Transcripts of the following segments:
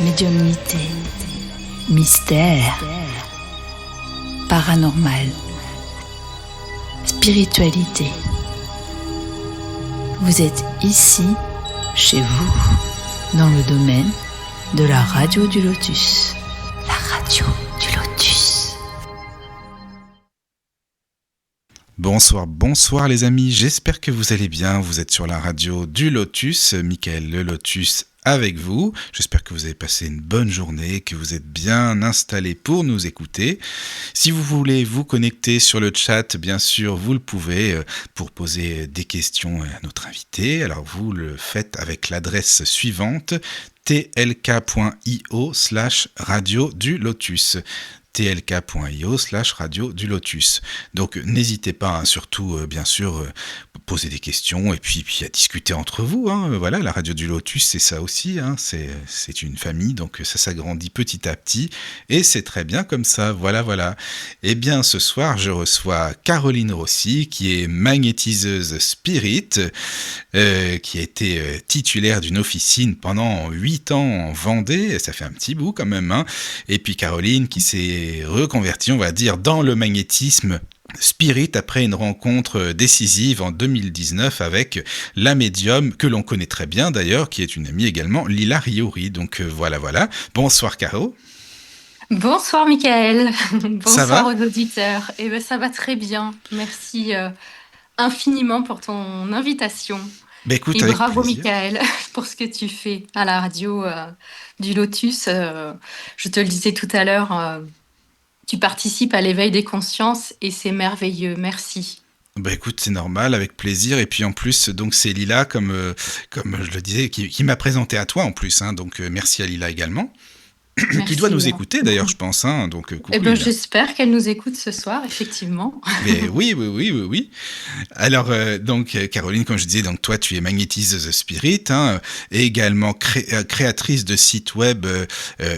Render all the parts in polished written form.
Médiumnité, mystère, paranormal, spiritualité. Vous êtes ici, chez vous, dans le domaine de la radio du Lotus. La radio du Lotus. Bonsoir les amis, j'espère que vous allez bien. Vous êtes sur la radio du Lotus, Michael le Lotus avec vous. J'espère que vous avez passé une bonne journée, que vous êtes bien installés pour nous écouter. Si vous voulez vous connecter sur le chat, bien sûr, vous le pouvez pour poser des questions à notre invité. Alors vous le faites avec l'adresse suivante, tlk.io/radio du Lotus. tlk.io/radio du Lotus. Donc n'hésitez pas, surtout bien sûr, poser des questions et puis à discuter entre vous. Voilà, la radio du Lotus, c'est ça aussi. C'est une famille, donc ça s'agrandit petit à petit et c'est très bien comme ça. Voilà. Eh bien, ce soir, je reçois Caroline Rossi, qui est magnétiseuse spirit, qui a été titulaire d'une officine pendant 8 ans en Vendée. Ça fait un petit bout quand même. Et puis Caroline, qui s'est reconverti, on va dire, dans le magnétisme spirit après une rencontre décisive en 2019 avec la médium que l'on connaît très bien d'ailleurs, qui est une amie également, Lila Riori. Donc voilà. Bonsoir Caro. Bonsoir Michael. Ça va ? Bonsoir aux auditeurs. Eh ben ça va très bien. Merci infiniment pour ton invitation. Écoute, et avec bravo plaisir. Michael pour ce que tu fais à la radio du Lotus. Je te le disais tout à l'heure, tu participes à l'éveil des consciences et c'est merveilleux. Merci. Écoute, c'est normal, avec plaisir. Et puis en plus, donc c'est Lila, comme je le disais, qui m'a présenté à toi en plus. Donc merci à Lila également. Merci, qui doit nous écouter d'ailleurs, je pense. Donc, coucou, eh ben, j'espère qu'elle nous écoute ce soir, effectivement. Mais oui. Alors, donc, Caroline, comme je disais, donc toi, tu es magnétiseuse spirit, et également créatrice de sites web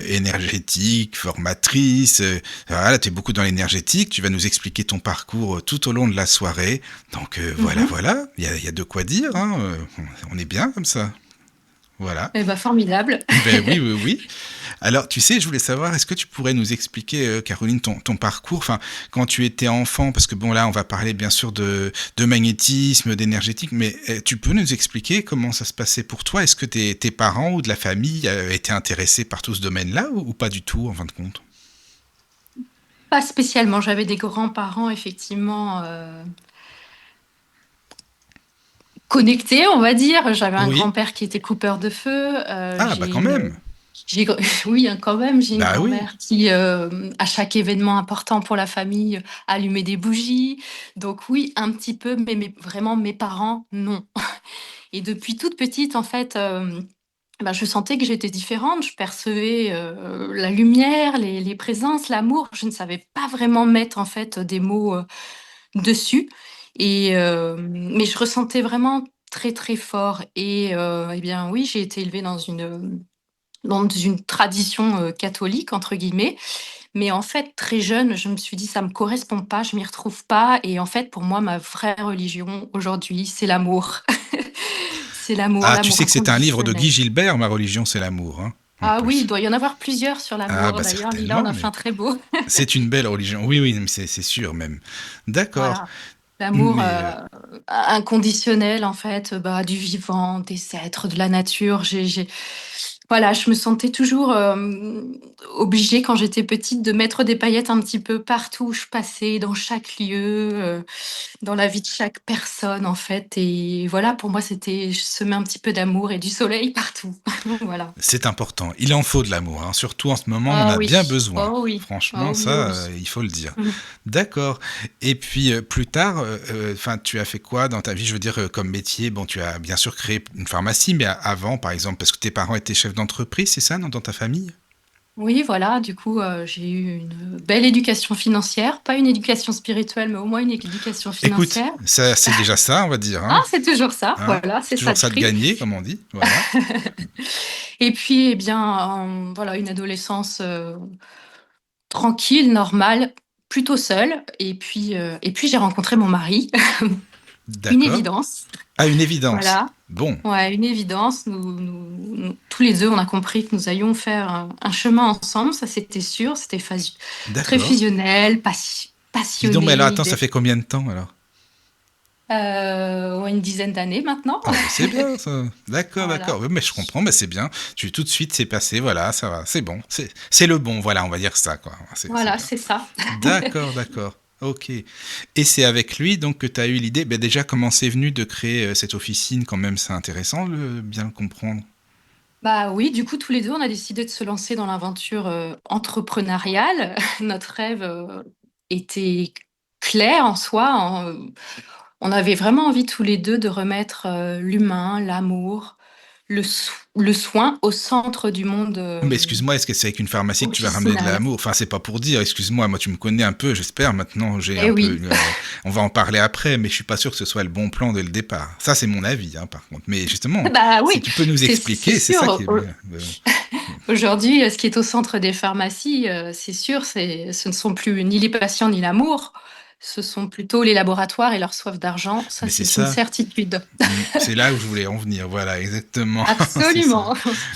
énergétiques, formatrice. Voilà, tu es beaucoup dans l'énergétique. Tu vas nous expliquer ton parcours tout au long de la soirée. Donc, voilà. Il y a de quoi dire. On est bien comme ça. Voilà. Eh ben, formidable. Oui. Alors, tu sais, je voulais savoir, est-ce que tu pourrais nous expliquer, Caroline, ton parcours, quand tu étais enfant, parce que bon, là, on va parler bien sûr de magnétisme, d'énergétique, mais tu peux nous expliquer comment ça se passait pour toi ? Est-ce que tes parents ou de la famille étaient intéressés par tout ce domaine-là ou pas du tout, en fin de compte ? Pas spécialement. J'avais des grands-parents, effectivement, connectés, on va dire. J'avais un grand-père qui était coupeur de feu. Quand même. Oui, quand même. J'ai une grand-mère Oui. qui, à chaque événement important pour la famille, allumait des bougies. Donc oui, un petit peu, mais vraiment mes parents, non. Et depuis toute petite, en fait, je sentais que j'étais différente. Je percevais la lumière, les présences, l'amour. Je ne savais pas vraiment mettre en fait des mots dessus. Mais je ressentais vraiment très très fort. Eh bien oui, j'ai été élevée dans une tradition catholique entre guillemets. Mais en fait, très jeune, je me suis dit ça me correspond pas, je m'y retrouve pas. Et en fait, pour moi, ma vraie religion aujourd'hui, c'est l'amour. C'est l'amour. Ah, l'amour tu sais que c'est un livre de Guy inconditionnel. Gilbert, Ma religion, c'est l'amour. Ah oui, il doit y en avoir plusieurs sur l'amour. D'ailleurs, Lila en a fait un très beau. C'est une belle religion. Oui, mais c'est sûr même. D'accord. Voilà. L'amour Mais, inconditionnel, en fait, du vivant, des êtres, de la nature. Voilà, je me sentais toujours obligée, quand j'étais petite, de mettre des paillettes un petit peu partout où je passais, dans chaque lieu, dans la vie de chaque personne, en fait. Et voilà, pour moi, c'était semer un petit peu d'amour et du soleil partout. Voilà. c'est important. Il en faut de l'amour. Surtout en ce moment, on en Ah a oui. bien besoin. Oh oui. Franchement, Oh oui, ça, oh oui. il faut le dire. Mhm. D'accord. Et puis, plus tard, tu as fait quoi dans ta vie ? Je veux dire, comme métier, bon, tu as bien sûr créé une pharmacie, mais avant, par exemple, parce que tes parents étaient chefs d'entreprise, c'est ça, non, dans ta famille ? Oui, voilà, du coup, j'ai eu une belle éducation financière. Pas une éducation spirituelle, mais au moins une éducation Écoute, financière. ça, c'est déjà ça, on va dire. Ah, c'est toujours ça, Hein ? voilà, C'est c'est ça toujours le ça de prix. gagner, comme on dit. Voilà. Et puis, eh bien, voilà, une adolescence tranquille, normale, plutôt seule. Et puis j'ai rencontré mon mari. Une D'accord. évidence, Ah, une évidence. voilà. Bon, Ouais, une évidence. Tous les deux, on a compris que nous allions faire un chemin ensemble, ça c'était sûr. C'était très d'accord. fusionnel, Dis donc, mais alors, passionné, attends, ça fait combien de temps alors? ouais, une dizaine d'années maintenant. Ah, bah c'est bien ça. D'accord, Voilà. d'accord. Oui, mais je comprends, bah c'est bien. Tu tout de suite, c'est passé, voilà, ça va, c'est bon. C'est le bon, voilà, on va dire ça, quoi. C'est Voilà, bien. c'est ça. D'accord, d'accord. Ok. Et c'est avec lui donc que tu as eu l'idée. Ben déjà, comment c'est venu de créer cette officine quand même, c'est intéressant de bien le comprendre. Bah oui, du coup, tous les deux, on a décidé de se lancer dans l'aventure entrepreneuriale. Notre rêve était clair en soi. On avait vraiment envie tous les deux de remettre l'humain, l'amour, le soin au centre du monde Mais excuse-moi, est-ce que c'est avec une pharmacie que tu vas ramener de officinal. l'amour? Enfin, c'est pas pour dire, excuse-moi, moi tu me connais un peu, j'espère. Maintenant, j'ai un Eh peu. oui. On va en parler après, mais je suis pas sûr que ce soit le bon plan dès le départ. Ça, c'est mon avis, hein, par contre. Mais justement, Bah si oui, tu peux nous c'est expliquer, c'est ça qui sûr. est bien. Aujourd'hui, ce qui est au centre des pharmacies, c'est sûr, ce ne sont plus ni les patients ni l'amour, ce sont plutôt les laboratoires et leur soif d'argent. Ça, Mais c'est c'est une ça. certitude. C'est là où je voulais en venir, voilà, exactement, c'est ça. Absolument.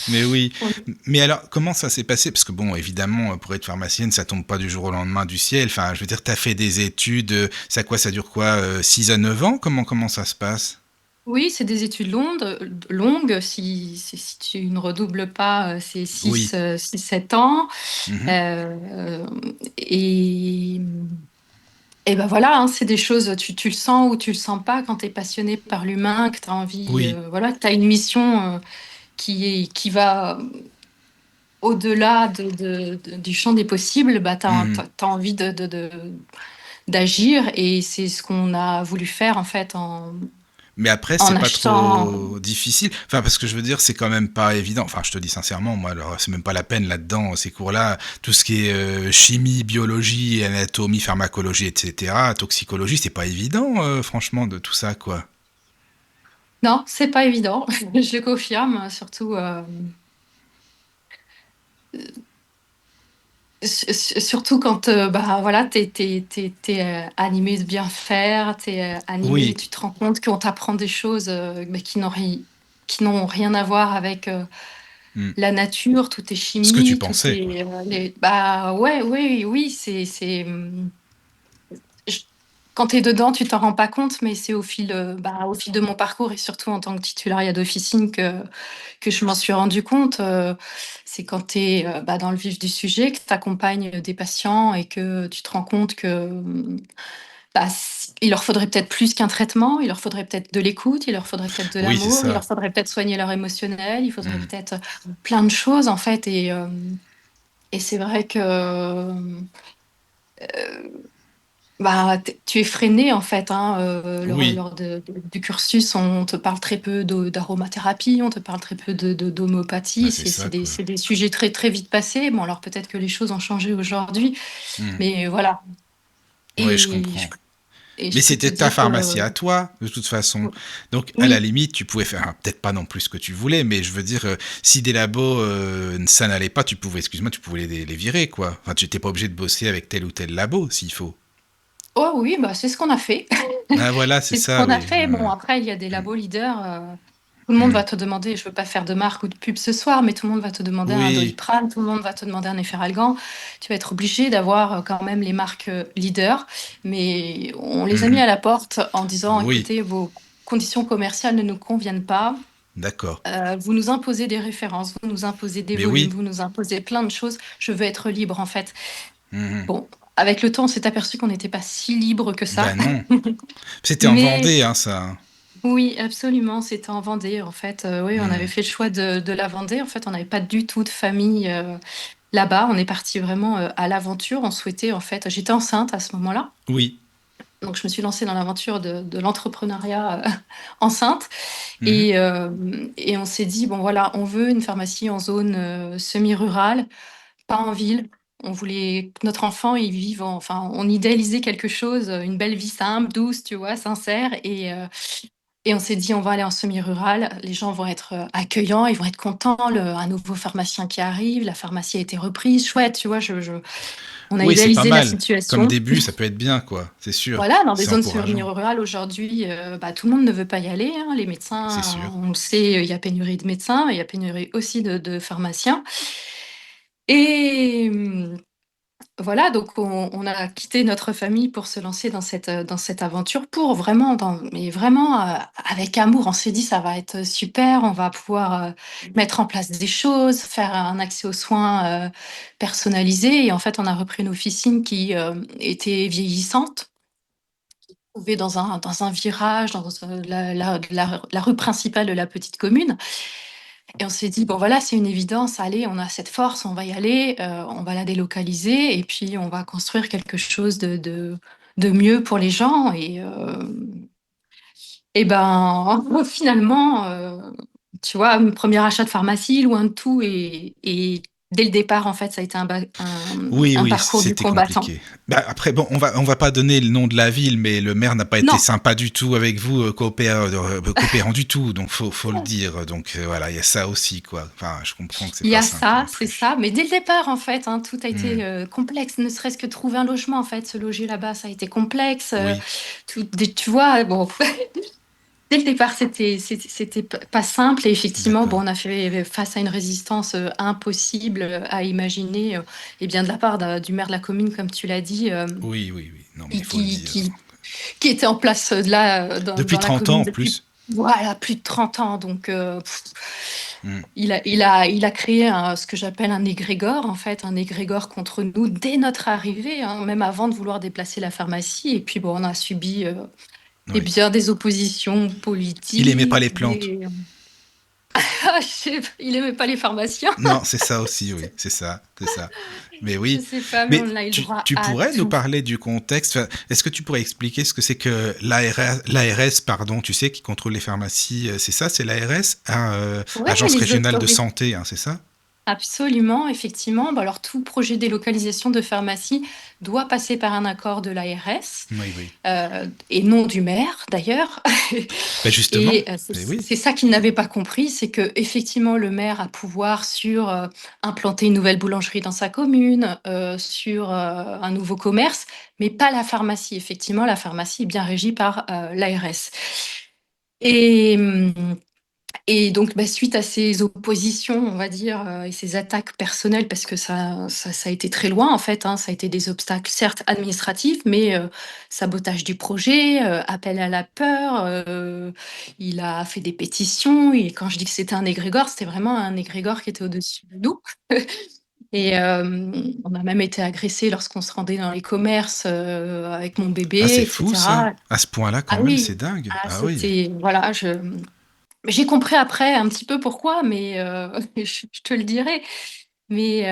Mais oui, On- mais alors, comment ça s'est passé? Parce que bon, évidemment, pour être pharmacienne, ça tombe pas du jour au lendemain du ciel. Enfin, je veux dire, t'as fait des études, ça dure quoi, 6 à 9 ans? Comment ça se passe? Oui, c'est des études longues. Si tu ne redoubles pas, c'est Oui. 7 ans. Mhm. Euh, et, et ben voilà, hein, c'est des choses, tu le sens ou tu le sens pas quand tu es passionné par l'humain, que tu as envie, Oui. voilà, que tu as une mission qui va au-delà du champ des possibles, bah, tu as, Mhm. envie d'agir et c'est ce qu'on a voulu faire en fait Mais après, c'est en pas achetant. trop difficile. Enfin, parce que je veux dire, c'est quand même pas évident. Enfin, je te dis sincèrement, moi, alors, c'est même pas la peine là-dedans, ces cours-là. Tout ce qui est chimie, biologie, anatomie, pharmacologie, etc., toxicologie, c'est pas évident, franchement, de tout ça, quoi. Non, c'est pas évident, je le confirme, surtout, surtout quand bah, voilà, t'es, animé de bien faire, t'es animé, Oui, tu te rends compte qu'on t'apprend des choses mais qui n'ont rien à voir avec hmm. la nature, tout est Ce que tu chimie, tout pensais, quoi. est bah ouais, oui, oui, je- quand tu es dedans, tu t'en rends pas compte, mais c'est au fil de mon parcours et surtout en tant que titularia d'officine que je m'en suis rendu compte. C'est quand tu es dans le vif du sujet, que tu accompagnes des patients et que tu te rends compte que il leur faudrait peut-être plus qu'un traitement, il leur faudrait peut-être de l'écoute, il leur faudrait peut-être de Oui, c'est l'amour, il ça. leur faudrait peut-être soigner leur émotionnel, il faudrait Hmm. peut-être plein de choses en fait. Et c'est vrai que bah, tu es freiné en fait, hein, Oui, lors du cursus. On te parle très peu d'aromathérapie, on te parle très peu bah d'homéopathie. c'est ça, quoi. C'est des sujets très très vite passés. Bon, alors peut-être que les choses ont changé aujourd'hui, Hmm. mais voilà. Oui, je Et je, comprends. et Mais je peux te c'était ta dire que pharmacie à toi, de toute façon. Donc, à la oui. limite, tu pouvais faire, peut-être pas non plus ce que tu voulais, mais je veux dire, si des labos, ça n'allait pas, tu pouvais, excuse-moi, tu pouvais les virer, quoi. Enfin, tu n'étais pas obligé de bosser avec tel ou tel labo, s'il faut. Oh oui, bah, c'est ce qu'on a fait. Ah, voilà, c'est C'est ce ça, qu'on a oui. fait. Bon, après, il y a des Mm, labos leaders. Tout le monde mm. va te demander, je veux pas faire de marque ou de pub ce soir, mais tout le monde va te demander un Oui. Doliprane, tout le monde va te demander un Efferalgan. Tu vas être obligé d'avoir quand même les marques leaders, mais on les a mis Mhm. à la porte en disant, Oui, écoutez, vos conditions commerciales ne nous conviennent pas. d'accord. Vous nous imposez des références, vous nous imposez des Mais volumes, oui. vous nous imposez plein de choses. Je veux être libre en fait. Mhm. Bon, avec le temps, on s'est aperçu qu'on n'était pas si libre que ça. Ben non. C'était en Mais Vendée, hein, ça. oui, absolument. C'était en Vendée, en fait. Oui, on avait Mhm. fait le choix de la Vendée. En fait, on n'avait pas du tout de famille là-bas. On est parti vraiment à l'aventure. On souhaitait, en fait, j'étais enceinte à ce moment-là. Oui. Donc, je me suis lancée dans l'aventure de l'entrepreneuriat enceinte. Mhm. Et on s'est dit, bon, voilà, on veut une pharmacie en zone semi-rurale, pas en ville. On voulait que notre enfant, il vive, enfin, on idéalisait quelque chose, une belle vie simple, douce, tu vois, sincère. Et on s'est dit, on va aller en semi-rural, les gens vont être accueillants, ils vont être contents, un nouveau pharmacien qui arrive, la pharmacie a été reprise, chouette, tu vois, On a Oui, c'est pas idéalisé la mal. Comme situation. début, ça peut être bien, quoi. C'est sûr. Voilà, dans des C'est zones encourageant. semi-rurales aujourd'hui, tout le monde ne veut pas y aller, hein. Les C'est médecins, sûr. on le sait, il y a pénurie de médecins, il y a pénurie aussi de pharmaciens et voilà, donc on a quitté notre famille pour se lancer dans cette aventure pour vraiment mais vraiment, avec amour. On s'est dit: «Ça va être super, on va pouvoir, mettre en place des choses, faire un accès aux soins, personnalisé» et en fait, on a repris une officine qui, était vieillissante, trouvée dans un virage, dans, la rue principale de la petite commune et on s'est dit: «Bon voilà, c'est une évidence, allez, on a cette force, on va y aller, on va la délocaliser et puis on va construire quelque chose de mieux pour les gens» et ben, finalement, tu vois, mon premier achat de pharmacie, loin de tout et dès le départ, en fait, ça a été Oui, un oui, parcours du c'était combattant. compliqué. Bah, après, bon, on va pas donner le nom de la ville, mais le maire n'a pas été Non, sympa du tout avec vous, coopérant du tout, donc faut le dire. Donc voilà, il y a ça aussi, quoi. Enfin, je comprends que c'est il y pas a simple ça, non c'est plus. ça, mais dès le départ, en fait, hein, tout a Hmm. été, complexe, ne serait-ce que trouver un logement, en fait. Se loger là-bas, ça a été complexe, Oui, tu vois? Bon, dès le départ, c'était pas simple et effectivement, d'accord. bon, on a fait face à une résistance, impossible, à imaginer, et bien de la part du maire de la commune, comme tu l'as dit, Oui, oui, oui. Non, mais il qui faut le qui dire. qui qui était en place, là, Depuis dans la 30 ans commune en depuis, plus. voilà, plus de 30 ans donc Hmm. il a créé ce que j'appelle un égrégore, en fait, un égrégore contre nous dès notre arrivée, hein, même avant de vouloir déplacer la pharmacie et puis bon, on a subi, eh Oui. bien, des oppositions Il aimait pas les politiques, plantes. je sais il aimait pas les pharmaciens. Non, c'est ça aussi, oui, c'est ça, c'est ça. Mais Je oui, sais pas, mais mais on a eu le droit tu à pourrais nous tout. parler du contexte. Enfin, est-ce que tu pourrais expliquer ce que c'est que l'ARS, pardon, tu sais, qui contrôle les pharmacies, c'est ça, c'est l'ARS, hein, Ouais, Agence les régionale de autorités. santé, hein, c'est ça? Absolument, effectivement. Bah, alors, tout projet de délocalisation de pharmacie doit passer par un accord de l'ARS, Oui, oui. et non du maire, d'ailleurs. Ben justement, Et mais oui. c'est ça qu'il n'avait pas compris, c'est que effectivement le maire a pouvoir sur implanter une nouvelle boulangerie dans sa commune, sur un nouveau commerce, mais pas la pharmacie. Effectivement, la pharmacie est bien régie par l'ARS. Et, et donc, suite à ces oppositions, on va dire, et ces attaques personnelles, parce que ça a été très loin, en fait, hein, ça a été des obstacles, certes administratifs, mais sabotage du projet, appel à la peur. Il a fait des pétitions. Et quand je dis que c'était un égrégore, c'était vraiment un égrégore qui était au-dessus de nous. Et on a même été agressés lorsqu'on se rendait dans les commerces avec mon Ah, bébé, c'est fou ça. etc. À ce point-là, quand Ah même, oui, c'est dingue. ah, Ah oui. c'était, voilà, j'ai compris après un petit peu pourquoi, mais je te le dirai. Mais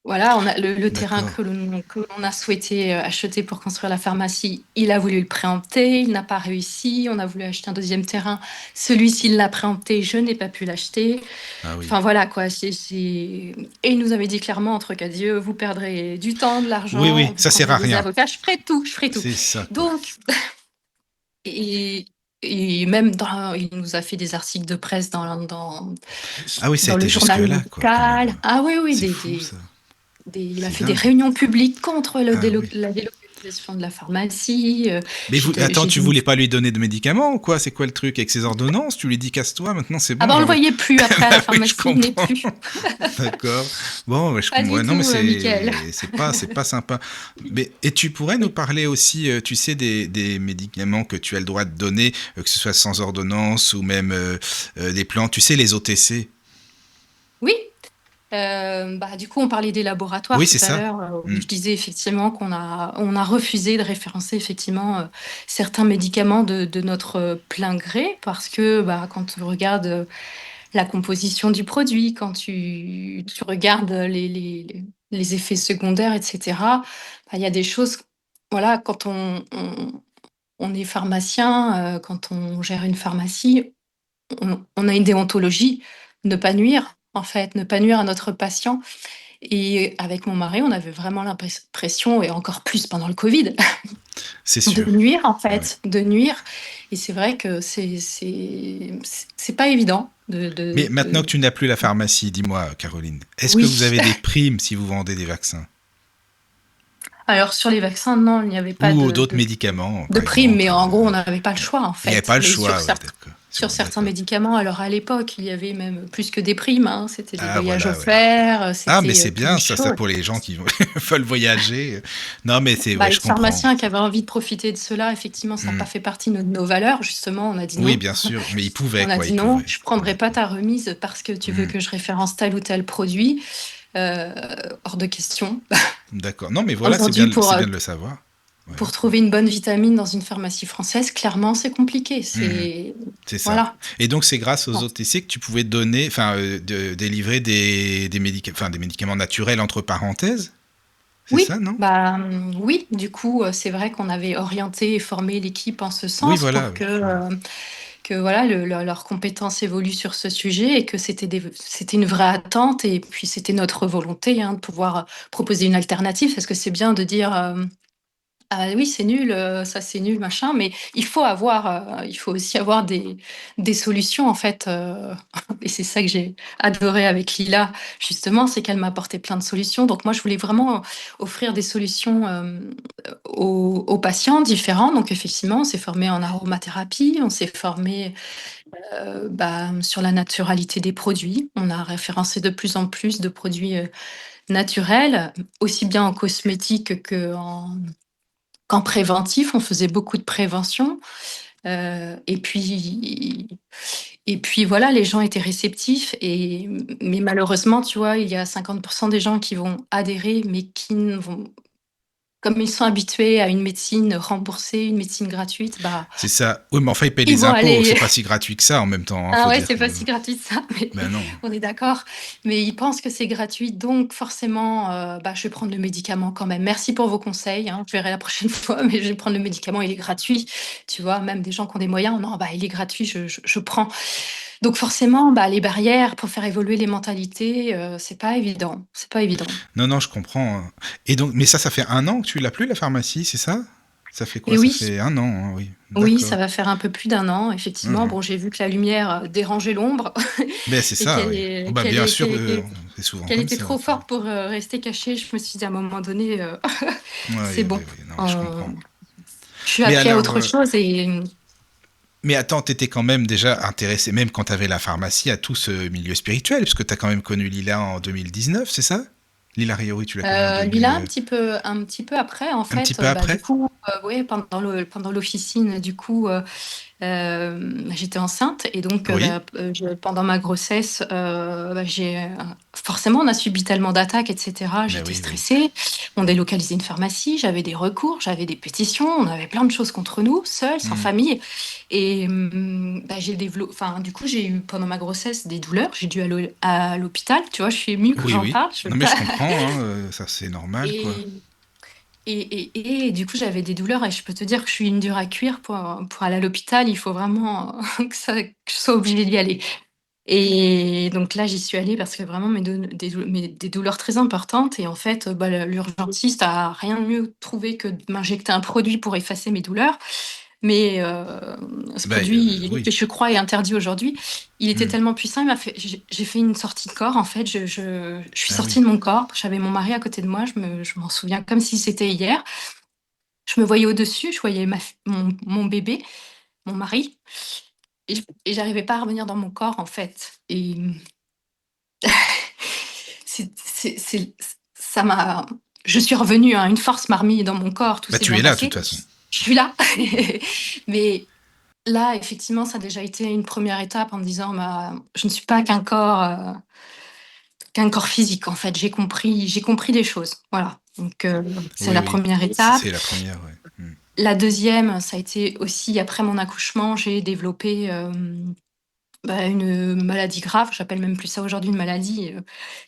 voilà, on a le terrain D'accord. que l'on a souhaité acheter pour construire la pharmacie, il a voulu le préempter, il n'a pas réussi. On a voulu acheter un deuxième terrain, celui-ci il l'a préempté, je n'ai pas pu l'acheter. Ah oui. Enfin voilà quoi, et il nous avait dit clairement entre cas d'yeux, vous perdrez du temps, de Oui, l'argent, oui, vous ça sert prendrez à des rien. avocats, je ferai tout, je ferai tout. C'est ça, quoi. Donc, et, et même il nous a fait des articles de presse Ah oui, ça a dans le été journal jusque-là, quoi, quand même. local. Ah oui, oui, C'est fou, ça. il a C'est fait des dingue. réunions publiques contre Ah oui. la délocalisation de la pharmacie. Mais attends, J'ai tu démis- voulais pas lui donner de médicaments ou quoi? C'est quoi le truc avec ses ordonnances? Tu lui dis casse-toi, maintenant c'est Ah bon, ben on j'ai le envie. voyait plus après à Bah la oui, je pharmacie, il n'est comprends. plus. D'accord. Bon, ouais, je Pas comprends. du Ouais, non, mais tout, Michael. c'est pas sympa. Mais et tu pourrais nous Oui. parler aussi, tu sais, des médicaments que tu as le droit de donner, que ce soit sans ordonnance ou même des plantes. Tu sais, les OTC. Oui. Du coup, on parlait des laboratoires Oui, tout c'est à ça. l'heure. Mm. Je disais effectivement on a refusé de référencer effectivement certains médicaments de notre plein gré parce que quand tu regardes la composition du produit, quand tu regardes les effets secondaires, etc., il y a des choses, voilà, quand on est pharmacien, quand on gère une pharmacie, on a une déontologie, ne pas nuire, en fait, ne pas nuire à notre patient. Et avec mon mari, on avait vraiment l'impression, et encore plus pendant le Covid, C'est de sûr. nuire, en Ouais. fait, de nuire. Et c'est vrai que c'est pas évident Mais maintenant que tu n'as plus la pharmacie, dis-moi, Caroline, est-ce que vous Oui. avez des primes si vous vendez des vaccins? Alors sur les vaccins, non, il n'y avait pas Ou d'autres médicaments, de par prime, mais exemple. en gros, on n'avait pas le choix en Il n'y avait fait. pas le Mais choix, ouais, d'accord. sur certains D'accord. médicaments, alors à l'époque, il y avait même plus que des primes, hein. C'était des Ah, voyages voilà, ouais. offerts, Ah, mais c'était c'est plein bien, de ça choses. pour les gens qui veulent voyager. Non, mais c'est, Bah, ouais, les je comprends. pharmaciens qui avaient envie de profiter de cela, effectivement, ça n'a Hmm. pas fait partie de nos valeurs. Justement, on a dit Oui, non. bien sûr, mais ils pouvaient, On a quoi, dit ils non, pouvaient. je ne prendrai Hmm. pas ta remise parce que tu veux Hmm. que je référence tel ou tel produit. Euh, hors de question. D'accord. Non, mais voilà, Aujourd'hui, c'est bien de le savoir. Ouais. pour trouver une bonne vitamine dans une pharmacie française, clairement, c'est compliqué. Hmm. C'est ça. Voilà. Et donc, c'est grâce aux Bon. OTC que tu pouvais donner, enfin, délivrer des médicaments naturels entre parenthèses. C'est Oui, ça, non? bah oui. Du coup, c'est vrai qu'on avait orienté et formé l'équipe en ce Oui, sens voilà. pour Oui. que voilà, leurs compétences évoluent sur ce sujet et que c'était une vraie attente et puis c'était notre volonté, hein, de pouvoir proposer une alternative parce que c'est bien de dire ah oui, c'est nul, ça c'est nul, machin, mais il faut aussi avoir des solutions en fait, et c'est ça que j'ai adoré avec Lila, justement, c'est qu'elle m'a apporté plein de solutions. Donc moi, je voulais vraiment offrir des solutions, aux patients différents. Donc effectivement, on s'est formé en aromathérapie, on s'est formé, sur la naturalité des produits. On a référencé de plus en plus de produits, naturels, aussi bien en cosmétique qu'en préventif. On faisait beaucoup de prévention, et puis voilà, les gens étaient réceptifs mais malheureusement, tu vois, il y a 50 des gens qui vont adhérer, mais qui ne vont comme ils sont habitués à une médecine remboursée, une médecine gratuite, bah, C'est ça. Oui, mais enfin, ils payent ils les vont impôts. C'est aller pas si gratuit que ça en même temps, hein, ah faut ouais, dire c'est que. pas si gratuit que ça, mais Ben non. on est d'accord. Mais ils pensent que c'est gratuit, donc forcément, je vais prendre le médicament quand même. Merci pour vos conseils, hein, je verrai la prochaine fois, mais je vais prendre le médicament, il est gratuit. Tu vois? Même des gens qui ont des moyens: «Non, bah, il est gratuit, je prends». Donc forcément, bah, les barrières pour faire évoluer les mentalités, c'est pas évident, c'est pas évident. Non, non, je comprends, hein. Et donc, mais ça fait 1 an que tu l'as plus, la pharmacie, c'est ça? Ça fait quoi? Et Ça oui, fait 1 an, hein, oui. oui, D'accord. ça va faire un peu plus d'un an, effectivement. Mhm. Bon, j'ai vu que la lumière, dérangeait l'ombre Ben, c'est et ça, oui. Oh, bah, bien sûr, c'est souvent qu'elle comme était ça. trop forte pour, rester cachée. Je me suis dit à un moment donné, Oui, c'est oui, bon, oui, oui, non, mais je comprends. on je suis Mais appelée à alors, autre chose et mais attends, t'étais quand même déjà intéressé, même quand t'avais la pharmacie, à tout ce milieu spirituel, puisque t'as quand même connu Lila en 2019, c'est ça? Lila Riori, tu l'as connue en 2000, Lila, un petit peu après, en un petit fait, peu du après? coup, ouais, pendant l'officine, du coup, j'étais enceinte et donc, Oui. pendant ma grossesse, forcément, on a subi tellement d'attaques, etc. Ben J'étais oui, oui. stressée. On délocalisait une pharmacie, j'avais des recours, j'avais des pétitions, on avait plein de choses contre nous, seuls, sans Hmm. famille. Et du coup, j'ai eu pendant ma grossesse des douleurs. J'ai dû aller à l'hôpital. Tu vois, je suis émue quand Oui, j'en oui. parle. Je veux Non, mais pas. je comprends, hein, ça c'est normal, quoi. Et, et du coup, j'avais des douleurs et je peux te dire que je suis une dure à cuire pour aller à l'hôpital. Il faut vraiment que je sois obligée d'y aller. Et donc là, j'y suis allée parce que vraiment des douleurs très importantes. Et en fait, l'urgentiste a rien de mieux trouvé que de m'injecter un produit pour effacer mes douleurs. Mais ce Ben, produit, oui. je crois, est interdit aujourd'hui. Il était Hmm. tellement puissant, j'ai fait une sortie de corps. En fait, je suis Ah sortie oui. de mon corps. J'avais mon mari à côté de moi. Je m'en souviens comme si c'était hier. Je me voyais au-dessus, je voyais mon bébé, mon mari, et j'arrivais pas à revenir dans mon corps, en fait. Et c'est ça m'a je suis revenue, hein, une force m'a remis dans mon corps, tout Bah, s'est tu bien es là, de toute passé. façon. Je suis là. Mais là, effectivement, ça a déjà été une première étape en me disant: «Bah, je ne suis pas qu'un corps physique, en fait». J'ai compris des choses, voilà. Donc c'est Oui, la oui. première étape. C'est la première, ouais. Hmm. La deuxième, ça a été aussi après mon accouchement, j'ai développé, une maladie grave. J'appelle même plus ça aujourd'hui une maladie,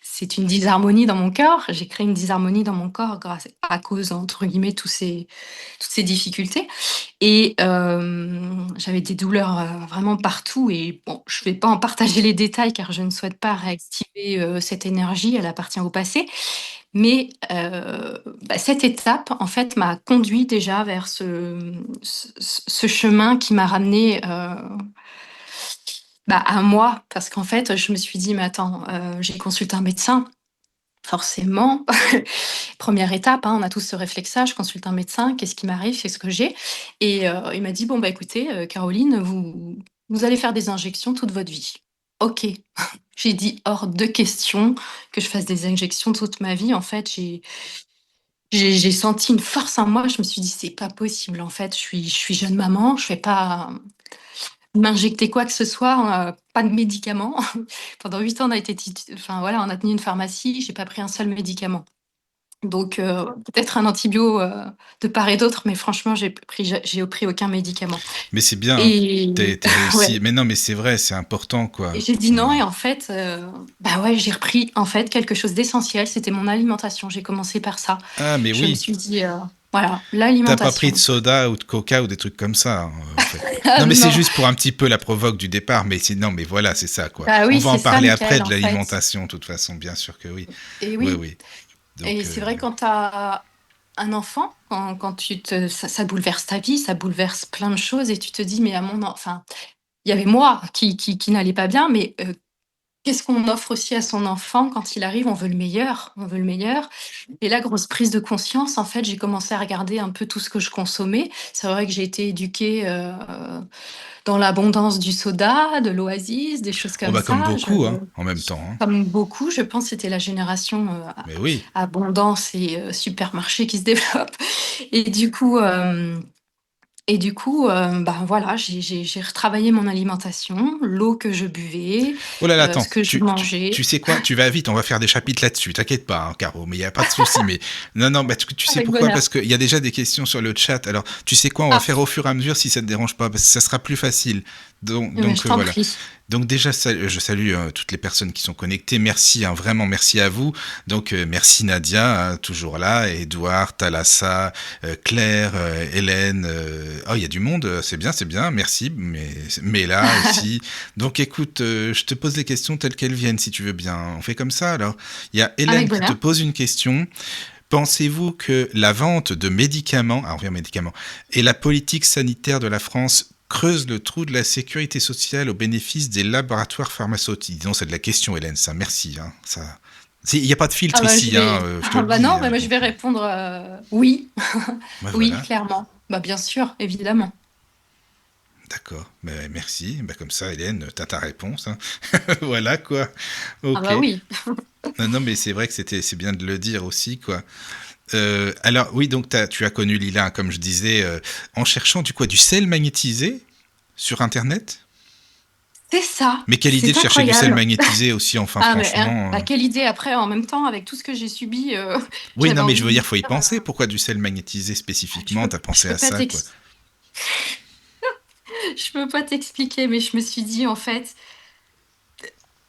c'est une disharmonie dans mon corps. J'ai créé une disharmonie dans mon corps grâce à cause, entre guillemets, toutes ces difficultés et j'avais des douleurs, vraiment partout et bon, je vais pas en partager les détails car je ne souhaite pas réactiver, cette énergie, elle appartient au passé. Mais cette étape, en fait, m'a conduit déjà vers ce chemin qui m'a ramené à moi. Parce qu'en fait, je me suis dit: «Mais attends», j'ai consulté un médecin forcément, première étape, hein, on a tous ce réflexe-là, je consulte un médecin, qu'est-ce qui m'arrive, qu'est-ce que j'ai? Et il m'a dit: «Bon, bah, écoutez, Caroline, vous allez faire des injections toute votre vie». OK. J'ai dit: «Hors de question que je fasse des injections toute ma vie». En fait, j'ai senti une force en moi, je me suis dit: «C'est pas possible, en fait, je suis jeune maman, je vais pas m'injecter quoi que ce soit, pas de médicaments». Pendant 8 ans, on a été enfin voilà, on a tenu une pharmacie, j'ai pas pris un seul médicament. Donc peut-être un antibio, de part et d'autre, mais franchement, j'ai pris aucun médicament. Mais c'est bien, hein. Et Tu réussi. ouais, Mais non, mais c'est vrai, c'est important, quoi. et j'ai dit non et en fait, bah, ouais, j'ai repris, en fait, quelque chose d'essentiel, c'était mon alimentation. J'ai commencé par ça. Ah, mais Je me oui, suis dit, voilà, t'as pas pris de l'alimentation. soda ou de coca ou des trucs comme ça, hein, en fait. Ah Non, mais c'est non, juste pour un petit peu la provoque du départ, mais non, mais voilà, c'est ça, quoi. bah, On oui, va c'est en ça, parler après Michael, de en fait. l'alimentation, de toute façon, bien sûr que oui. Et Oui, oui, oui. et Donc, c'est vrai quand tu as un enfant, quand ça bouleverse ta vie, ça bouleverse plein de choses et tu te dis: «Mais à mon en» enfin, il y avait moi qui n'allait pas bien, mais qu'est-ce qu'on offre aussi à son enfant quand il arrive? On veut le meilleur, on veut le meilleur. Et là, grosse prise de conscience, en fait, j'ai commencé à regarder un peu tout ce que je consommais. C'est vrai que j'ai été éduquée dans l'abondance du soda, de l'Oasis, des choses oh comme bah comme ça. beaucoup, hein, en même temps, hein. Comme beaucoup, je pense que c'était la génération Mais oui. abondance et supermarché qui se développe. Et du coup, ben voilà, j'ai retravaillé mon alimentation, l'eau que je buvais, Oh là là, attends, ce que je mangeais. tu sais quoi? Tu vas vite, on va faire des chapitres là-dessus. T'inquiète pas, hein, Caro, mais il y a pas de souci. Mais non, non, bah, tu sais Avec pourquoi? bonheur. Parce qu'il y a déjà des questions sur le chat. Alors, tu sais quoi? On va Ah, faire au fur et à mesure si ça te dérange pas, parce que ça sera plus facile. Donc, eh ben, je t'en voilà. prie. Donc déjà, je salue toutes les personnes qui sont connectées. Merci, hein, vraiment merci à vous. Donc merci Nadia, hein, toujours là, Edouard, Thalassa, Claire, Hélène. Oh, il y a du monde, c'est bien, merci. Mais là aussi. Donc écoute, je te pose les questions telles qu'elles viennent, si tu veux bien. On fait comme ça alors. Il y a Hélène Avec qui te bonheur. pose une question. Pensez-vous que la vente de médicaments, on revient aux médicaments, et la politique sanitaire de la France creuse le trou de la sécurité sociale au bénéfice des laboratoires pharmaceutiques? Disons, c'est de la question, Hélène, ça, merci. Hein, ça... Il n'y a pas de Ah filtre bah, je ici, hein, vais je te ah le bah, dis. non, Hein, bah, moi, je donc, vais répondre, oui. bah, Oui, voilà, clairement. Bah, bien sûr, évidemment. d'accord. Bah, merci. Bah, comme ça, Hélène, t'as ta réponse. Hein. Voilà, quoi. Ah Ok. bah, oui. Non, non, mais c'est vrai que c'est bien de le dire aussi, quoi. Alors, oui, donc tu as connu Lila, comme je disais, en cherchant du sel magnétisé sur Internet. C'est ça, Mais quelle idée de c'est chercher du sel incroyable. magnétisé aussi, enfin, Ah mais, hein, franchement. bah, quelle idée après, en même temps, avec tout ce que j'ai subi, Oui, j'avais non, mais envie je de veux lui dire, dire, faut y penser. Pourquoi du sel magnétisé je spécifiquement? peux T'as je pensé peux à pas ça, quoi. je peux pas t'expliquer, mais je me suis dit, en fait,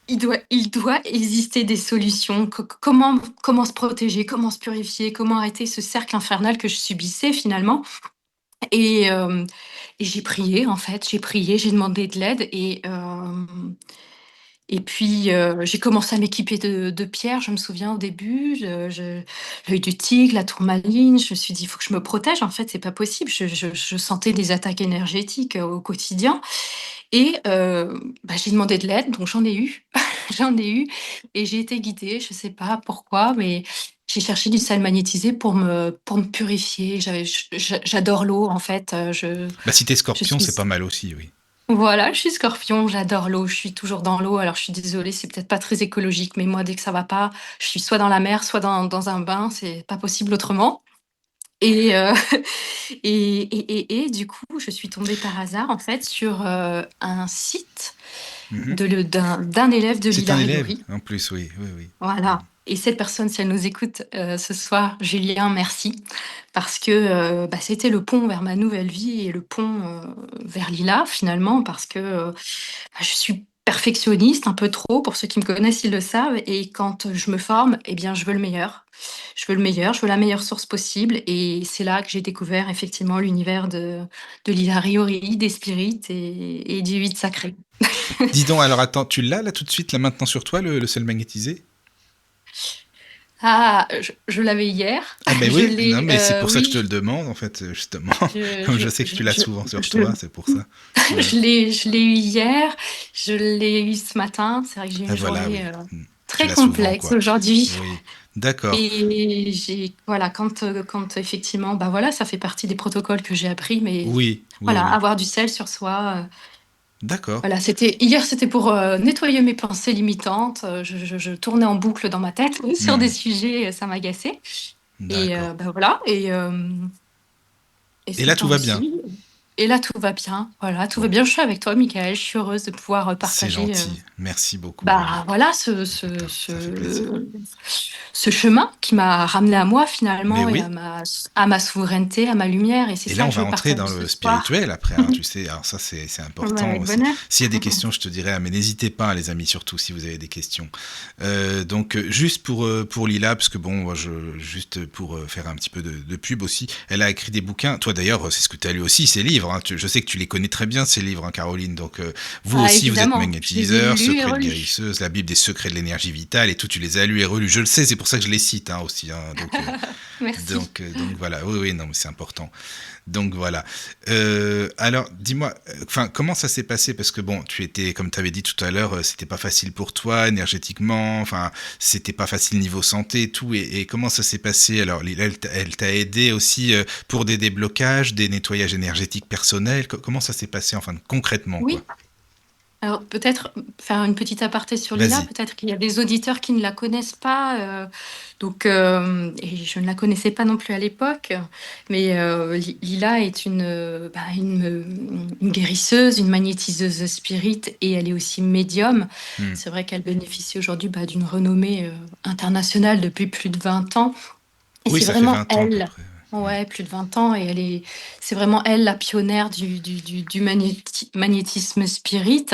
il doit exister des solutions. Comment se protéger? Comment se purifier? Comment arrêter ce cercle infernal que je subissais finalement? Et j'ai prié, en fait, j'ai prié, j'ai demandé de l'aide et puis, j'ai commencé à m'équiper de pierres, je me souviens au début, l'œil du tigre, la tourmaline, je me suis dit: «Il faut que je me protège, en fait, c'est pas possible». Je sentais des attaques énergétiques, au quotidien et bah, j'ai demandé de l'aide, donc j'en ai eu. J'en ai eu et j'ai été guidée, je sais pas pourquoi, mais j'ai cherché du sel magnétisé pour me purifier. J'adore l'eau, en fait, Bah, si t'es je scorpion, suis c'est pas mal aussi, oui. voilà, je suis Scorpion, j'adore l'eau, je suis toujours dans l'eau. Alors je suis désolée, c'est peut-être pas très écologique, mais moi dès que ça va pas, je suis soit dans la mer, soit dans un bain, c'est pas possible autrement. Et et du coup, je suis tombée par hasard en fait sur, un site Mhm. d'un élève de C'est un élève, l'Hilariori. en plus, oui, oui, oui. Voilà, et cette personne, si elle nous écoute, ce soir, Julien, merci. Parce que, bah, c'était le pont vers ma nouvelle vie et le pont, vers Lila finalement parce que, bah, je suis perfectionniste, un peu trop, pour ceux qui me connaissent, ils le savent et quand je me forme eh bien, je veux le meilleur. Je veux le meilleur, je veux la meilleure source possible et c'est là que j'ai découvert effectivement l'univers de l'Hilariori, des spirites et du 8 sacré. Dis donc, alors attends, tu l'as là tout de suite, là maintenant sur toi, le sel magnétisé? Ah, je l'avais hier, Ah ben je oui, non, l'ai, mais c'est pour ça que je te le oui, demande, en fait, justement. je Comme je je sais que je tu l'as je souvent sur je toi, c'est pour ça. Ouais. je l'ai eu hier, je l'ai eu ce matin. C'est vrai que j'ai eu Ah une voilà, journée, oui. Mm. Tu très l'as souvent, complexe quoi. aujourd'hui. Oui, d'accord. Et voilà, quand effectivement, bah voilà, ça fait partie des protocoles que j'ai appris, mais Oui, oui, voilà, oui. avoir du sel sur soi. D'accord, Voilà, hier, c'était pour nettoyer mes pensées limitantes. Je tournais en boucle dans ma tête sur des hmm, sujets, ça m'agaçait. Et d'accord. bah voilà, et Et ce là, tout temps va bien. aussi. Et là, tout va bien. Voilà, tout va Bon, bien. Je suis avec toi, Michael. Je suis heureuse de pouvoir c'est partager. gentil. Merci beaucoup, Bah voilà, ça fait plaisir. ce chemin qui m'a ramené à moi Mais finalement et oui. à ma souveraineté, à ma lumière. Et c'est Et là, ça on que je va veux entrer dans partager ce le soir. spirituel après, hein, tu sais. Alors ça, c'est Ouais, important avec aussi. bonheur. S'il y a des questions, je te dirai, mais n'hésitez pas, les amis, surtout si vous avez des questions. Donc, juste pour Lila, parce que bon, moi, juste pour faire un petit peu de pub aussi, elle a écrit des bouquins. Toi, d'ailleurs, c'est ce que tu as lu aussi, ces livres. Hein. Je sais que tu les connais très bien, ces livres, hein, Caroline. Donc, vous Ah, aussi, vous êtes évidemment, je les ai magnétiseur, lus et secret de relus. guérisseuse, la Bible des secrets de l'énergie vitale et tout. Tu les as lus et relus. Je le sais, c'est pour ça que je les cite, hein, aussi. Hein. Donc, Merci. donc voilà. Oui, oui, non, mais c'est important. Donc voilà. Alors, dis-moi, enfin, comment ça s'est passé? Parce que bon, tu étais, comme tu avais dit tout à l'heure, c'était pas facile pour toi énergétiquement. Enfin, c'était pas facile niveau santé, et tout. Et comment ça s'est passé? Alors, elle t'a aidé aussi pour des déblocages, des nettoyages énergétiques personnels. Comment ça s'est passé, enfin, concrètement, quoi? Oui. Alors peut-être faire une petite aparté sur Lila, Vas-y. peut-être qu'il y a des auditeurs qui ne la connaissent pas, et je ne la connaissais pas non plus à l'époque, mais Lila est une guérisseuse, une magnétiseuse spirit et elle est aussi médium. Hmm. C'est vrai qu'elle bénéficie aujourd'hui d'une renommée internationale depuis plus de 20 ans. Et Oui, c'est ça fait vraiment 20 ans à peu elle, près. Hmm. ouais, plus de 20 ans, et c'est vraiment elle la pionnière du magnétisme spirit.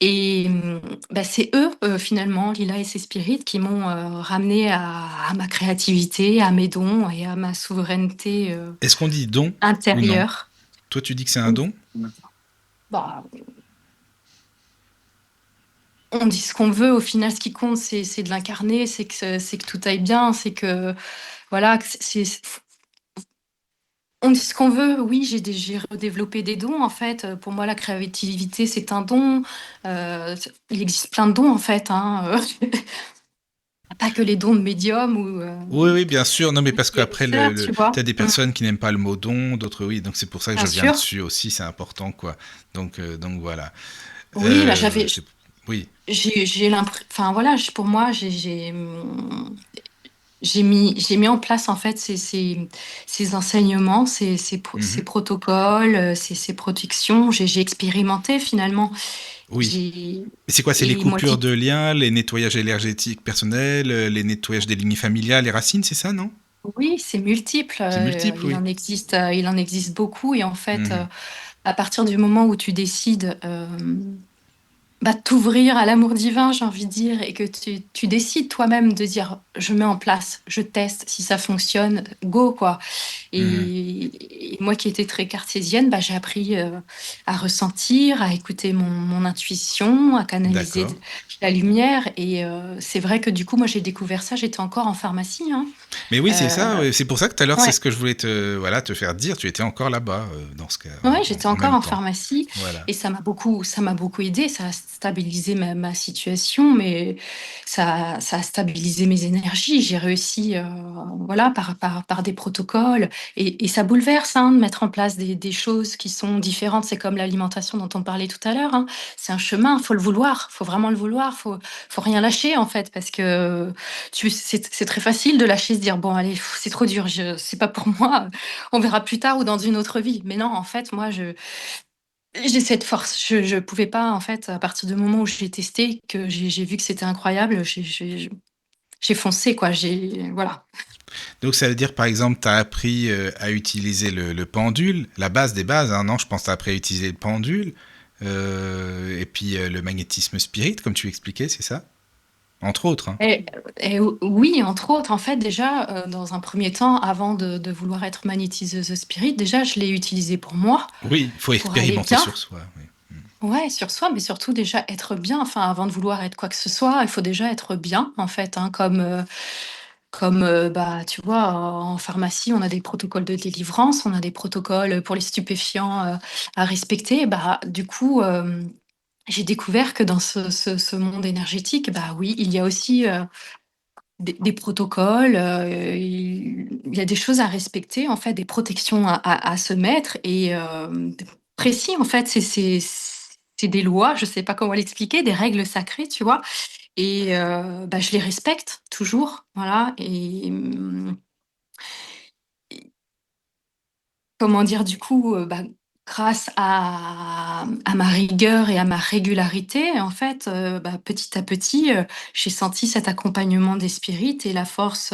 Et bah, c'est eux, finalement, Lila et ses spirites, qui m'ont ramené à ma créativité, à mes dons et à ma souveraineté Est-ce qu'on dit don ou non? intérieure. Toi, tu dis que c'est un don? Bah, on dit ce qu'on veut, au final, ce qui compte, c'est de l'incarner, c'est que tout aille bien, c'est que, voilà, on dit ce qu'on veut, oui, j'ai redéveloppé des dons, en fait. Pour moi, la créativité, c'est un don. Il existe plein de dons, en fait, hein. Pas que les dons de médium ou Oui, oui, bien sûr. Non, mais de parce qu'après, guérisseur, tu vois. t'as des personnes qui n'aiment pas le mot don, d'autres oui. Donc c'est pour ça que Bien je viens sûr. dessus aussi. C'est important, quoi. Donc voilà. Oui, bah C'est oui. j'ai l'impression, enfin voilà, pour moi, j'ai mis en place en fait ces enseignements, ces Mhm. protocoles, ces protections. J'ai expérimenté finalement. Oui. J'ai Et c'est quoi? C'est les et moi coupures qui de liens, les nettoyages énergétiques personnels, les nettoyages des lignes familiales, les racines, c'est ça, non? Oui, c'est multiple. C'est multiple, oui. Il en existe beaucoup. Et en fait, Mhm. à partir du moment où tu décides t'ouvrir à l'amour divin, j'ai envie de dire, et que tu décides toi-même de dire, je mets en place, je teste, si ça fonctionne, go, quoi. Mhm. Et moi qui étais très cartésienne, j'ai appris à ressentir, à écouter mon intuition, à canaliser D'accord. la lumière. Et c'est vrai que du coup, moi j'ai découvert ça, j'étais encore en pharmacie, hein. Mais oui, c'est ça. Euh, Ouais. C'est pour ça que tout à l'heure, c'est ouais, ce que je voulais te faire dire. Tu étais encore là-bas, dans ce cas, ouais, j'étais en encore même en temps. pharmacie Voilà. et ça m'a beaucoup aidé, ça a stabilisé ma situation, mais ça a stabilisé mes énergies. J'ai réussi, voilà, par des protocoles et ça bouleverse, hein, de mettre en place des choses qui sont différentes. C'est comme l'alimentation dont on parlait tout à l'heure, hein. C'est un chemin, faut le vouloir, faut vraiment le vouloir, faut rien lâcher en fait, parce que c'est très facile de lâcher, se dire bon allez, c'est trop dur, c'est pas pour moi, on verra plus tard ou dans une autre vie. Mais non, en fait, moi, j'ai cette force. Je pouvais pas, en fait, à partir du moment où j'ai testé, que j'ai vu que c'était incroyable, j'ai foncé, quoi. Voilà. Donc ça veut dire, par exemple, tu as appris à utiliser le pendule, la base des bases, hein, non? Je pense que tu as appris à utiliser le pendule, et puis le magnétisme spirit, comme tu expliquais, c'est ça? Entre autres, hein. Et oui, entre autres, en fait, déjà, dans un premier temps, avant de vouloir être magnétiseuse spirit, déjà, je l'ai utilisé pour moi, Oui, il faut pour aller expérimenter bien. sur soi. Oui. Ouais, sur soi, mais surtout déjà être bien. Enfin, avant de vouloir être quoi que ce soit, il faut déjà être bien, en fait, hein, comme, tu vois, en pharmacie, on a des protocoles de délivrance, on a des protocoles pour les stupéfiants, à respecter. Du coup, j'ai découvert que dans ce monde énergétique, bah oui, il y a aussi des protocoles, il y a des choses à respecter, en fait, des protections à se mettre et précis, en fait. C'est des lois, je sais pas comment l'expliquer, des règles sacrées, tu vois? Et bah, je les respecte toujours, voilà et comment dire? Du coup, bah, grâce à ma rigueur et à ma régularité, en fait, bah, petit à petit, j'ai senti cet accompagnement des spirites et la force,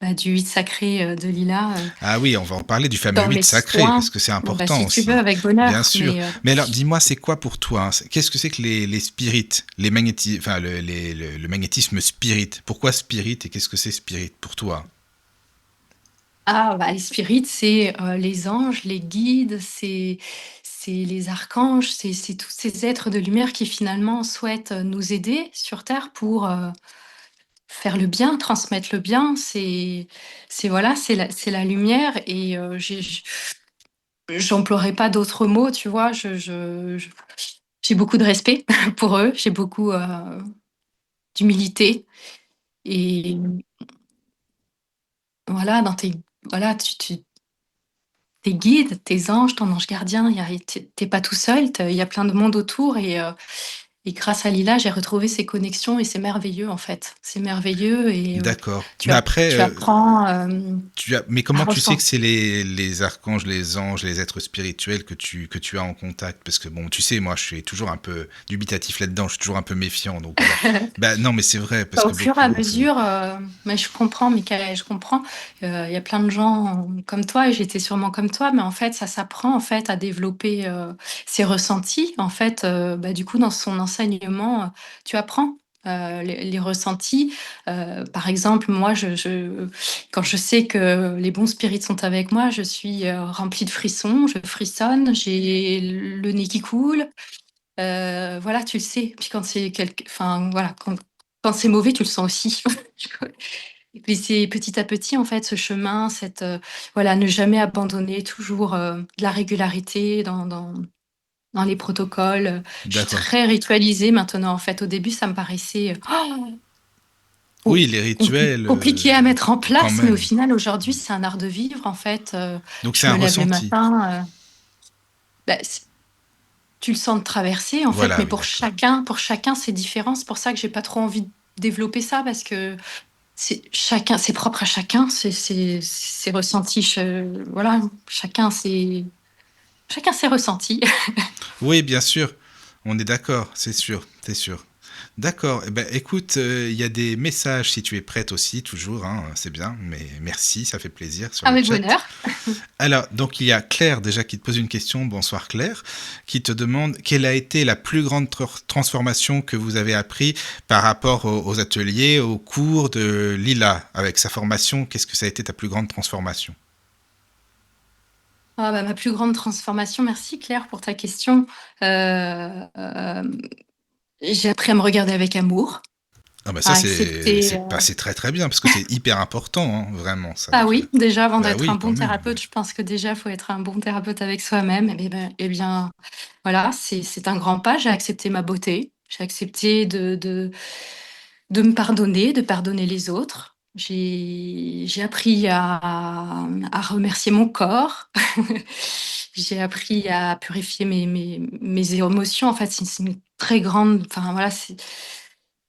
bah, du 8 sacré, de Lila, Ah oui, on va en parler du fameux dans 8 mes sacré, soins. parce que c'est Bah, important si tu veux, aussi. avec Bien bonheur, sûr. mais Mais alors, dis-moi, c'est quoi pour toi, hein? Qu'est-ce que c'est que les spirites, les enfin, le magnétisme spirit? Pourquoi spirit et qu'est-ce que c'est spirit pour toi? ah, bah, les spirites, c'est, les anges, les guides, c'est les archanges, c'est tous ces êtres de lumière qui finalement souhaitent, nous aider sur terre pour, faire le bien, transmettre le bien. C'est voilà, c'est la lumière et j'emploierai pas d'autres mots, tu vois? J'ai beaucoup de respect pour eux, j'ai beaucoup, d'humilité et voilà, dans tes voilà, tes guides, tes anges, ton ange gardien, il y a tu pas tout seul, il y a plein de monde autour et grâce à Lila, j'ai retrouvé ces connexions et c'est merveilleux, en fait. C'est merveilleux et D'accord. tu Mais app après, tu apprends, mais à comment tu sais que ressentir. c'est les archanges, les anges, les êtres spirituels que tu as en contact? Parce que bon, tu sais, moi, je suis toujours un peu dubitatif là-dedans, je suis toujours un peu méfiant, donc voilà. Bah non, mais c'est vrai, parce Bah, au que fur et à beaucoup. mesure, mais je comprends Mickaël, je comprends. Il y a plein de gens comme toi et j'étais sûrement comme toi, mais en fait, ça s'apprend, en fait, à développer, ses ressentis. En fait, bah, du coup, dans son enseignement, tu apprends, les ressentis. Par exemple, moi, quand je sais que les bons spirites sont avec moi, je suis, remplie de frissons, je frissonne, j'ai le nez qui coule. Voilà, tu le sais. Puis quand c'est enfin voilà, quand c'est mauvais, tu le sens aussi. Et puis c'est petit à petit, en fait, ce chemin, voilà, ne jamais abandonner, toujours, de la régularité dans les protocoles. Je suis D'accord. très ritualisée maintenant, en fait. Au début, ça me paraissait, Oui, les rituels, compliqué à mettre en quand place, mais au même. final, aujourd'hui, c'est un art de vivre, en fait. Donc c'est Je un me lève le ressenti. matin, bah, tu le sens de traverser, en fait, Voilà, mais oui, d'accord. pour chacun, c'est différent. C'est pour ça que j'ai pas trop envie de développer ça parce que c'est propre à chacun, c'est ressenti. Voilà, chacun ses ressentis. Oui, bien sûr. On est d'accord, c'est sûr, c'est sûr. D'accord. Eh ben, écoute, il y a des messages si tu es prête aussi, toujours, hein, c'est bien, mais merci, ça fait plaisir sur le Avec chat. bonheur. Alors, donc il y a Claire déjà qui te pose une question, bonsoir Claire, qui te demande quelle a été la plus grande transformation que vous avez appris par rapport aux ateliers, aux cours de Lila, avec sa formation, qu'est-ce que ça a été ta plus grande transformation? Ah bah, ma plus grande transformation, merci Claire pour ta question. J'ai appris à me regarder avec amour, Ah bah ça à accepter, c'est passé très très bien parce que c'est hyper important, hein, vraiment ça. ah oui, déjà avant Bah d'être un oui, quand bon même. thérapeute, je pense que déjà, il faut être un bon thérapeute avec soi-même. Eh bien, voilà, c'est un grand pas. J'ai accepté ma beauté. J'ai accepté de me pardonner, de pardonner les autres. J'ai appris à remercier mon corps. J'ai appris à purifier mes émotions. En fait, c'est une très grande. Enfin, voilà,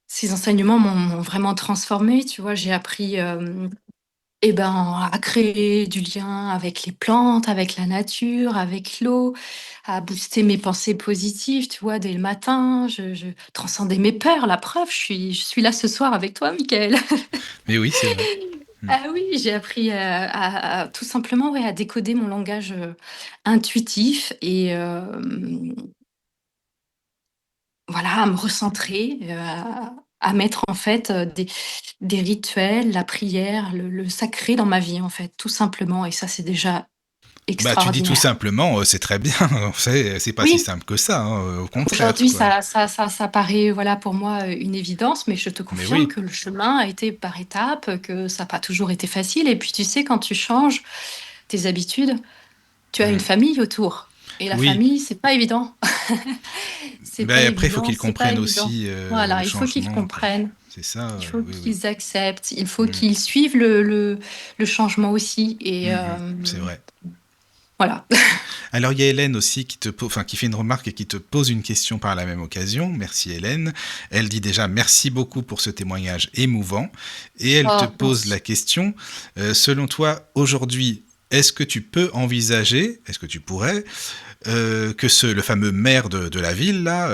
ces enseignements m'ont vraiment transformée. Tu vois, j'ai appris et ben, à créer du lien avec les plantes, avec la nature, avec l'eau, à booster mes pensées positives, tu vois, dès le matin. Je transcendais mes peurs, la preuve, je suis là ce soir avec toi, Michael. Mais oui, c'est vrai. Mm. Ah oui, j'ai appris tout simplement ouais, à décoder mon langage intuitif et voilà, à me recentrer, à mettre en fait des rituels, la prière, le sacré dans ma vie, en fait, tout simplement. Et ça, c'est déjà Bah tu dis tout extraordinaire. simplement, c'est très bien, c'est pas si Oui, simple que ça, hein, au contraire, aujourd'hui, quoi. ça paraît voilà, pour moi une évidence, mais je te Mais confirme oui. que le chemin a été par étapes, que ça n'a pas toujours été facile. Et puis, tu sais, quand tu changes tes habitudes, tu as une Mm. famille autour. Et la Oui, famille, c'est pas évident. c'est pas Ben, après, il faut évident, qu'ils c'est pas comprennent évident. aussi le Voilà, il faut qu'ils changement, quoi. comprennent, C'est ça, il faut oui, oui. qu'ils acceptent, il faut Mm, qu'ils suivent le changement aussi. Et c'est vrai. voilà. Alors, il y a Hélène aussi qui fait une remarque et qui te pose une question par la même occasion. Merci Hélène. Elle dit déjà merci beaucoup pour ce témoignage émouvant. Et elle te Oh, pose la merci. question, selon toi, aujourd'hui, est-ce que tu peux envisager, est-ce que tu pourrais, que le fameux maire de la ville, là,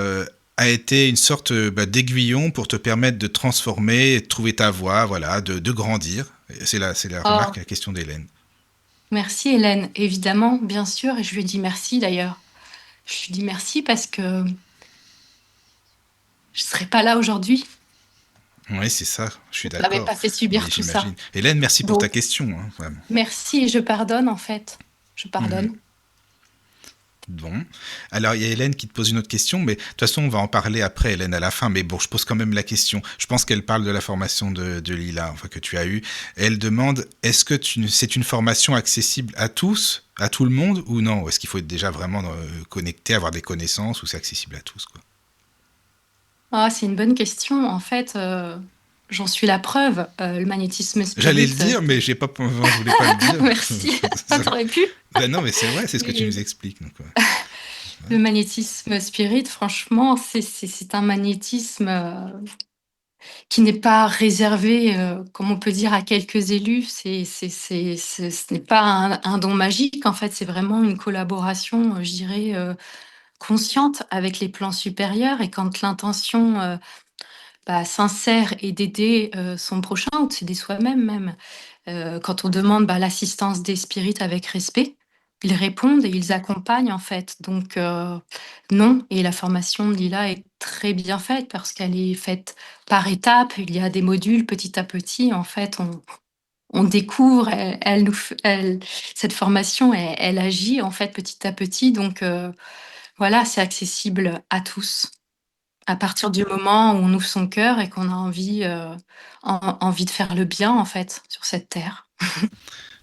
a été une sorte d'aiguillon pour te permettre de transformer, de trouver ta voie, voilà, de grandir. C'est la remarque, Oh, la question d'Hélène. merci Hélène, évidemment, bien sûr, et je lui dis merci d'ailleurs. Je lui dis merci parce que je serais pas là aujourd'hui. Oui, c'est ça, je suis Je m'avais d'accord. pas fait Mais subir tout j'imagine. ça. Hélène, merci pour ta Donc, question, hein, vraiment. merci et je pardonne en fait. Je Mhm. pardonne. Bon. Alors, il y a Hélène qui te pose une autre question, mais de toute façon, on va en parler après, Hélène, à la fin. Mais bon, je pose quand même la question. Je pense qu'elle parle de la formation de Lila, enfin, que tu as eue. Elle demande, est-ce que c'est une formation accessible à tous, à tout le monde, ou non? Est-ce qu'il faut être déjà vraiment connecté, avoir des connaissances, ou c'est accessible à tous, quoi? Ah, c'est une bonne question. En fait, j'en suis la preuve. Le magnétisme J'allais spirit. le dire, mais je voulais pas le dire. Merci. T'aurais pu. Ben non, mais c'est vrai, c'est ce que tu Mais nous expliques. Donc, ouais. le magnétisme spirit, franchement, c'est un magnétisme qui n'est pas réservé, comme on peut dire, à quelques élus. Ce n'est pas un don magique. En fait, c'est vraiment une collaboration, je dirais, consciente avec les plans supérieurs. Et quand l'intention sincère est d'aider son prochain ou de s'aider soi-même même, quand on demande l'assistance des spirites avec respect, ils répondent et ils accompagnent en fait. Donc non, et la formation de Lila est très bien faite parce qu'elle est faite par étapes. Il y a des modules petit à petit. En fait, on découvre, cette formation, elle agit en fait petit à petit. Donc voilà, c'est accessible à tous. À partir du moment où on ouvre son cœur et qu'on a envie de faire le bien en fait sur cette terre.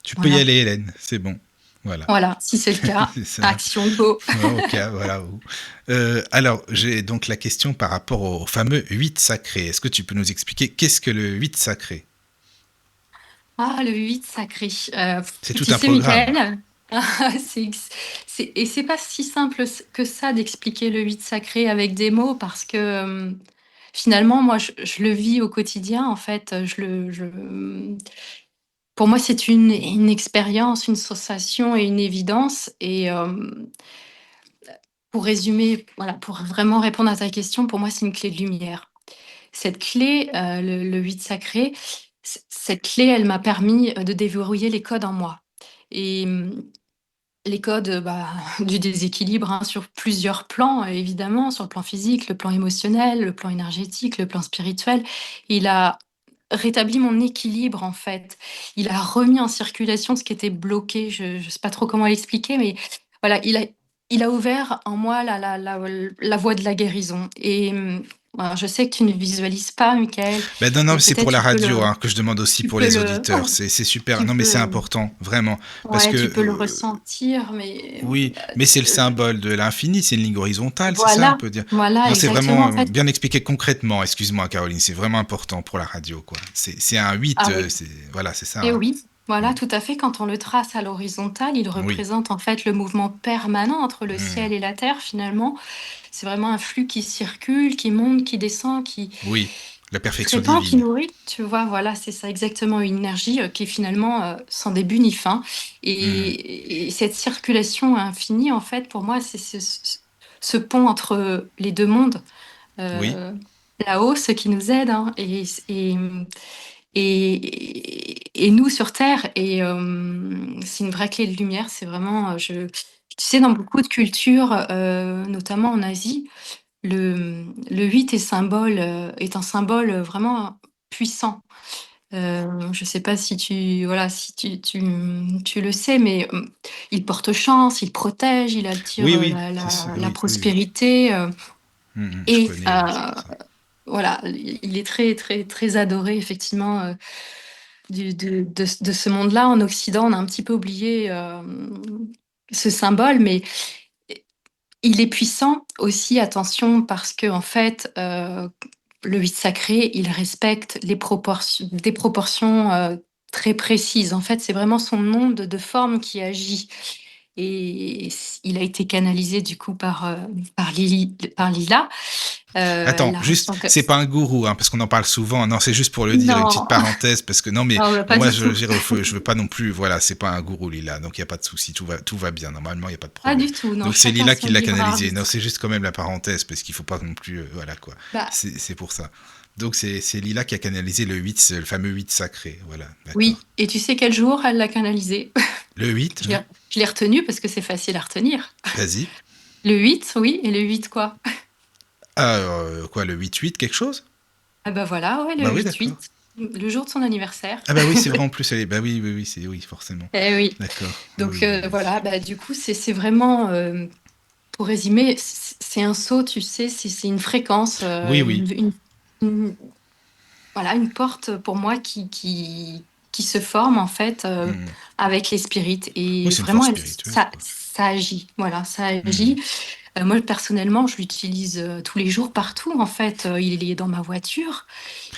Tu peux y Voilà. aller, Hélène, c'est bon. Voilà. Voilà, si c'est le cas, C'est ça. action go. Ouais, ok, voilà. Alors, j'ai donc la question par rapport au fameux 8 sacré. Est-ce que tu peux nous expliquer qu'est-ce que le 8 sacré? Ah, le 8 sacré. C'est tout Tu un sais, programme. Michael, et c'est pas si simple que ça d'expliquer le 8 sacré avec des mots parce que finalement, moi, je le vis au quotidien. En fait, pour moi, c'est une expérience, une sensation et une évidence. Et pour résumer, voilà, pour vraiment répondre à ta question, pour moi, c'est une clé de lumière. Cette clé, le 8 sacré, cette clé, elle m'a permis de déverrouiller les codes en moi. Et les codes du déséquilibre sur plusieurs plans, évidemment, sur le plan physique, le plan émotionnel, le plan énergétique, le plan spirituel. Il a rétabli mon équilibre, en fait. Il a remis en circulation ce qui était bloqué. Je ne sais pas trop comment l'expliquer, mais voilà, il a ouvert en moi la voie de la guérison. Et voilà, je sais que tu ne visualises pas, Michael, Ben non, non, mais c'est peut-être pour la radio hein, que je demande aussi tu pour peux les le, auditeurs. C'est super. tu Non, mais c'est peux, important, vraiment. Parce ouais, que, tu peux le ressentir, mais oui, mais c'est le symbole de l'infini, c'est une ligne horizontale, c'est ça, on voilà, peut dire. voilà, Non, c'est exactement. vraiment En fait, bien expliqué concrètement, excuse-moi, Caroline, c'est vraiment important pour la radio, quoi. C'est un 8, ah oui, voilà, c'est ça. et Hein. oui, Mm. voilà, tout à fait. Quand on le trace à l'horizontale, il Oui. représente en fait le mouvement permanent entre le Mm. ciel et la terre, finalement. C'est vraiment un flux qui circule, qui monte, qui descend, Oui, la qui se perfection répand, qui divine. nourrit. Tu vois, voilà, c'est ça exactement, une énergie qui est finalement sans début ni fin. Mm. Et cette circulation infinie, en fait, pour moi, c'est ce pont entre les deux mondes. Oui. euh, Là-haut, ceux qui nous aident, hein, et nous sur Terre. Et c'est une vraie clé de lumière. C'est vraiment, tu sais, dans beaucoup de cultures, notamment en Asie, le 8 est un symbole vraiment puissant. Je sais pas si voilà, si tu le sais, mais il porte chance, il protège, il attire Oui, oui, c'est sûr. la Oui, oui, oui. prospérité. Je Et connais, oui, c'est ça. voilà, il est très, très, très adoré, effectivement, de ce monde-là. En Occident, on a un petit peu oublié ce symbole, mais Il est puissant aussi, attention, parce que en fait, le 8 sacré, il respecte des proportions très précises. En fait, c'est vraiment son onde de forme qui agit. Et il a été canalisé du coup par Lila. Attends, La juste, ressent que... c'est pas un gourou, hein, parce qu'on en parle souvent. Non, c'est juste pour le dire, une petite Non, parenthèse, parce que non, mais ah ouais, pas moi, du tout. je veux pas non plus. Voilà, c'est pas un gourou Lila, donc il y a pas de souci, tout va bien. Normalement, il y a pas de Pas problème. du tout, non, Donc c'est chacun Lila qui son l'a libre canalisé. Non, arbitre. c'est juste quand même la parenthèse, parce qu'il faut pas non plus, voilà quoi. Bah, C'est pour ça. Donc c'est Lila qui a canalisé le fameux 8 sacré. Voilà, d'accord. oui, et tu sais quel jour elle l'a canalisé? Le 8, Je l'ai je l'ai retenu parce que c'est facile à retenir. vas-y. Le 8, oui, et le 8 quoi? Ah, quoi, le 8-8, quelque chose? Ah bah voilà, ouais, le Bah oui, huit d'accord. huit, le jour de son anniversaire. Ah bah oui, c'est vrai en plus, bah oui, oui, oui, oui, forcément. Eh oui. D'accord. Oui, Donc oui, oui. voilà, bah du coup, c'est vraiment, pour résumer, c'est un saut, tu sais, c'est une fréquence, Oui, oui. une- voilà, une porte pour moi qui se forme en fait Mhm. avec les spirites. Oui, Et c'est une vraiment, force spirituelle, quoi. ça agit. Voilà, ça Mhm. agit. Moi, personnellement, je l'utilise tous les jours partout. En fait, il est dans ma voiture,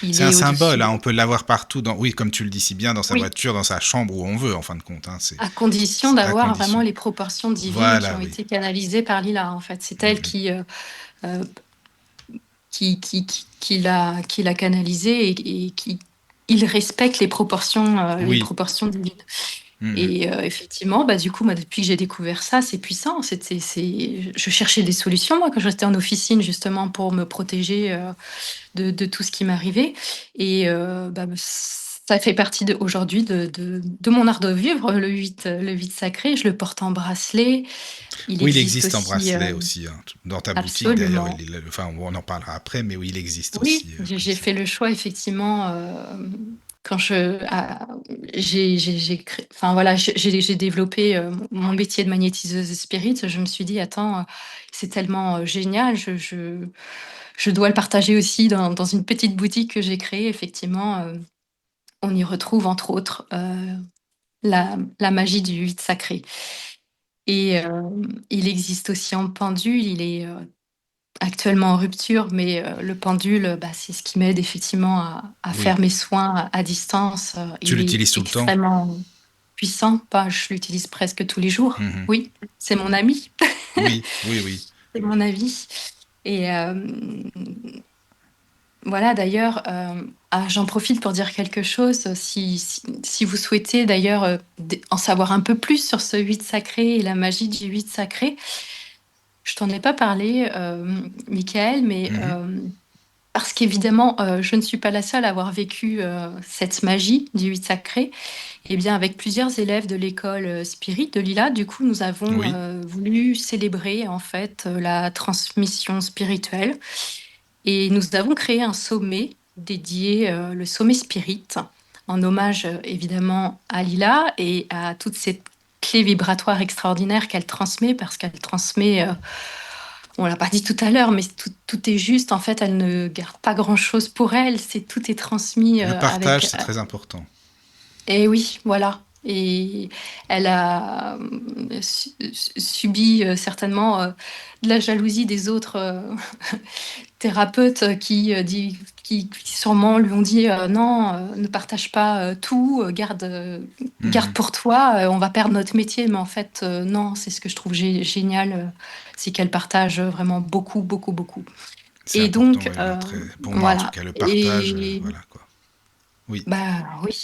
il C'est un est symbole, au-dessus. hein, on peut l'avoir partout, oui, comme tu le dis si bien, dans sa Oui, voiture, dans sa chambre, où on veut, en fin de compte, hein, à condition c'est à d'avoir vraiment condition. les proportions divines qui Voilà, ont oui. été canalisées par Lila. En fait, c'est elle Mhm. euh, qui l'a canalisé et qui il respecte les Oui. proportions divines. Mhm. Et effectivement, bah, du coup, moi, depuis que j'ai découvert ça, c'est puissant. Je cherchais des solutions, moi, quand j'étais en officine, justement, pour me protéger de tout ce qui m'arrivait. Et bah, ça fait partie aujourd'hui de mon art de vivre, le 8 sacré. Je le porte en bracelet. Il Oui, il existe existe en aussi, bracelet aussi, hein, dans ta boutique d'ailleurs, absolument. enfin, on en parlera après, mais oui, il existe Oui, aussi comme j'ai ça. fait le choix effectivement quand enfin voilà, j'ai développé mon métier de magnétiseuse spirit. Je me suis dit attends, c'est tellement génial, je dois le partager aussi dans une petite boutique que j'ai créée. Effectivement, on y retrouve entre autres la magie du 8 sacré. Et il existe aussi en pendule. Il est actuellement en rupture, mais le pendule, bah, c'est ce qui m'aide effectivement à Oui. faire mes soins à distance. Tu Il est l'utilises tout le temps? extrêmement puissant. Bah, je l'utilise presque tous les jours. Mhm. Oui, c'est mon ami, Oui, oui, oui. c'est mon avis. Et voilà, d'ailleurs, j'en profite pour dire quelque chose. Si vous souhaitez d'ailleurs en savoir un peu plus sur ce 8 sacré et la magie du 8 sacré, je t'en ai pas parlé, Michael, mais Mhm. parce qu'évidemment, je ne suis pas la seule à avoir vécu cette magie du 8 sacré. Et bien, avec plusieurs élèves de l'école Spirit de Lila, du coup, nous avons Oui, voulu célébrer en fait la transmission spirituelle. Et nous avons créé un sommet dédié, le sommet Spirit, en hommage évidemment à Lila et à toutes ces clés vibratoires extraordinaires qu'elle transmet, parce qu'elle transmet on l'a pas dit tout à l'heure, mais tout est juste. En fait, elle ne garde pas grand-chose pour elle. Tout est transmis le avec. partage, c'est très important. Et oui, voilà. Et elle a subi certainement de la jalousie des autres thérapeutes qui sûrement lui ont dit non, ne partage pas tout, garde Mhm. pour toi, on va perdre notre métier. Mais en fait, non, c'est ce que je trouve génial, c'est qu'elle partage vraiment beaucoup, beaucoup, beaucoup. C'est Et important, donc, ouais, pour moi en tout voilà. cas, le partage, Et voilà quoi. Oui. bah oui,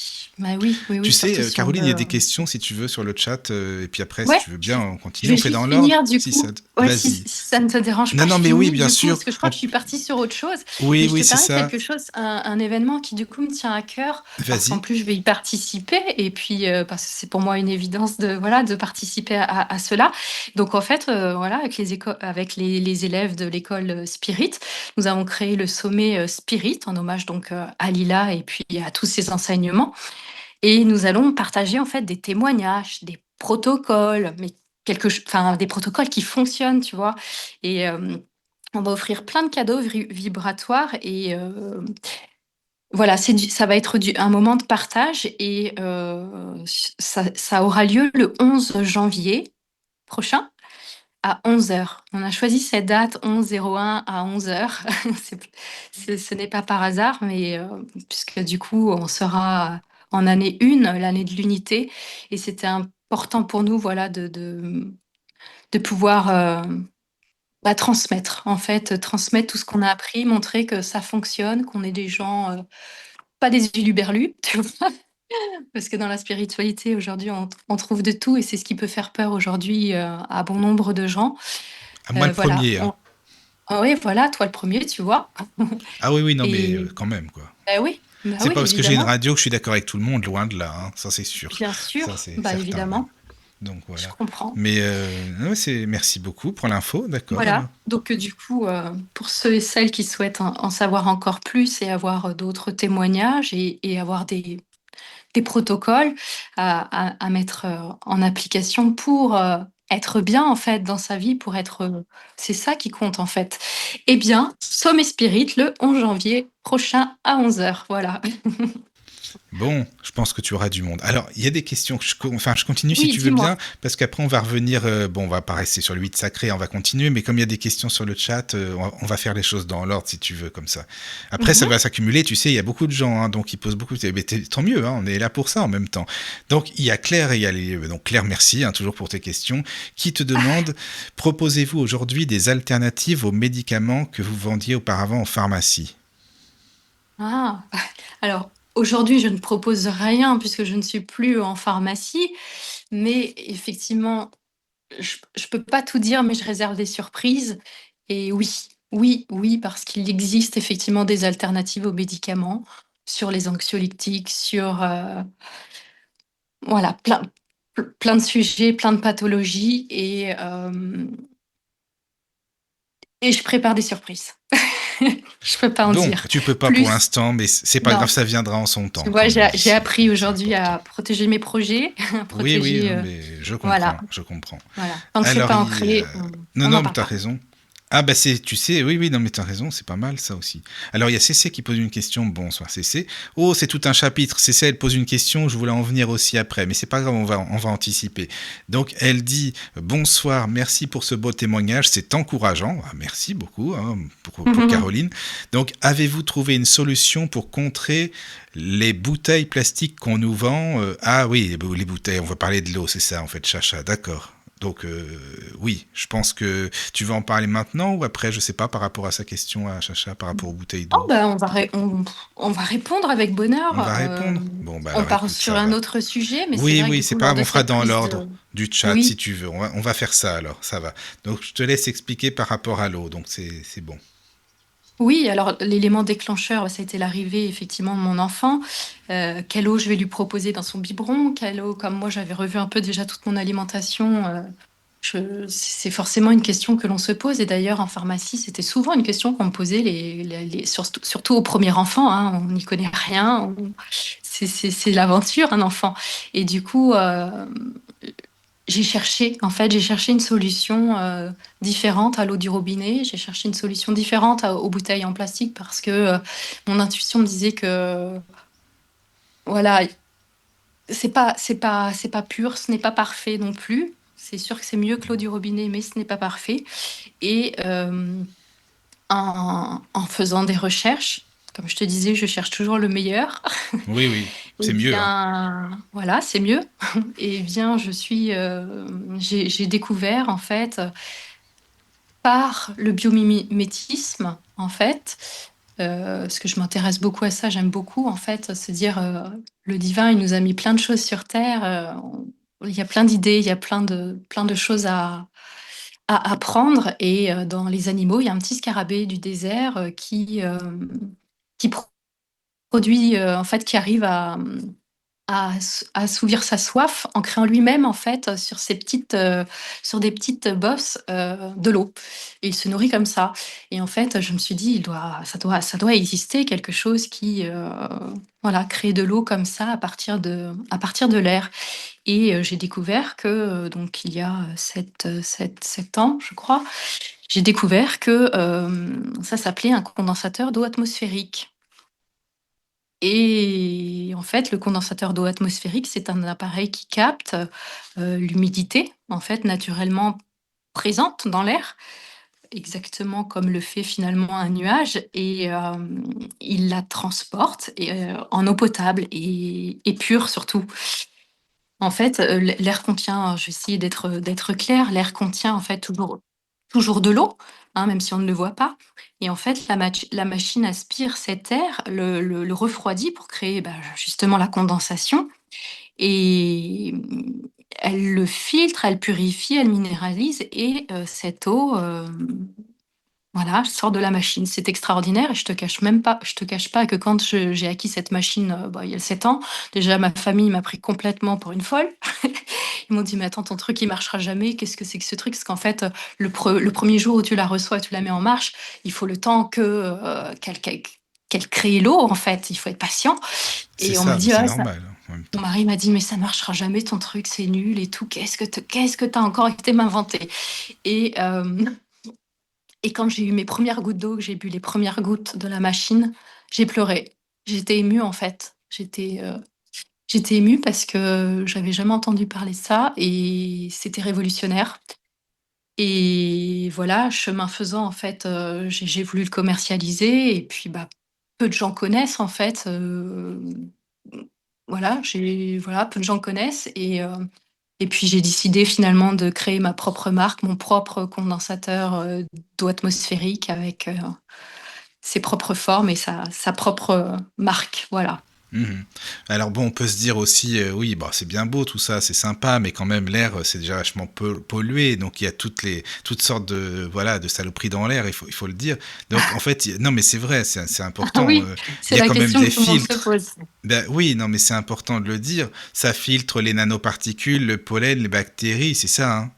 oui, Tu oui, surtout sais, si on Caroline, il y a veut. des questions si tu veux sur le chat, et puis après, si Ouais, tu veux bien, on je continue, vais on fait juste dans l'ordre. finir du Si ça, coup. Ouais, si vas-y. ça ne te dérange Non, pas, je non, mais oui, finis bien du coup, sûr. parce que je crois que je suis partie sur autre chose. Oui, Mais je oui, te c'est parlais de ça. quelque chose, un événement qui du coup me tient à cœur, parce qu'en Vas-y. plus je vais y participer, et puis parce que c'est pour moi une évidence voilà, de participer à cela. Donc en fait, voilà, avec les élèves de l'école Spirit, nous avons créé le sommet Spirit, en hommage donc à Lila et puis à tous ses enseignements. Et nous allons partager en fait des témoignages, des protocoles, mais enfin des protocoles qui fonctionnent, tu vois. Et on va offrir plein de cadeaux vibratoires et voilà, ça va être un moment de partage et ça aura lieu le 11 janvier prochain à 11 heures. On a choisi cette date 11-01 à 11 heures. Ce n'est pas par hasard, mais puisque du coup, on sera en année 1, l'année de l'unité, et c'était important pour nous, voilà, de pouvoir transmettre, en fait, transmettre tout ce qu'on a appris, montrer que ça fonctionne, qu'on est des gens, pas des huluberlus, tu vois? Parce que dans la spiritualité, aujourd'hui, on trouve de tout et c'est ce qui peut faire peur aujourd'hui, à bon nombre de gens. À moi le Voilà, premier, hein. oui, voilà, toi le premier, tu vois? Ah oui, oui, non, mais Et quand même, quoi. bah C'est oui, pas parce que j'ai une évidemment, radio que je suis d'accord avec tout le monde, loin de là, hein, ça c'est sûr. bien Ça sûr, c'est bah certain même. évidemment, Donc je voilà. comprends. Mais ouais, merci beaucoup pour l'info, d'accord alors. Voilà, donc du coup, pour ceux et celles qui souhaitent en savoir encore plus et avoir, d'autres témoignages et avoir des protocoles à mettre, en application pour, être bien, en fait, dans sa vie, pour être, c'est ça qui compte, en fait. Eh bien, Somme et Spirit, le 11 janvier prochain à 11 heures. Voilà. Bon, je pense que tu auras du monde. Alors, il y a des questions, enfin, je continue si Oui, tu veux dis-moi. bien, parce qu'après on va revenir, bon, on va pas rester sur le 8 sacré, on va continuer, mais comme il y a des questions sur le chat, on va faire les choses dans l'ordre si tu veux, comme ça. Après, ça Mmh. va s'accumuler, tu sais, il y a beaucoup de gens, hein, donc ils posent beaucoup de... Mais tant mieux, hein, on est là pour ça en même temps. Donc, il y a Claire et il y a les... Donc, Claire, merci, hein, toujours pour tes questions, qui te demande, proposez-vous aujourd'hui des alternatives aux médicaments que vous vendiez auparavant en pharmacie? Ah! Alors, aujourd'hui, je ne propose rien puisque je ne suis plus en pharmacie, mais effectivement, je peux pas tout dire, mais je réserve des surprises et oui, oui, oui, parce qu'il existe effectivement des alternatives aux médicaments, sur les anxiolytiques, sur, voilà, plein de sujets, plein de pathologies et je prépare des surprises. Je peux pas en Bon, dire tu peux pas pour plus. l'instant, mais c'est pas grave, Non, ça viendra en son temps, tu vois, comme on j'ai dit. appris C'est aujourd'hui important. à protéger mes projets, à Oui, oui, protéger, non, mais je voilà, comprends, je comprends. voilà. Tant que c'est Alors, pas ancré, non, on n'en non, mais parle t'as pas. raison. Ah, bah, tu sais, oui, oui, non, mais t'as raison, c'est pas mal, ça aussi. Alors, il y a CC qui pose une question. Bonsoir, CC. Oh, c'est tout un chapitre. CC, elle pose une question, je voulais en venir aussi après, mais c'est pas grave, on va anticiper. Donc, elle dit, bonsoir, merci pour ce beau témoignage, c'est encourageant. Ah, merci beaucoup, hein, pour Caroline. Donc, avez-vous trouvé une solution pour contrer les bouteilles plastiques qu'on nous vend? Ah oui, les bouteilles, on va parler de l'eau, c'est ça, en fait, Chacha, d'accord. Donc oui, je pense que tu veux en parler maintenant ou après, je sais pas, par rapport à sa question à Chacha, par rapport aux bouteilles Oh d'eau. bah, on va répondre avec On va bonheur. répondre? Bon, bah On alors part écoute, sur ça un va. autre sujet, mais c'est Oui, vrai que oui, du c'est coup, pas lors grave, de on fera cette dans prise l'ordre de... du chat si Oui, tu veux. On va faire ça alors, ça va. Donc je te laisse expliquer par rapport à l'eau, donc c'est bon. oui, alors l'élément déclencheur, ça a été l'arrivée effectivement de mon enfant. Quelle eau je vais lui proposer dans son biberon? Quelle eau, comme moi j'avais revu un peu déjà toute mon alimentation, c'est forcément une question que l'on se pose. Et d'ailleurs, en pharmacie, c'était souvent une question qu'on me posait, surtout au premier enfant, hein, on n'y connaît rien, c'est l'aventure, un enfant. Et du coup, j'ai cherché une solution différente à l'eau du robinet. J'ai cherché une solution différente aux bouteilles en plastique parce que mon intuition me disait que, voilà, c'est pas pur, ce n'est pas parfait non plus. C'est sûr que c'est mieux que l'eau du robinet, mais ce n'est pas parfait. Et en faisant des recherches, comme je te disais, je cherche toujours le meilleur. Oui, oui, Eh c'est mieux, hein. bien, voilà, c'est mieux. Eh bien, j'ai découvert en fait par le biomimétisme, en fait, parce que je m'intéresse beaucoup à ça, j'aime beaucoup, en fait, se dire, le divin, il nous a mis plein de choses sur terre, il y a plein d'idées, il y a plein de choses à apprendre et dans les animaux, il y a un petit scarabée du désert, qui produit, en fait, qui arrive à assouvir sa soif en créant lui-même en fait sur des petites bosses de l'eau. Et il se nourrit comme ça. Et en fait, je me suis dit, ça doit exister quelque chose qui voilà, crée de l'eau comme ça à partir de l'air. Et j'ai découvert que donc il y a 7 ans, je crois, j'ai découvert que ça s'appelait un condensateur d'eau atmosphérique. Et en fait, le condensateur d'eau atmosphérique, c'est un appareil qui capte, l'humidité, en fait, naturellement présente dans l'air, exactement comme le fait finalement un nuage et il la transporte en eau potable et pure surtout. En fait, l'air contient, je vais essayer d'être claire, l'air contient en fait toujours de l'eau, hein, même si on ne le voit pas et en fait la machine aspire cet air, le refroidit pour créer, bah, justement la condensation et elle le filtre, elle purifie, elle minéralise et cette eau, voilà, sort de la machine. C'est extraordinaire et je te cache pas que quand j'ai acquis cette machine, bah, il y a 7 ans, déjà ma famille m'a pris complètement pour une folle. Ils m'ont dit: «Mais attends, ton truc, il marchera jamais. Qu'est-ce que c'est que ce truc?» Parce qu'en fait, le 1er jour où tu la reçois, tu la mets en marche, il faut le temps qu'elle crée l'eau, en fait. Il faut être patient C'est et on m'a ça, mais dit: c'est «Ouais, ça». normal, hein, en même Mon temps. mari m'a dit: «Mais ça marchera jamais ton truc, c'est nul et tout. Qu'est-ce que tu as encore été m'inventer?» et hem et quand j'ai eu mes premières gouttes d'eau, que j'ai bu les premières gouttes de la machine, j'ai pleuré. J'étais émue, en fait. J'étais émue parce que j'avais jamais entendu parler de ça et c'était révolutionnaire et voilà, chemin faisant, en fait, j'ai voulu le commercialiser et puis, bah, peu de gens connaissent, en fait, voilà, peu de gens connaissent et puis j'ai décidé finalement de créer ma propre marque, mon propre condensateur, d'eau atmosphérique avec, ses propres formes et sa propre, marque, voilà. Mhm. Alors bon, on peut se dire aussi, oui, bah, c'est bien beau tout ça, c'est sympa, mais quand même l'air, c'est déjà vachement pollué, donc il y a toutes sortes de, voilà, de saloperies dans l'air, il faut le dire. Donc en fait, non, mais c'est vrai, c'est Ah important. oui, Il c'est y a la quand même question des que tout le monde se filtres. pose. Ben oui, non, mais c'est important de le dire. Ça filtre les nanoparticules, le pollen, les bactéries, c'est ça, hein.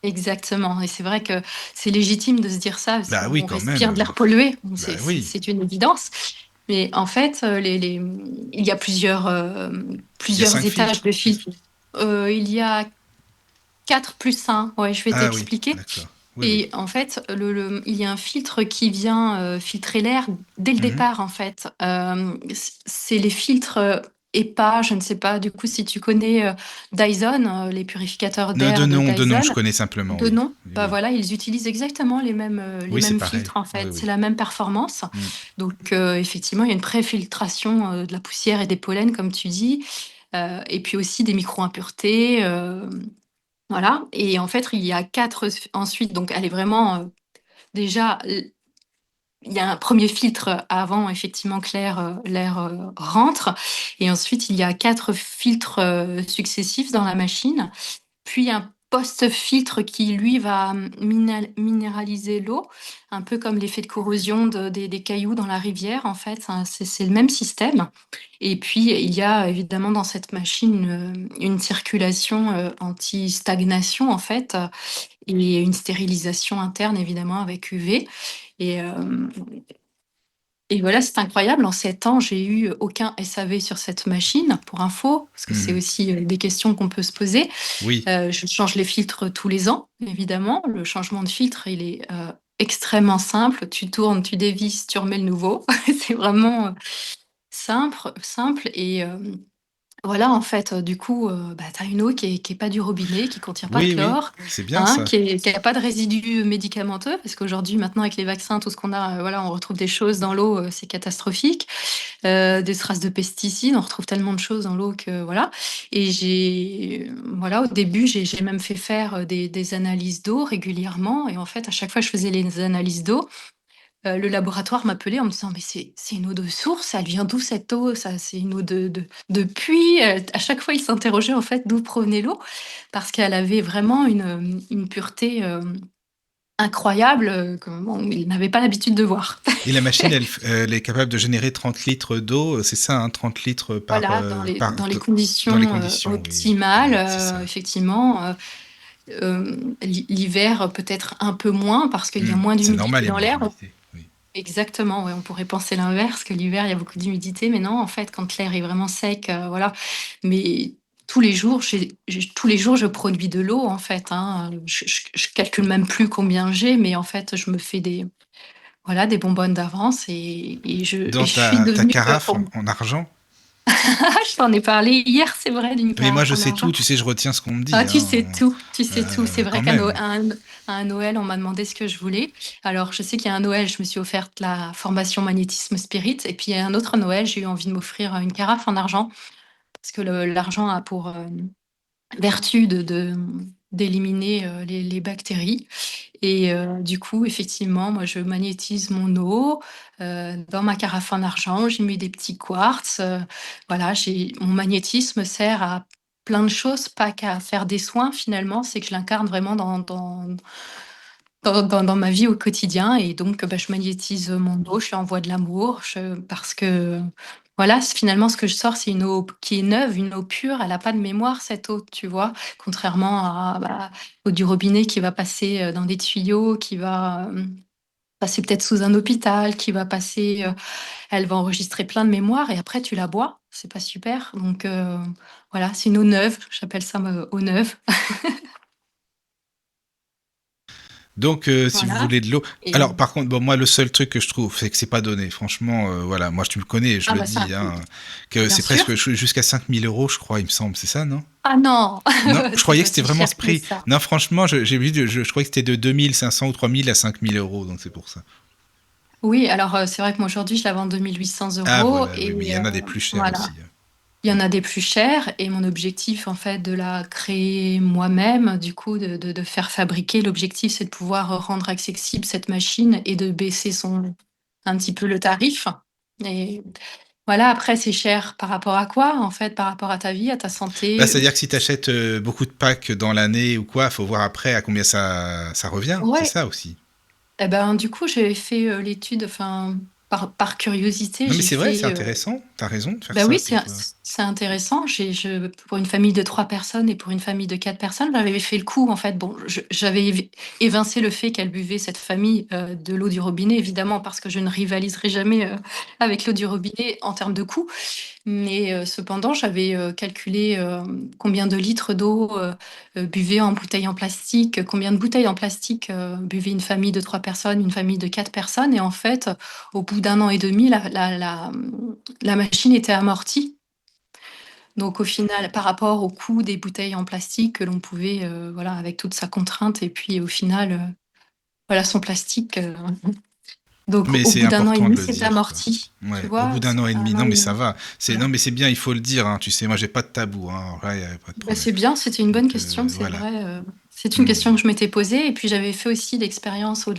Exactement et c'est vrai que c'est légitime de se dire ça parce Bah oui, qu'on quand même. respire de l'air pollué, donc Bah oui. c'est une évidence. Mais en fait, il y a Il y a plusieurs 5 étages filtres. de filtres. Il y a 4 plus 1. Ouais, je vais Ah oui, t'expliquer. d'accord. Oui, oui. Et en fait, il y a un filtre qui vient filtrer l'air dès le Mhm. départ, en fait. C'est les filtres EPA, je ne sais pas du coup si tu connais Dyson, les purificateurs d'air de De nom, je Dyson. connais simplement, De oui. nom, Oui, bah oui. voilà, ils utilisent exactement les Oui, c'est mêmes pareil. filtres, en Oui, fait. C'est oui. la même performance. Mm. Donc, effectivement, il y a une préfiltration de la poussière et des pollens, comme tu dis, et puis aussi des micro-impuretés. Voilà, et en fait, il y a 4 ensuite, donc elle est vraiment, déjà, il y a un premier filtre avant effectivement que l'air, rentre et ensuite il y a 4 filtres, successifs dans la machine. Puis un post-filtre qui lui va minéraliser l'eau, un peu comme l'effet de corrosion des cailloux dans la rivière en fait, hein, c'est le même système et puis il y a évidemment dans cette machine, une circulation, anti-stagnation en fait, et une stérilisation interne évidemment avec UV et hem et voilà, c'est incroyable. En 7 ans, j'ai eu aucun SAV sur cette machine, pour info, parce que c'est Mhm. aussi, des questions qu'on peut se poser. Oui. Je change les filtres tous les ans, évidemment. Le changement de filtre, il est, extrêmement simple. Tu tournes, tu dévisses, tu remets le nouveau. C'est vraiment, simple et voilà, en fait, du coup, bah, tu as une eau qui est pas du robinet, qui contient pas de Oui, oui. chlore, C'est bien hein, ça. qui a pas de résidus médicamenteux. Parce qu'aujourd'hui, maintenant, avec les vaccins, tout ce qu'on a, voilà, on retrouve des choses dans l'eau, c'est catastrophique. Des traces de pesticides, on retrouve tellement de choses dans l'eau que voilà et voilà, au début, j'ai même fait faire, des analyses d'eau régulièrement et en fait, à chaque fois que je faisais les analyses d'eau, le laboratoire m'appelait en me disant: «Mais c'est une eau de source, elle vient d'où cette eau? Ça, c'est une eau de puits?» À chaque fois, ils s'interrogeaient en fait d'où provenait l'eau parce qu'elle avait vraiment une pureté, incroyable, que bon, ils n'avaient pas l'habitude de voir. Et la machine, elle est capable de générer 30 litres d'eau, c'est ça, hein, 30 litres Voilà, dans les conditions, dans les conditions, oui. optimales, Oui, c'est ça. effectivement, l'hiver, peut-être un peu moins parce qu'il y a Hmm. moins C'est normal, d'humidité il y a dans moins l'air. d'humidité. Oui. Exactement, ouais, on pourrait penser l'inverse, que l'hiver, il y a beaucoup d'humidité, mais non, en fait, quand l'air est vraiment sec, voilà. Mais tous les jours, je produis de l'eau, en fait, hein. Je calcule même plus combien j'ai, mais en fait, je me fais des bonbonnes d'avance et Dans je suis ta devenue, carafe pour en argent? Je t'en ai parlé hier, c'est vrai, d'une Mais moi, carafe je en sais tout, argent. tu sais, je retiens ce qu'on me Ah, dit, tu hein. sais tout, tu sais tout. C'est vrai Quand qu'à même. un Noël, on m'a demandé ce que je voulais. Alors, je sais qu'il y a un Noël, je me suis offerte la formation magnétisme spirit. Et puis, il y a un autre Noël, j'ai eu envie de m'offrir une carafe en argent. Parce que l'argent a pour vertu d'éliminer les bactéries. Et du coup, effectivement, moi, je magnétise mon eau dans ma carafe en argent. J'ai mis des petits quartz. Voilà, mon magnétisme sert à plein de choses, pas qu'à faire des soins finalement. C'est que je l'incarne vraiment dans ma vie au quotidien. Et donc, bah, je magnétise mon eau, je lui envoie de l'amour parce que voilà, finalement, ce que je sors, c'est une eau qui est neuve, une eau pure. Elle n'a pas de mémoire, cette eau, tu vois. Contrairement à l'eau du robinet qui va passer dans des tuyaux, qui va passer peut-être sous un hôpital, qui va passer, elle va enregistrer plein de mémoires et après, tu la bois. C'est pas super. Donc, voilà, c'est une eau neuve. J'appelle ça eau neuve. Donc, si vous Voilà. voulez de l'eau. Et, Alors, par contre, bon, moi, le seul truc que je trouve, c'est que c'est pas donné. Franchement, voilà, moi, tu me connais, je ah, le bah, ça, dis, hein, que bien c'est sûr. presque jusqu'à 5 000 euros, je crois, il me semble. C'est ça, non? Ah non, Non, je c'est croyais pas que c'était si vraiment cher ce que prix. ça. Non, franchement, j'ai vu, je croyais que c'était de 2500 ou 3000 à 5 000 euros, donc c'est pour ça. Oui, alors c'est vrai que moi aujourd'hui je la vends 2800 Ah, euros voilà, oui, mais il et y en a des plus chers voilà. aussi, hein. Il y en a des plus chers et mon objectif en fait de la créer moi-même, du coup de faire fabriquer, l'objectif c'est de pouvoir rendre accessible cette machine et de baisser un petit peu le tarif. Et voilà, après c'est cher par rapport à quoi en fait? Par rapport à ta vie, à ta Bah, santé? c'est-à-dire que si tu achètes beaucoup de packs dans l'année ou quoi, faut voir après à combien ça revient. C'est Ouais, ça aussi. et ben du coup j'ai fait l'étude, enfin par curiosité, Non, mais j'ai c'est vrai, c'est fait intéressant. T'as raison de faire bah oui, ça pour. c'est intéressant. Pour une famille de 3 personnes et pour une famille de 4 personnes, j'avais fait le coup, en fait. Bon, j'avais évincé le fait qu'elle buvait, cette famille, de l'eau du robinet, évidemment, parce que je ne rivaliserai jamais avec l'eau du robinet en termes de coût. Mais cependant, j'avais calculé combien de litres d'eau buvait en bouteille en plastique, combien de bouteilles en plastique buvait une famille de 3 personnes, une famille de 4 personnes. Et en fait, au bout d'un an et demi, la machine était amortie. Donc au final, par rapport au coût des bouteilles en plastique que l'on pouvait, voilà, avec toute sa contrainte, et puis au final, voilà, son plastique. Donc Mais au c'est bout d'un an et important de demi, le c'est dire, quoi. amorti. Tu Ouais, au bout vois, d'un an et demi. un Non, an et mais ça demi. va. Voilà. Non, mais c'est bien, il faut le dire, hein. Tu sais, moi, j'ai pas de tabou, hein. Alors là, il n'y a pas de Bah, problème. c'est bien, c'était une bonne Donc, question, c'est voilà. vrai. C'est une Hmm. question que je m'étais posée. Et puis j'avais fait aussi l'expérience au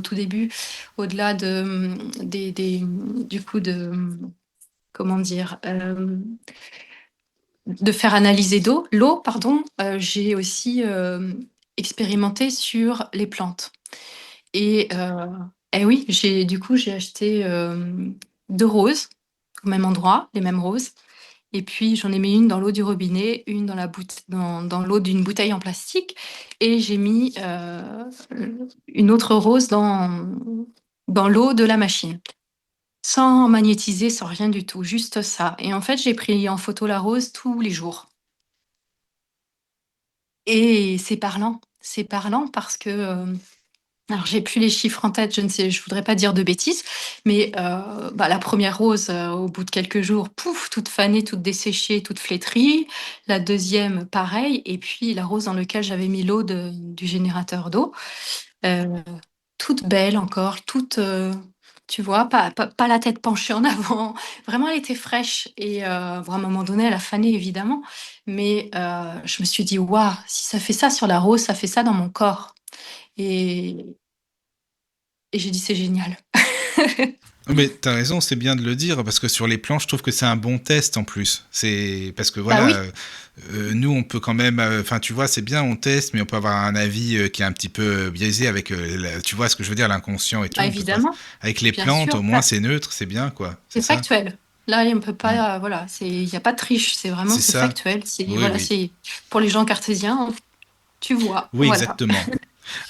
tout début, au-delà du coup, comment dire, de faire analyser l'eau, pardon. J'ai aussi expérimenté sur les plantes. Et, oui, du coup, j'ai acheté 2 roses au même endroit, les mêmes roses. Et puis, j'en ai mis une dans l'eau du robinet, une dans l'eau d'une bouteille en plastique. Et j'ai mis une autre rose dans l'eau de la machine. Sans magnétiser, sans rien du tout, juste ça. Et en fait, j'ai pris en photo la rose tous les jours. Et c'est parlant. C'est parlant parce que alors, j'ai plus les chiffres en tête, je ne sais, je voudrais pas dire de bêtises, mais bah, la première rose, au bout de quelques jours, pouf, toute fanée, toute desséchée, toute flétrie. La deuxième, pareil. Et puis la rose dans laquelle j'avais mis l'eau du générateur d'eau, euh, toute belle encore, toute, tu vois, pas la tête penchée en avant. Vraiment, elle était fraîche. Et bon, à un moment donné, elle a fané, évidemment. Mais je me suis dit, waouh, si ça fait ça sur la rose, ça fait ça dans mon corps. Et, et j'ai dit, c'est génial. Mais t'as raison, c'est bien de le dire, parce que sur les plans, je trouve que c'est un bon test en plus. C'est parce que Bah voilà, oui, nous on peut quand même, enfin tu vois, c'est bien, on teste, mais on peut avoir un avis qui est un petit peu biaisé avec, tu vois ce que je veux dire, l'inconscient et tout. bah On peut pas. évidemment, Avec les bien plantes, au sûr. moins c'est neutre, c'est bien quoi. C'est C'est ça. factuel. Là, on peut Mm. pas, voilà, il n'y a pas de triche, C'est c'est ça. factuel. Oui, Voilà, oui. c'est pour les gens cartésiens, tu vois, Oui, voilà. exactement.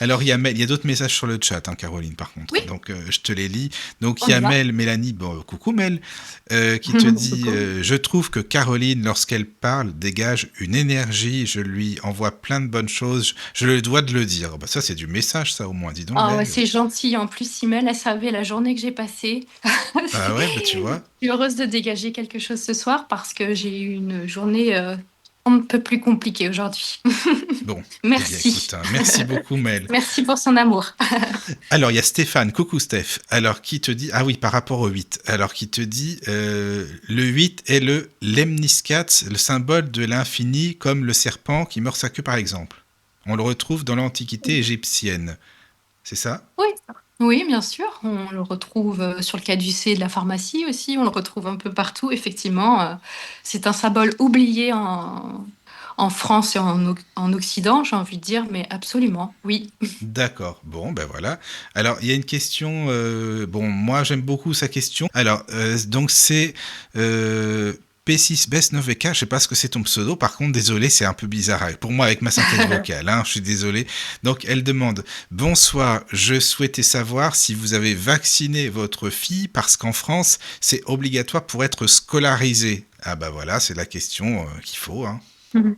Alors, il y a d'autres messages sur le chat, hein, Caroline, par contre. Oui, Donc, je te les lis. Donc, il on y y a va. Mélanie, bon, coucou Mel, qui te dit Coucou. Je trouve que Caroline, lorsqu'elle parle, dégage une énergie. Je lui envoie plein de bonnes choses. Je le dois de le dire. Bah, ça, c'est du message, ça, au moins. Dis donc, Ah ouais, Mel. c'est gentil. En plus, Simel, elle savait la journée que j'ai passée. Ah ouais, bah, tu Je vois. suis heureuse de dégager quelque chose ce soir parce que j'ai eu une journée un peu plus compliquée aujourd'hui. Bon, eh bien, écoute, Merci. hein, merci beaucoup, Mel. Merci pour son amour. Alors, il y a Stéphane, coucou Steph, alors qui te dit, ah oui, par rapport au 8, alors qui te dit, le 8 est le lemniscate, le symbole de l'infini, comme le serpent qui meurt sa queue par exemple. On le retrouve dans l'Antiquité égyptienne. C'est ça? Oui, oui, bien sûr. On le retrouve sur le caducée de la pharmacie aussi. On le retrouve un peu partout. Effectivement, c'est un symbole oublié en France et en Occident, j'ai envie de dire, mais absolument, oui. D'accord, bon, ben voilà. Alors, il y a une question, bon, moi j'aime beaucoup sa question. Alors, donc c'est P6Best9VK, je sais pas ce que c'est ton pseudo, par contre, désolé, c'est un peu bizarre pour moi avec ma synthèse vocale, hein, je suis désolé. Donc, elle demande bonsoir, je souhaitais savoir si vous avez vacciné votre fille parce qu'en France, c'est obligatoire pour être scolarisé. Ah bah voilà, c'est la question qu'il faut, hein. Mhm.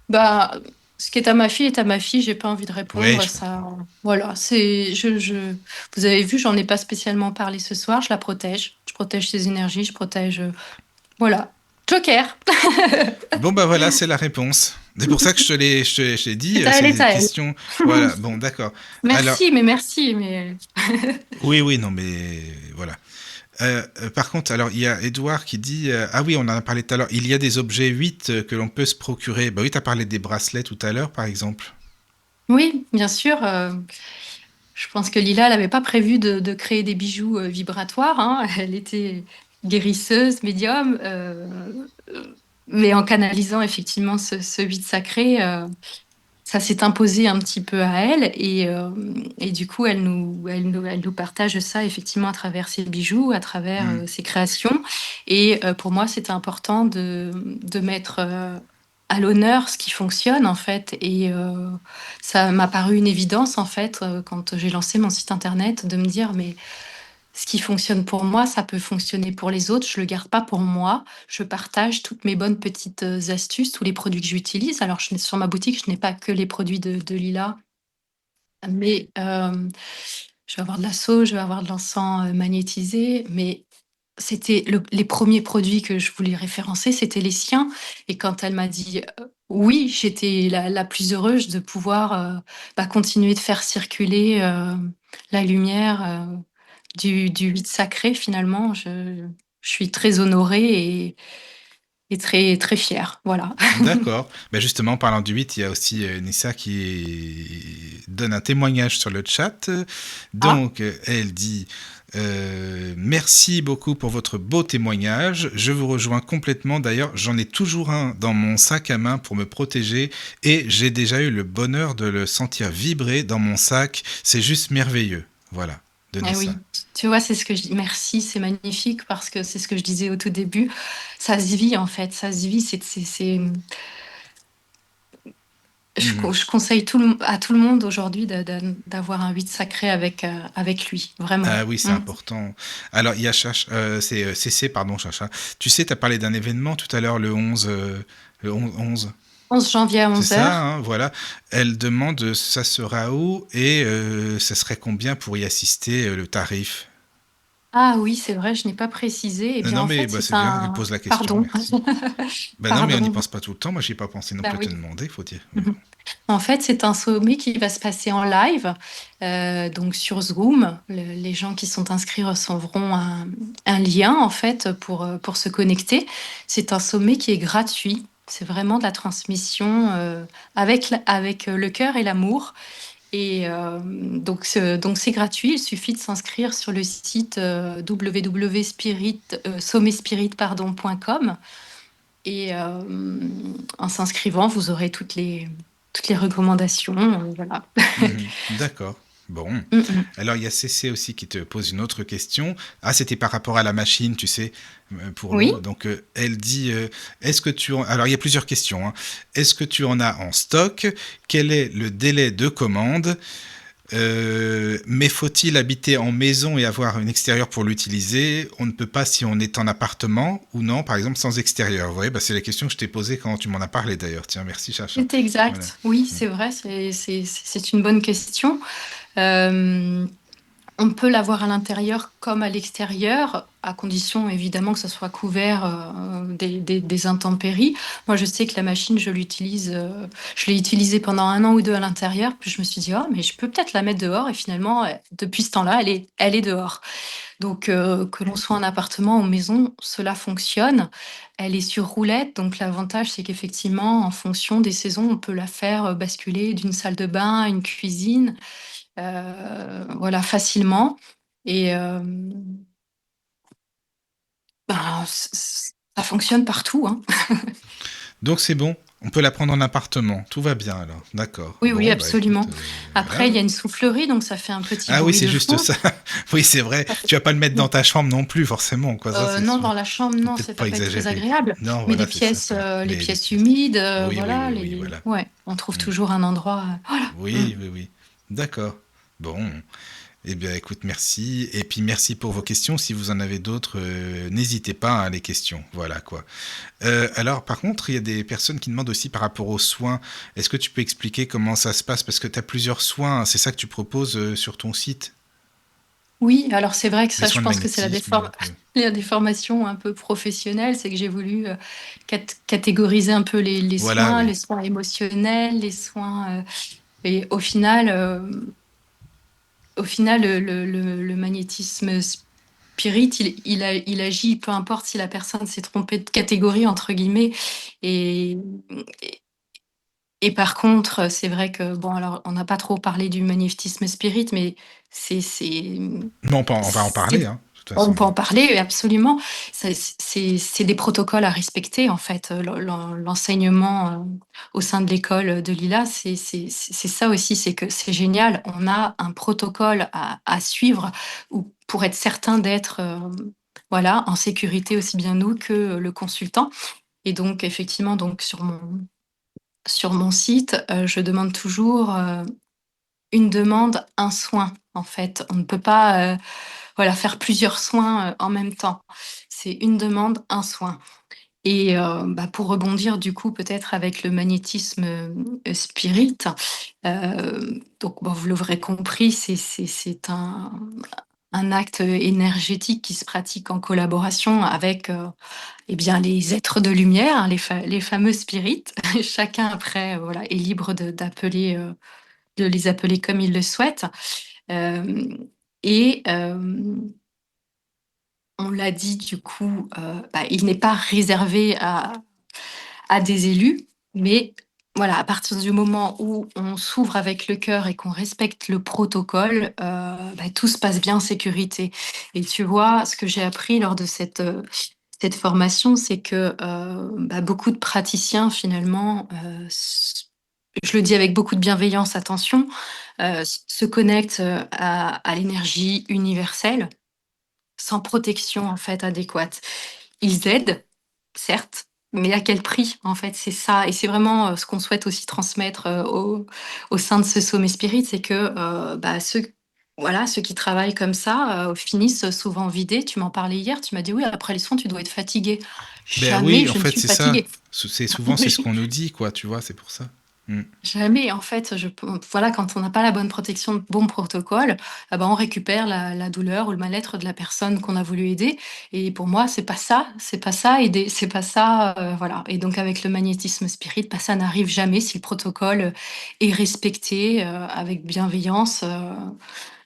Bah, ce qui est à ma fille, j'ai pas envie de Ouais, répondre. je Ça, voilà, vous avez vu, j'en ai pas spécialement parlé ce soir. Je la protège. Je protège ses énergies. Je protège. Voilà. Joker. Bon bah voilà, c'est la réponse. C'est pour ça que je t'ai dit, Elle c'est est des à elle. questions. Voilà, bon d'accord. Alors, Merci, mais. oui, oui, non mais voilà. Par contre, alors il y a Edouard qui dit ah oui, on en a parlé tout à l'heure. Il y a des objets 8 que l'on peut se procurer. Bah oui, t'as parlé des bracelets tout à l'heure, par exemple. Oui, bien sûr. Je pense que Lila, elle n'avait pas prévu de créer des bijoux vibratoires, hein. Elle était guérisseuse, médium, mais en canalisant effectivement ce vide sacré, ça s'est imposé un petit peu à elle et du coup, elle nous partage ça effectivement à travers ses bijoux, à travers Hmm. ses créations. Et pour moi, c'était important de mettre à l'honneur ce qui fonctionne en fait. Et ça m'a paru une évidence en fait quand j'ai lancé mon site internet de me dire mais ce qui fonctionne pour moi, ça peut fonctionner pour les autres. Je le garde pas pour moi. Je partage toutes mes bonnes petites astuces, tous les produits que j'utilise. Alors, sur ma boutique, je n'ai pas que les produits de Lila, mais je vais avoir de la sauge, je vais avoir de l'encens magnétisé. Mais c'était les premiers produits que je voulais référencer, c'était les siens. Et quand elle m'a dit oui, j'étais la plus heureuse de pouvoir continuer de faire circuler la lumière. Du vide sacré finalement. Je suis très honorée et très, très fière. Voilà. D'accord. Ben justement, en parlant du 8, il y a aussi Nissa donne un témoignage sur le chat. Ah, Donc, elle dit merci beaucoup pour votre beau témoignage. Je vous rejoins complètement. D'ailleurs, j'en ai toujours un dans mon sac à main pour me protéger et j'ai déjà eu le bonheur de le sentir vibrer dans mon sac. C'est juste merveilleux. Voilà, de eh Nissa. oui, tu vois, c'est ce que je dis. Merci, c'est magnifique parce que c'est ce que je disais au tout début. Ça se vit en fait, ça se vit. Mhm. Je conseille à tout le monde aujourd'hui d'avoir un 8 sacré avec lui, vraiment. Ah oui, c'est Mm. important. Alors, il y a c'est CC, pardon, Chacha. Tu sais, tu as parlé d'un événement tout à l'heure, le 11, 11. 11 janvier à C'est 11 ça, heures. hein, voilà. Elle demande ça sera où et ça serait combien pour y assister, le tarif? Ah oui, c'est vrai, je n'ai pas précisé. Eh bien, Non, en mais fait, bah, c'est c'est bien, elle un... pose la question, Pardon. merci. Ben non, mais on n'y Pardon. pense pas tout le temps. Moi, j'y ai pas pensé non Bah plus à te oui. demander, faut dire. Mais bon. Mhm. En fait, c'est un sommet qui va se passer en live, donc sur Zoom. Les gens qui sont inscrits recevront un lien en fait pour se connecter. C'est un sommet qui est gratuit. C'est vraiment de la transmission avec le cœur et l'amour. Et donc c'est gratuit. Il suffit de s'inscrire sur le site www.sommetspirit.com. Et en s'inscrivant, vous aurez toutes les recommandations. Voilà. Mhm. D'accord. Bon. Mmh mh. Alors, il y a CC aussi qui te pose une autre question. Ah, c'était par rapport à la machine, tu sais, pour l'eau. Oui? Donc, elle dit, est-ce que tu en... Alors, il y a plusieurs questions, hein. Est-ce que tu en as en stock? Quel est le délai de commande? Mais faut-il habiter en maison et avoir un extérieur pour l'utiliser? On ne peut pas si on est en appartement ou non, par exemple, sans extérieur. Vous voyez, bah, c'est la question que je t'ai posée quand tu m'en as parlé d'ailleurs. Tiens, merci Chacha. C'est Voilà. exact. Oui, c'est vrai, c'est une bonne question. Hem, on peut l'avoir à l'intérieur comme à l'extérieur, à condition évidemment que ça soit couvert, des intempéries. Moi, je sais que la machine, je l'ai utilisée pendant 1 an ou 2 à l'intérieur, puis je me suis dit: «Oh, mais je peux peut-être la mettre dehors» et finalement, depuis ce temps-là, elle est dehors. Donc que l'on soit en appartement ou maison, cela fonctionne. Elle est sur roulette, donc l'avantage, c'est qu'effectivement, en fonction des saisons, on peut la faire, basculer d'une salle de bain à une cuisine, voilà, facilement et ben, ça fonctionne partout, hein. Donc c'est bon, on peut la prendre en appartement. Tout va bien alors. D'accord. Oui, oui, Bon, bah écoute, absolument. voilà. Après, il y a une soufflerie, donc ça fait un petit Ah oui, bruit c'est de juste fond. ça. Oui, c'est vrai. Ça fait Tu vas pas le mettre dans ta chambre non plus, forcément. Quoi, ça, c'est Non, sûr. dans la chambre, Faut non, peut-être ça pas peut être très exagérer. agréable, Non, mais voilà, c'est ça. Voilà. les Les pièces pièces. humides, Oui, oui, voilà, oui, oui, voilà. ouais, on trouve Hmm. toujours un endroit, voilà. Mmh. Oui, oui, oui. D'accord. Bon. Eh bien, écoute, merci. Et puis, merci pour vos questions. Si vous en avez d'autres, n'hésitez pas à les questions. Voilà, quoi. Alors, par contre, il y a des personnes qui demandent aussi par rapport aux soins. Est-ce que tu peux expliquer comment ça se passe? Parce que tu as plusieurs soins. C'est ça que tu proposes sur ton site? Oui, alors c'est vrai que Les ça, je soins de pense que c'est magnétisme, donc... la déformation un peu professionnelle, c'est que j'ai voulu, catégoriser un peu Voilà, oui. les soins émotionnels, les soins, et au final, le magnétisme spirit, il agit, peu importe si la personne s'est trompée de «catégorie» entre guillemets et et par contre, c'est vrai que bon, alors on n'a pas trop parlé du magnétisme spirit, mais c'est c'est, mmh, Non, on va en c'est parler, hein, de toute on façon. peut en parler, absolument. C'est des protocoles à respecter, en fait. L'enseignement au sein de l'école de Lila, c'est ça aussi, c'est que c'est génial. On a un protocole à suivre pour être certain d'être voilà, en sécurité, aussi bien nous que le consultant. Et donc, effectivement, donc, sur mon site, je demande toujours une demande, un soin. En fait, on ne peut pas voilà, faire plusieurs soins, en même temps. C'est une demande, un soin et bah, pour rebondir du coup peut-être avec le magnétisme, spirit, donc bon, vous l'aurez compris, c'est un acte énergétique qui se pratique en collaboration avec, eh bien les êtres de lumière, hein, les fameux spirites. Chacun après, voilà, est libre de les appeler comme il le souhaite. Hem et on l'a dit du coup, bah, il n'est pas réservé à des élus, mais voilà, à partir du moment où on s'ouvre avec le cœur et qu'on respecte le protocole, bah, tout se passe bien en sécurité. Et tu vois, ce que j'ai appris lors de cette formation, c'est que, bah, beaucoup de praticiens finalement, je le dis avec beaucoup de bienveillance, attention, se connectent, à l'énergie universelle sans protection en fait adéquate. Ils aident, certes, mais à quel prix en fait? C'est ça et c'est vraiment, ce qu'on souhaite aussi transmettre, au sein de ce Sommet Spirit, c'est que, bah, ceux qui travaillent comme ça, finissent souvent vidés. Tu m'en parlais hier, tu m'as dit: «Oui, après les soins, tu dois être fatigué». Ben Jamais oui, en je ne fait, suis c'est ça. fatiguée. C'est souvent c'est ce qu'on nous dit, quoi, tu vois, c'est pour ça. Mm. Jamais, en fait, voilà, quand on n'a pas la bonne protection, le bon protocole, ah ben, on récupère la douleur ou le mal-être de la personne qu'on a voulu aider. Et pour moi, c'est pas ça aider, c'est pas ça, voilà. Et donc avec le magnétisme spirit, bah, ça n'arrive jamais si le protocole est respecté avec bienveillance,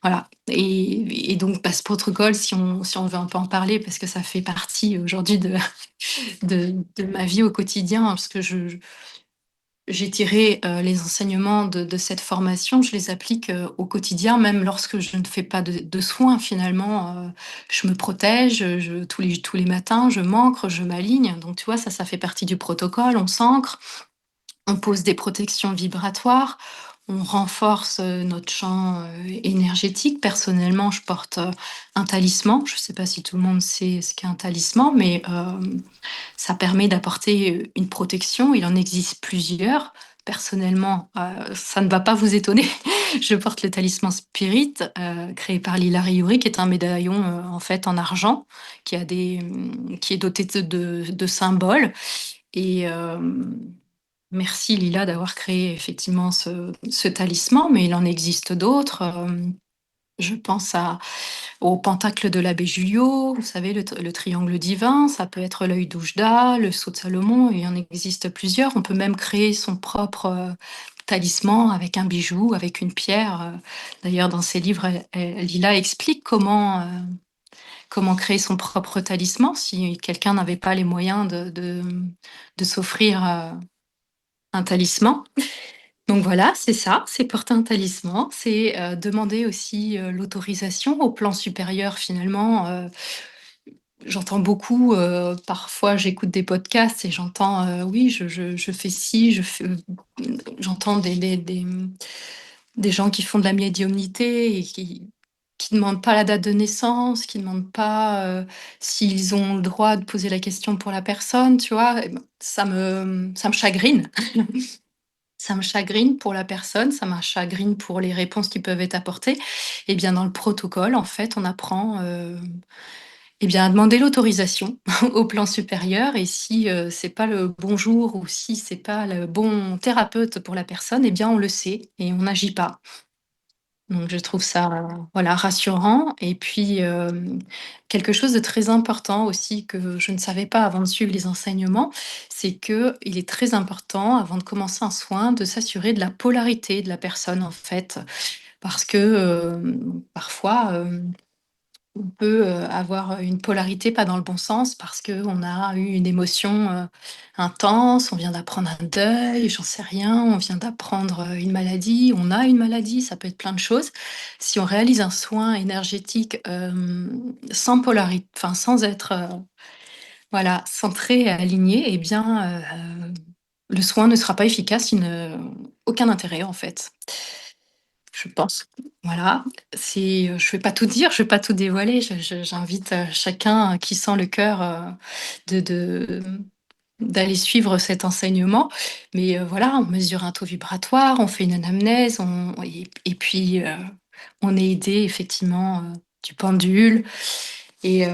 voilà. Et donc, bah, ce protocole, si on veut un peu en parler, parce que ça fait partie aujourd'hui de ma vie au quotidien, parce que j'ai tiré, les enseignements de cette formation, je les applique, au quotidien, même lorsque je ne fais pas de soins finalement, je me protège, tous les matins, je m'ancre, je m'aligne. Donc tu vois, ça fait partie du protocole. On s'ancre, on pose des protections vibratoires, on renforce, notre champ, énergétique. Personnellement, je porte, un talisman. Je ne sais pas si tout le monde sait ce qu'est un talisman, mais ça permet d'apporter, une protection. Il en existe plusieurs. Personnellement, ça ne va pas vous étonner, je porte le talisman Spirit, créé par Lila Riouri, qui est un médaillon, en fait, en argent, qui est doté de symboles et merci Lila d'avoir créé effectivement ce talisman, mais il en existe d'autres, je pense au pentacle de l'abbé Julio, vous savez, le triangle divin, ça peut être l'œil d'Oujda, le sceau de Salomon, il y en existe plusieurs. On peut même créer son propre talisman avec un bijou, avec une pierre. D'ailleurs, dans ses livres, Lila explique comment créer son propre talisman si quelqu'un n'avait pas les moyens de s'offrir un talisman. Donc voilà, c'est ça, c'est porter un talisman, c'est demander aussi l'autorisation au plan supérieur finalement. J'entends beaucoup, parfois j'écoute des podcasts et j'entends, oui, je fais ci, j'entends des gens qui font de la médiumnité et qui demandent pas la date de naissance, qui demandent pas, s'ils ont le droit de poser la question pour la personne, tu vois? Et ben, ça me chagrine. Ça me chagrine pour la personne, ça me chagrine pour les réponses qui peuvent être apportées. Et bien, dans le protocole, en fait, on apprend, eh bien, à demander l'autorisation au plan supérieur et si, c'est pas le bon jour ou si c'est pas le bon thérapeute pour la personne, eh bien, on le sait et on n'agit pas. Donc je trouve ça, voilà, rassurant et puis, quelque chose de très important aussi que je ne savais pas avant de suivre les enseignements, c'est que il est très important, avant de commencer un soin, de s'assurer de la polarité de la personne, en fait. Parce que, parfois, on peut, avoir une polarité pas dans le bon sens parce qu'on a eu une émotion, intense, on vient d'apprendre un deuil, j'en sais rien, on vient d'apprendre, une maladie, on a une maladie, ça peut être plein de choses. Si on réalise un soin énergétique, sans polarité, enfin sans être, voilà, centré et aligné et bien, le soin ne sera pas efficace, aucun intérêt en fait. Je pense. Voilà, je vais pas tout dire, je vais pas tout dévoiler. J'invite, chacun qui sent le cœur, de d'aller suivre cet enseignement. Mais, voilà, on mesure un taux vibratoire, on fait une anamnèse, et puis, on est aidé effectivement, du pendule et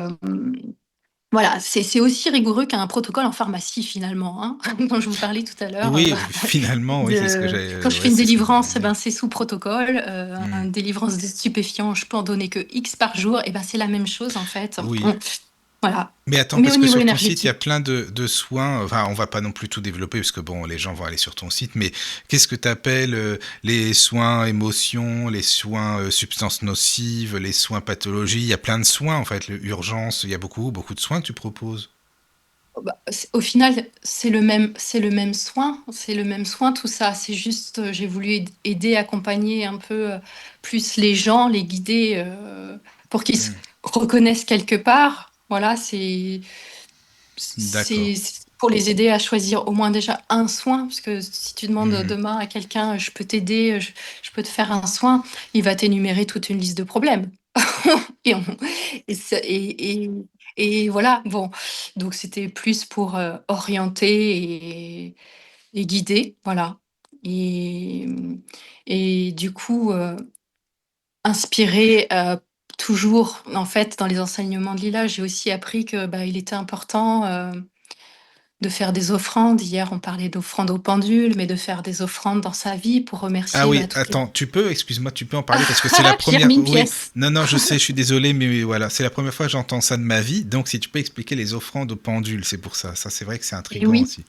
voilà, c'est aussi rigoureux qu'un protocole en pharmacie finalement, hein, dont je vous parlais tout à l'heure, Oui, finalement, oui, c'est ce que quand je fais ouais, une c'est ce que j'allais délivrance, eh dire. ben, c'est sous protocole, Mmh. une délivrance de stupéfiants, je peux en donner que X par jour et ben, c'est la même chose en fait. Oui. Voilà, Mais attends, mais parce au que niveau sur ton site, il y a énergétique. plein de soins. Enfin, on va pas non plus tout développer, parce que bon, les gens vont aller sur ton site. Mais qu'est-ce que tu appelles les soins émotions, les soins substances nocives, les soins pathologie? Il y a plein de soins, en fait. Urgence, il y a beaucoup de soins que tu proposes. Bah, au final, c'est le même soin tout ça. C'est juste, j'ai voulu aider, accompagner un peu, plus les gens, les guider, pour qu'ils se Hmm. reconnaissent quelque part. Voilà, D'accord. c'est pour les aider à choisir au moins déjà un soin, parce que si tu demandes Hmm. demain à quelqu'un: «Je peux t'aider, je peux te faire un soin», il va t'énumérer toute une liste de problèmes. Et on et ça et voilà, bon, donc c'était plus pour, orienter et guider, voilà et et du coup, inspirer, toujours en fait, dans les enseignements de Lila, j'ai aussi appris que, bah, il était important, de faire des offrandes. Hier, on parlait d'offrandes au pendule, mais de faire des offrandes dans sa vie pour Ah remercier, oui, bah, toutes les attends, excuse-moi, tu peux en parler parce que c'est la j'ai première. remis une Oui, pièce. non, non, je sais, je suis désolé, mais voilà, c'est la première fois que j'entends ça de ma vie. Donc, si tu peux expliquer les offrandes au pendule, c'est pour ça. Ça, c'est vrai que c'est Et intriguant oui. aussi.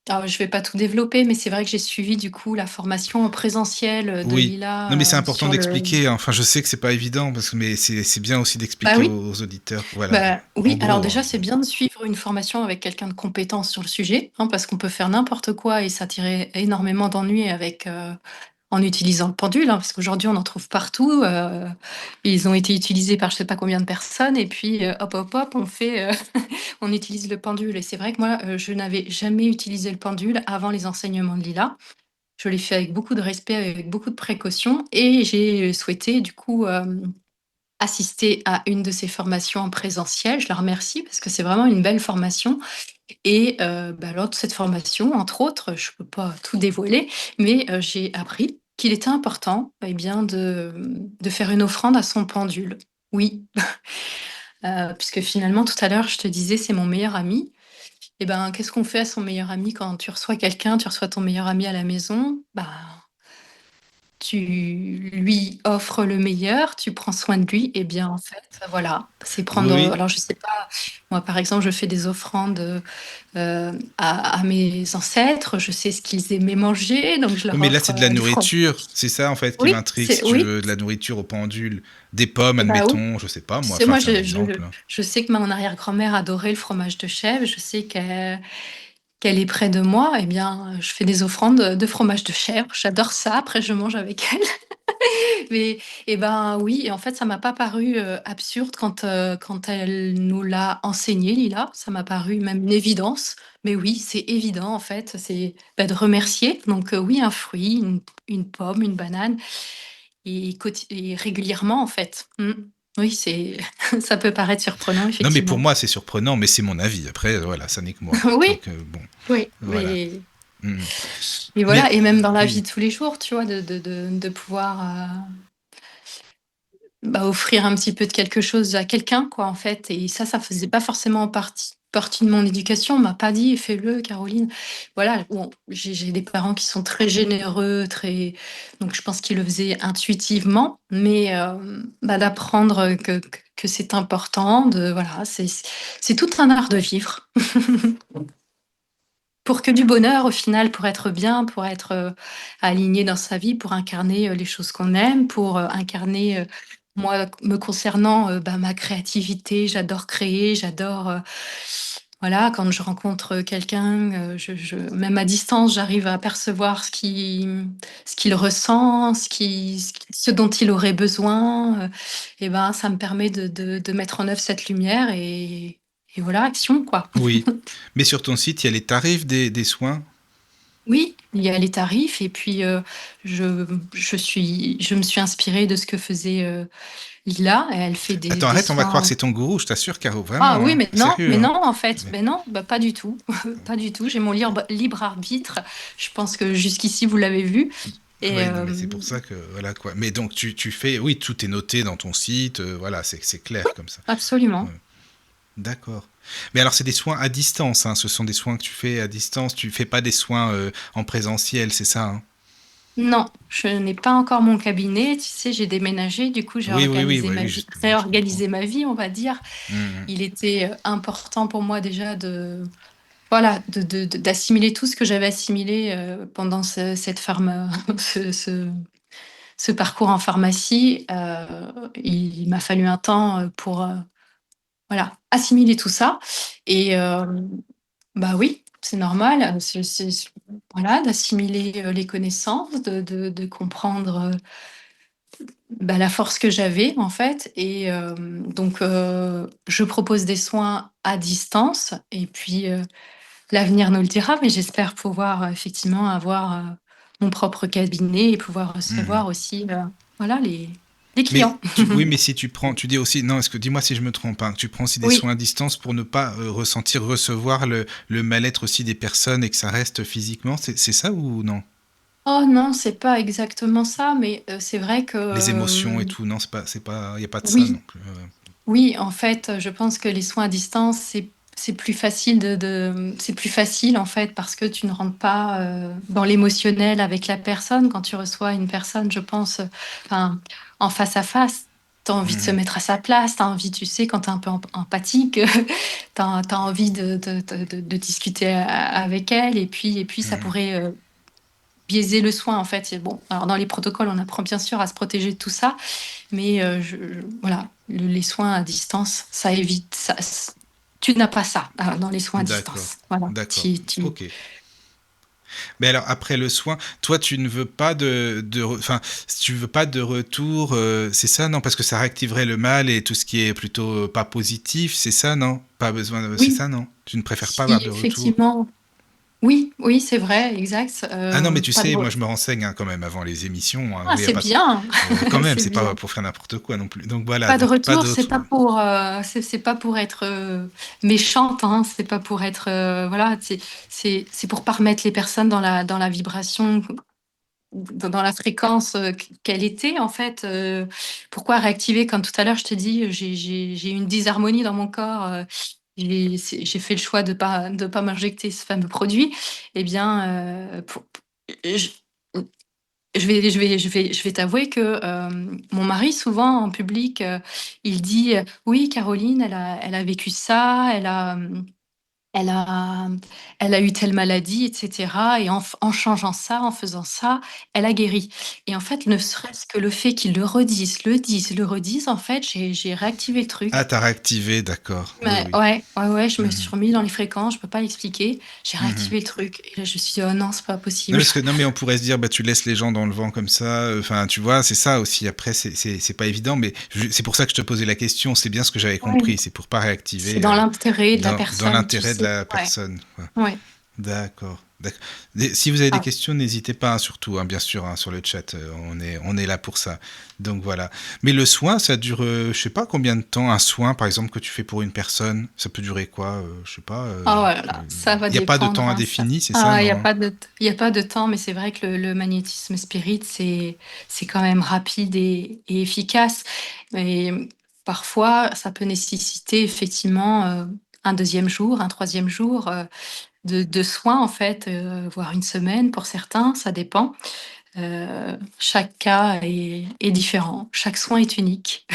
Alors, je vais pas tout développer, mais c'est vrai que j'ai suivi du coup la formation en présentiel, de Oui. Non, mais c'est Lila, important sur le d'expliquer, hein. Enfin, je sais que c'est pas évident, mais c'est bien aussi bah d'expliquer oui, aux auditeurs. Voilà. bah En oui, alors gros, hein. déjà, c'est bien de suivre une formation avec quelqu'un de compétent sur le sujet, hein, parce qu'on peut faire n'importe quoi et s'attirer énormément d'ennuis avec, en utilisant le pendule, hein, parce qu'aujourd'hui on en trouve partout, ils ont été utilisés par je sais pas combien de personnes et puis, hop, hop, hop, on fait, on utilise le pendule et c'est vrai que moi, je n'avais jamais utilisé le pendule avant les enseignements de Lila. Je l'ai fait avec beaucoup de respect, avec beaucoup de précaution et j'ai souhaité du coup, assister à une de ces formations en présentiel. Je la remercie parce que c'est vraiment une belle formation et lors de cette formation, entre autres, je peux pas tout dévoiler, mais j'ai appris qu'il était important, eh bien de faire une offrande à son pendule. Oui, puisque finalement tout à l'heure je te disais c'est mon meilleur ami. Et ben, qu'est-ce qu'on fait à son meilleur ami quand tu reçois quelqu'un, tu reçois ton meilleur ami à la maison? Bah, tu lui offres le meilleur, tu prends soin de lui et bien, en fait, voilà, c'est Oui, prendre, oui. alors je sais pas, moi, par exemple, je fais des offrandes, à mes ancêtres, je sais ce qu'ils aimaient manger, donc je Oui, leur mais là, offre, c'est de la du fromage. nourriture. C'est ça, en fait, qui Oui, m'intrigue. c'est Si tu oui, veux de la nourriture au pendule, des pommes, bah, oui. admettons, je sais pas, Tu moi. sais, Enfin, moi, c'est un exemple. je sais que mon arrière-grand-mère adorait le fromage de chèvre, je sais qu'elle est près de moi, eh bien, je fais des offrandes de fromage de chèvre. J'adore ça. Après, je mange avec elle. Mais, eh ben, oui, et en fait, ça m'a pas paru absurde quand elle nous l'a enseigné, Lila. Ça m'a paru même une évidence. Mais oui, c'est évident, en fait, c'est de remercier. Donc, oui, un fruit, une pomme, une banane, et régulièrement, en fait. Oui, ça peut paraître surprenant, Non, mais pour effectivement. moi, c'est surprenant, mais c'est mon avis. Après, voilà, ça n'est que moi. Oui, Donc, bon, oui, voilà. Mm. mais Mais, voilà, et même dans la vie oui. de tous les jours, tu vois, de pouvoir offrir un petit peu de quelque chose à quelqu'un, quoi, en fait. Et ça faisait pas forcément partie de mon éducation. On m'a pas dit, fais-le, Caroline. Voilà, bon, j'ai des parents qui sont très généreux, très, donc je pense qu'ils le faisaient intuitivement, mais d'apprendre que c'est important, voilà, c'est tout un art de vivre. Pour que du bonheur au final, pour être bien, pour être, aligné dans sa vie, pour incarner, les choses qu'on aime, pour, incarner, moi me concernant, ma créativité, j'adore créer, j'adore, voilà, quand je rencontre quelqu'un, je même à distance, j'arrive à percevoir ce qu'il ressent, ce dont il aurait besoin, et ben, ça me permet de mettre en œuvre cette lumière et voilà, action, quoi. Oui. Mais sur ton site, il y a les tarifs des soins. Oui, il y a les tarifs et puis, je me suis inspirée de ce que faisait, Lila et elle fait Attends, des arrête, on va croire que soins. c'est ton gourou, je t'assure, Caro, Ah vraiment, oui, hein. mais Sérieux, hein. non, en fait, mais non, pas du tout, pas du tout. J'ai mon libre arbitre. Je pense que jusqu'ici vous l'avez vu et Oui, non, mais c'est pour ça que, voilà, quoi. Mais donc, tu fais, oui, tout est noté dans ton site, voilà, c'est clair comme ça. absolument. Ouais. D'accord. Mais alors, c'est des soins à distance, hein. Ce sont des soins que tu fais à distance. Tu fais pas des soins en présentiel, c'est ça, hein? Non, je n'ai pas encore mon cabinet, tu sais, j'ai déménagé, du coup, j'ai Oui, oui, oui, organisé oui, ma oui, vie, justement, je comprends. réorganisé ma vie, on va dire. Mhm. Il était, important pour moi déjà voilà, d'assimiler tout ce que j'avais assimilé pendant cette ce parcours en pharmacie. Il m'a fallu un temps pour voilà, assimiler tout ça. Et bah oui, c'est normal, voilà, d'assimiler les connaissances, de comprendre la force que j'avais en fait. Et donc, je propose des soins à distance. Et puis, l'avenir nous le dira, mais j'espère pouvoir effectivement avoir mon propre cabinet et pouvoir Mhm. recevoir aussi voilà, les Mais clients. oui, mais si tu prends, tu dis aussi, non, est-ce que dis-moi si je me trompe, hein, tu prends aussi des Oui. soins à distance pour ne pas recevoir le mal-être aussi des personnes et que ça reste physiquement, c'est ça ou non? Oh non, c'est pas exactement ça, mais c'est vrai que Les émotions et tout, non, il y a pas de ça non oui, plus. oui, en fait, je pense que les soins à distance, c'est plus facile c'est plus facile en fait parce que tu ne rentres pas dans l'émotionnel avec la personne quand tu reçois une personne, je pense, enfin, en face à face. T'as envie de se Mhm. mettre à sa place, t'as envie, tu sais, quand t'es un peu empathique, t'as envie de discuter avec elle, et puis ça Mhm. pourrait biaiser le soin en fait. Et bon, alors dans les protocoles, on apprend bien sûr à se protéger de tout ça, mais voilà, les soins à distance, ça évite ça. Tu n'as pas ça dans les soins à D'accord, distance. Voilà. d'accord, ok. Mais alors après le soin, toi tu ne veux pas enfin, tu veux pas de retour, c'est ça non? Parce que ça réactiverait le mal et tout ce qui est plutôt pas positif, c'est ça non? Pas besoin, c'est Oui, ça non? Tu ne préfères pas si avoir de retour? effectivement. Oui, oui, c'est vrai, exact, Ah non, mais tu pas de sais, re moi je me renseigne hein, quand même avant les émissions. Hein. ah, Oui, y a c'est pas de... bien! quand même, C'est c'est pas bien. pour faire n'importe quoi non plus. Donc voilà, Pas de donc pas retour, c'est d'autres. pas pour, c'est pas pour être, méchante, hein, c'est pas pour être, voilà, c'est pour pas remettre les personnes dans la vibration, dans la fréquence, qu'elle était en fait, pourquoi réactiver comme tout à l'heure je te dis, j'ai une disharmonie dans mon corps, j'ai fait le choix de pas m'injecter ce fameux produit et bien, pour je je vais t'avouer que, mon mari souvent en public, il dit, «Oui Caroline elle a vécu ça, elle a, elle a eu telle maladie et cetera et en changeant ça, en faisant ça, elle a guéri» et en fait, ne serait-ce que le fait qu'il le redise, en fait, j'ai réactivé le Ah, truc. t'as réactivé, d'accord. Oui, Mais oui. ouais, ouais, ouais, je me suis Mhm. remis dans les fréquences, je peux pas l'expliquer. J'ai Mhm. réactivé le truc et là, je me suis dit: «Oh non, c'est pas Non, possible». parce que, non, mais on pourrait se dire, bah, tu laisses les gens dans le vent comme ça. Enfin, tu vois, c'est ça aussi. Après, c'est pas évident, mais c'est pour ça que je te posais la question. C'est bien ce que j'avais Ouais, compris. C'est pour pas c'est réactiver dans l'intérêt de la dans personne, tu l'intérêt de sais? la Ouais, personne. Quoi. ouais. D'accord. D'accord. Si vous avez des Ah, questions, n'hésitez pas, hein, surtout, hein, bien sûr, hein, sur le chat. On est là pour ça. Donc voilà. Mais le soin, ça dure, je sais pas combien de temps. Un soin, par exemple, que tu fais pour une personne, ça peut durer quoi je sais pas. oh là là, ça va Il n'y a pas de dépendre, temps hein, ça. indéfini, c'est ça, Ah, non? il y a pas de temps, mais c'est vrai que le magnétisme spirit, c'est quand même rapide et efficace. Mais parfois, ça peut nécessiter effectivement, un deuxième jour, un troisième jour, de soins en fait, voire une semaine pour certains, ça dépend. Chaque cas est différent, chaque soin est unique.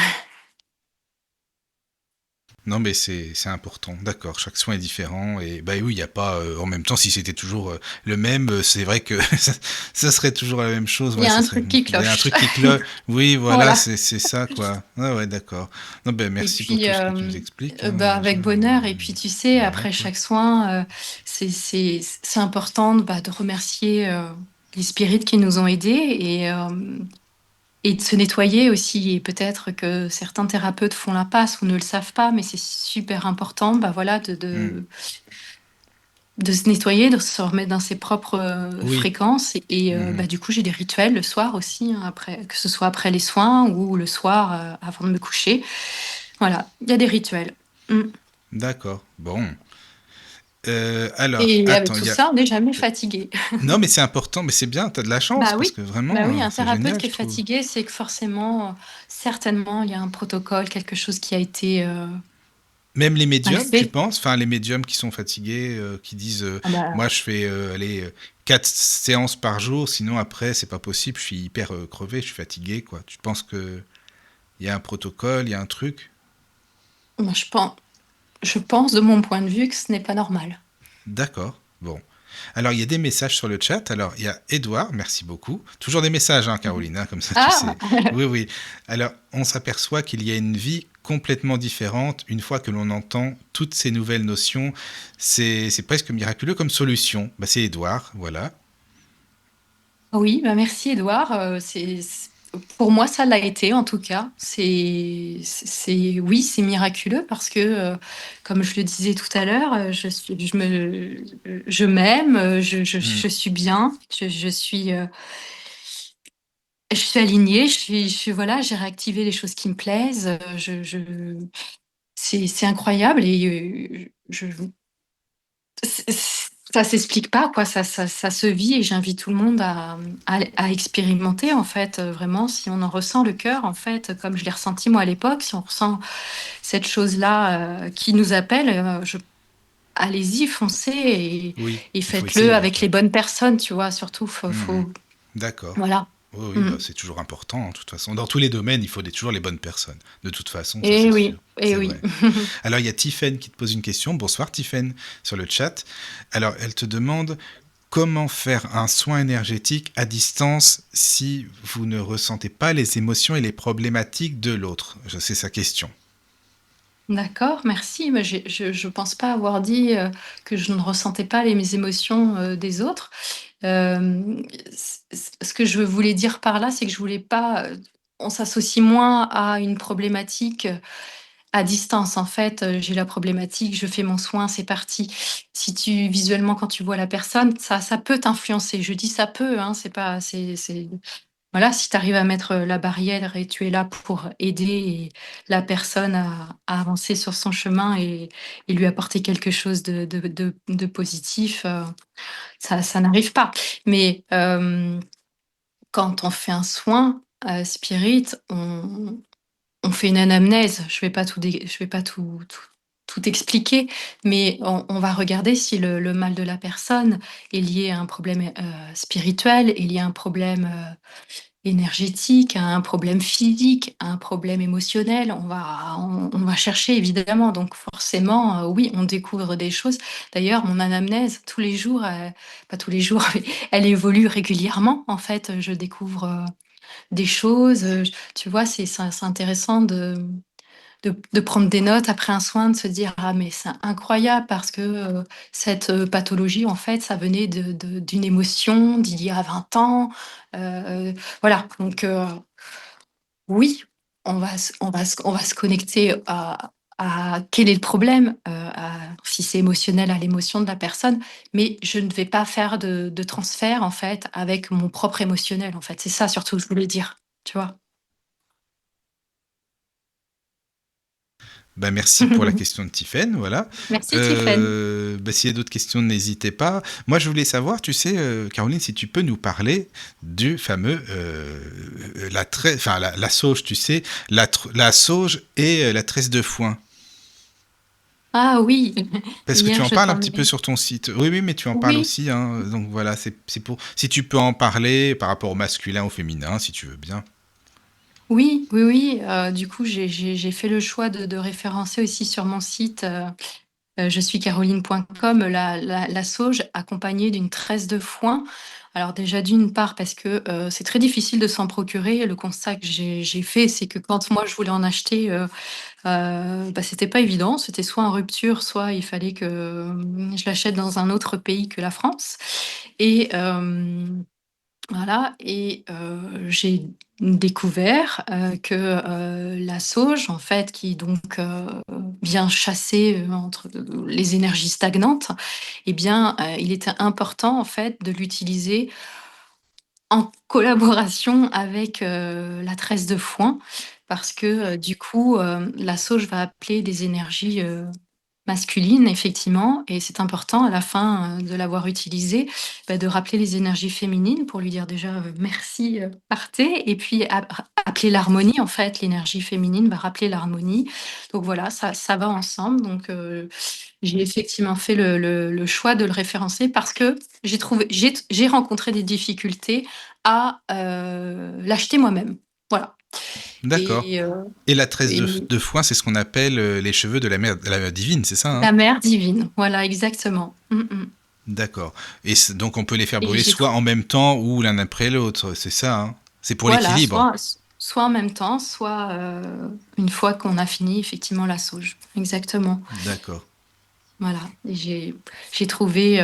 Non, mais c'est important. D'accord. Chaque soin est différent et bah oui, il y a pas en même temps si c'était toujours le même, c'est vrai que ça serait toujours la même chose. Il y Ouais, a ça un serait truc qui il y a un cloche. truc qui cloche. Oui, voilà, Voilà. c'est ça quoi. Ah ouais, d'accord. Non, ben Et merci pour puis, tout ce que tu nous expliques. Hein. bah, avec bonheur et puis tu sais, Voilà après quoi. chaque soin, c'est important bah, de remercier, les spirites qui nous ont aidés et de se nettoyer aussi et peut-être que certains thérapeutes font l'impasse ou ne le savent pas, mais c'est super important, bah, voilà, Hmm. de se nettoyer, de se remettre dans ses propres, Oui. fréquences et Mhm. bah, du coup, j'ai des rituels le soir aussi, hein, après que ce soit après les soins ou le soir, avant de me coucher. Voilà, il y a des rituels. Mmh. D'accord. Bon. Alors, Et avec attends, tout il y a. ça, on n'est jamais fatigué. Non, mais c'est important, mais c'est bien, t'as de la chance Bah parce oui, que bah vraiment, oui, un c'est thérapeute génial, qui je est trouve. fatigué, c'est que forcément, certainement, il y a un protocole, quelque chose qui a été Même les mal médiums, tu fait. penses? Enfin, les médiums qui sont fatigués, qui disent Ah bah, moi, je fais allez, 4 séances par jour, sinon après, c'est pas possible, je suis hyper crevé, je suis fatigué, quoi. Tu penses que il y a un protocole, il y a un truc? moi, je pense de mon point de vue que ce n'est pas normal. D'accord, bon. Alors, il y a des messages sur le chat. Alors, il y a Edouard, merci beaucoup. Toujours des messages, hein, Caroline, hein, comme ça, tu Ah, sais. Oui, oui. Alors, on s'aperçoit qu'il y a une vie complètement différente une fois que l'on entend toutes ces nouvelles notions. C'est presque miraculeux comme solution. Bah, c'est Edouard, voilà. oui, bah merci Edouard. Pour moi, ça l'a été en tout cas. Oui, c'est miraculeux parce que, comme je le disais tout à l'heure, je m'aime, Hmm. je suis bien, je suis alignée, voilà, j'ai réactivé les choses qui me plaisent. C'est incroyable et ça s'explique pas, quoi. Ça se vit et j'invite tout le monde à expérimenter, en fait, vraiment, si on en ressent le cœur, en fait, comme je l'ai ressenti moi à l'époque, si on ressent cette chose-là qui nous appelle, allez-y, foncez Oui, et il faut faites-le essayer, avec quoi. les bonnes personnes, tu vois, surtout, Mhm. D'accord. voilà. Oui, oui, Mm. bah, c'est toujours important, hein, de toute façon. Dans tous les domaines, il faut toujours les bonnes personnes. De toute façon, ça Et c'est sûr. oui, et C'est oui. vrai. Alors, il y a Tiffen qui te pose une question. Bonsoir, Tiffen, sur le chat. Alors, elle te demande comment faire un soin énergétique à distance si vous ne ressentez pas les émotions et les problématiques de l'autre. C'est sa question. D'accord, merci. Mais je pense pas avoir dit, que je ne ressentais pas mes émotions, des autres. Ce que je voulais dire par là, c'est que je voulais pas, on s'associe moins à une problématique, à distance, en fait, j'ai la problématique, je fais mon soin, c'est parti. Si tu visuellement, quand tu vois la personne, ça peut t'influencer. Je dis ça peut, hein, c'est pas c'est voilà, si tu arrives à mettre, la barrière et tu es là pour aider et la personne à avancer sur son chemin et lui apporter quelque chose de positif, ça n'arrive pas. Mais, quand on fait un soin, spirit, on fait une anamnèse. Je vais pas tout expliquer, mais on va regarder si le mal de la personne est lié à un problème, spirituel, est lié à un problème, énergétique, à un problème physique, à un problème émotionnel. On va chercher évidemment, donc forcément, oui, on découvre des choses. D'ailleurs, mon anamnèse, tous les jours, pas tous les jours, mais elle évolue régulièrement. En fait, je découvre des choses. Tu vois, c'est intéressant de prendre des notes après un soin, de se dire ah mais c'est incroyable parce que cette pathologie en fait ça venait d'une émotion d'il y a 20 ans. Voilà, donc oui, on va se connecter à quel est le problème, si c'est émotionnel, à l'émotion de la personne, mais je ne vais pas faire de transfert, en fait, avec mon propre émotionnel, en fait. C'est ça surtout que je voulais dire, tu vois? Bah, merci pour la question de Tiffaine, voilà. Merci Tiffaine. Bah, s'il y a d'autres questions, n'hésitez pas. Moi, je voulais savoir, tu sais, Caroline, si tu peux nous parler du fameux, la sauge, tu sais, la sauge et la tresse de foin. Ah oui, Parce que tu hier en je parles un t'en petit peu ai sur ton site. Oui, oui, mais tu en parles oui, aussi, hein. Donc voilà, c'est pour. Si tu peux en parler par rapport au masculin, au féminin, si tu veux bien. oui, oui, oui, du coup, j'ai fait le choix de référencer aussi sur mon site, je suis caroline.com, la sauge accompagnée d'une tresse de foin. Alors déjà d'une part parce que, c'est très difficile de s'en procurer. Le constat que j'ai fait, c'est que quand moi je voulais en acheter, bah, c'était pas évident. C'était soit en rupture, soit il fallait que, je l'achète dans un autre pays que la France et voilà et j'ai découvert, que, la sauge en fait qui donc, vient chasser, entre les énergies stagnantes et bien, il était important en fait de l'utiliser en collaboration avec, la tresse de foin parce que, du coup, la sauge va appeler des énergies, masculine, effectivement, et c'est important à la fin de l'avoir utilisé, bah, de rappeler les énergies féminines pour lui dire déjà merci, partez, et puis appeler l'harmonie, en fait, l'énergie féminine va rappeler l'harmonie. Donc voilà, ça va ensemble. Donc j'ai effectivement fait le choix de le référencer parce que j'ai rencontré des difficultés à l'acheter moi-même. Voilà. D'accord. Et, Et la tresse et de foin, c'est ce qu'on appelle les cheveux de de la mère divine, c'est ça, hein? la mère divine, voilà, exactement. D'accord. Et donc on peut les faire Et brûler j'ai soit trouvé en même temps ou l'un après l'autre, c'est ça, hein? C'est pour voilà, l'équilibre. soit en même temps, soit, une fois qu'on a fini effectivement la sauge. Exactement. D'accord. Voilà et j'ai trouvé,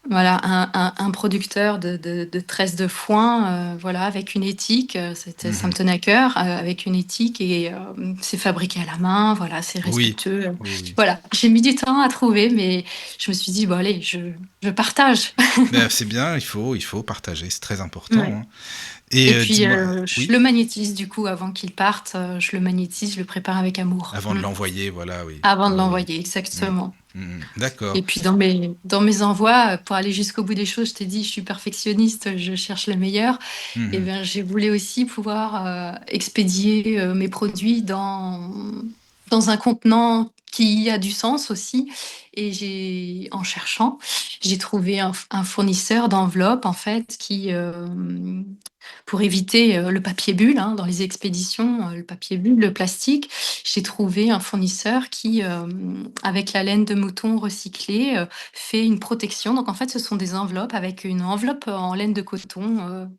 voilà un producteur de tresses de foin, voilà avec une éthique, ça me Mhm. tenait à cœur, avec une éthique et c'est fabriqué à la main, voilà, c'est Oui, respectueux, oui, oui. voilà. J'ai mis du temps à trouver mais je me suis dit: «Bon allez, je partage». Ben, c'est bien, il faut partager, c'est très important, Ouais. hein. Et Et puis, dis-moi, je oui, le magnétise du coup avant qu'il parte, je le magnétise, je le prépare avec amour. avant de l'envoyer, voilà, oui. Avant de Oui, oui. l'envoyer, Mm, exactement. D'accord. Et puis dans mes envois, pour aller jusqu'au bout des choses, je t'ai dit, je suis perfectionniste, je cherche le meilleur et Mhm. bien, j'ai voulu aussi pouvoir, expédier, mes produits dans un contenant qui a du sens aussi et j'ai en cherchant, j'ai trouvé un fournisseur d'enveloppes en fait qui, pour éviter, le papier bulle, hein, dans les expéditions, le papier bulle, le plastique, j'ai trouvé un fournisseur qui, avec la laine de mouton recyclée, fait une protection. Donc en fait, ce sont des enveloppes avec une enveloppe en laine de coton,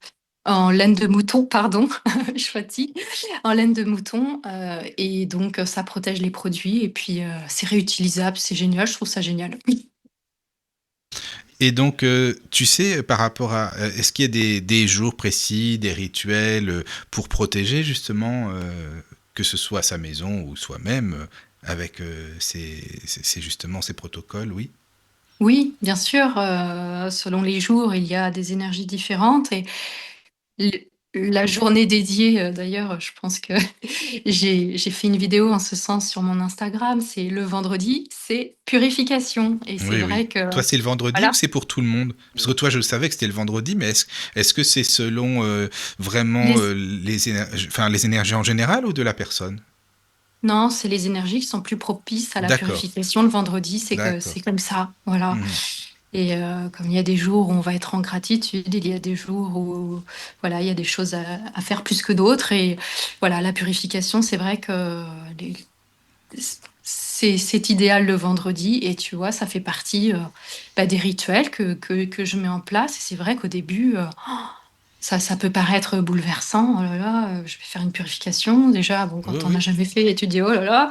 en laine de mouton, pardon, je fatigue, en laine de mouton, et donc ça protège les produits et puis, c'est réutilisable, c'est génial, je trouve ça génial. Et donc, tu sais, par rapport à, est-ce qu'il y a des jours précis, des rituels pour protéger justement que ce soit à sa maison ou soi-même, avec justement ces protocoles, oui. Oui, bien sûr, selon les jours, il y a des énergies différentes et l la journée dédiée, d'ailleurs, je pense que j'ai fait une vidéo en ce sens sur mon Instagram, c'est le vendredi, c'est purification et c'est Oui, oui. vrai que Toi, c'est le vendredi ou voilà, c'est pour tout le monde? Parce que toi, je savais que c'était le vendredi, mais est-ce que c'est selon vraiment les les énergies en général ou de la personne? non, c'est les énergies qui sont plus propices à la D'accord, purification le vendredi, c'est d'accord. comme ça, voilà. Mhm. Et comme il y a des jours où on va être en gratitude, il y a des jours où voilà, il y a des choses à faire plus que d'autres et voilà, la purification, c'est vrai que les c'est idéal le vendredi et tu vois, ça fait partie, bah, des rituels que je mets en place et c'est vrai qu'au début, ça peut paraître bouleversant. Oh là là, je vais faire une purification. Déjà, bon, Oui, quand on n'a oui, jamais fait, tu dis: «Oh là là»,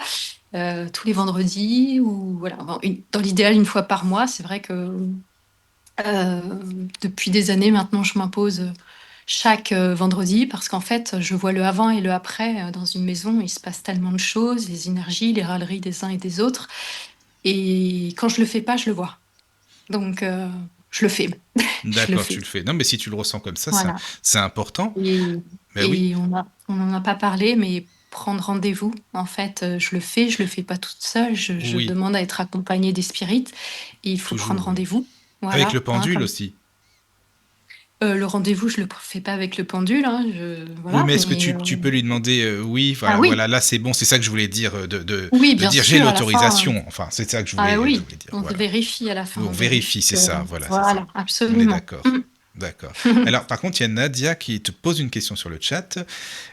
tous les vendredis ou voilà, bon, une dans l'idéal, une fois par mois. C'est vrai que, depuis des années maintenant, je m'impose, chaque, vendredi parce qu'en fait, je vois le avant et le après, dans une maison. Il se passe tellement de choses, les énergies, les râleries des uns et des autres et quand je le fais pas, je le vois. Donc je le fais. Je le d'accord, tu fais. le fais. Non, mais si tu le ressens comme ça, Voilà. c'est important. Et Ben oui, on n'en a pas parlé, mais prendre rendez-vous, en fait, je le fais pas toute seule, je oui, demande à être accompagnée des spirites et il faut prendre toujours, oui. rendez-vous. Avec le Voilà, hein, pendule comme aussi. le rendez-vous, je le fais pas avec le pendule, hein, Oui, voilà, mais est-ce que mais tu peux lui demander, oui, ah voilà, oui, voilà, là c'est bon, c'est ça que je voulais dire, oui, de bien dire j'ai sûr, à la fin, l'autorisation. Enfin, c'est ça que ah je oui, voulais dire. on Voilà. vérifie à la fin, On on vérifie, vérifie c'est que ça, voilà, c'est ça. voilà, On est absolument. d'accord. D'accord. Alors, par contre, il y a Nadia qui te pose une question sur le chat.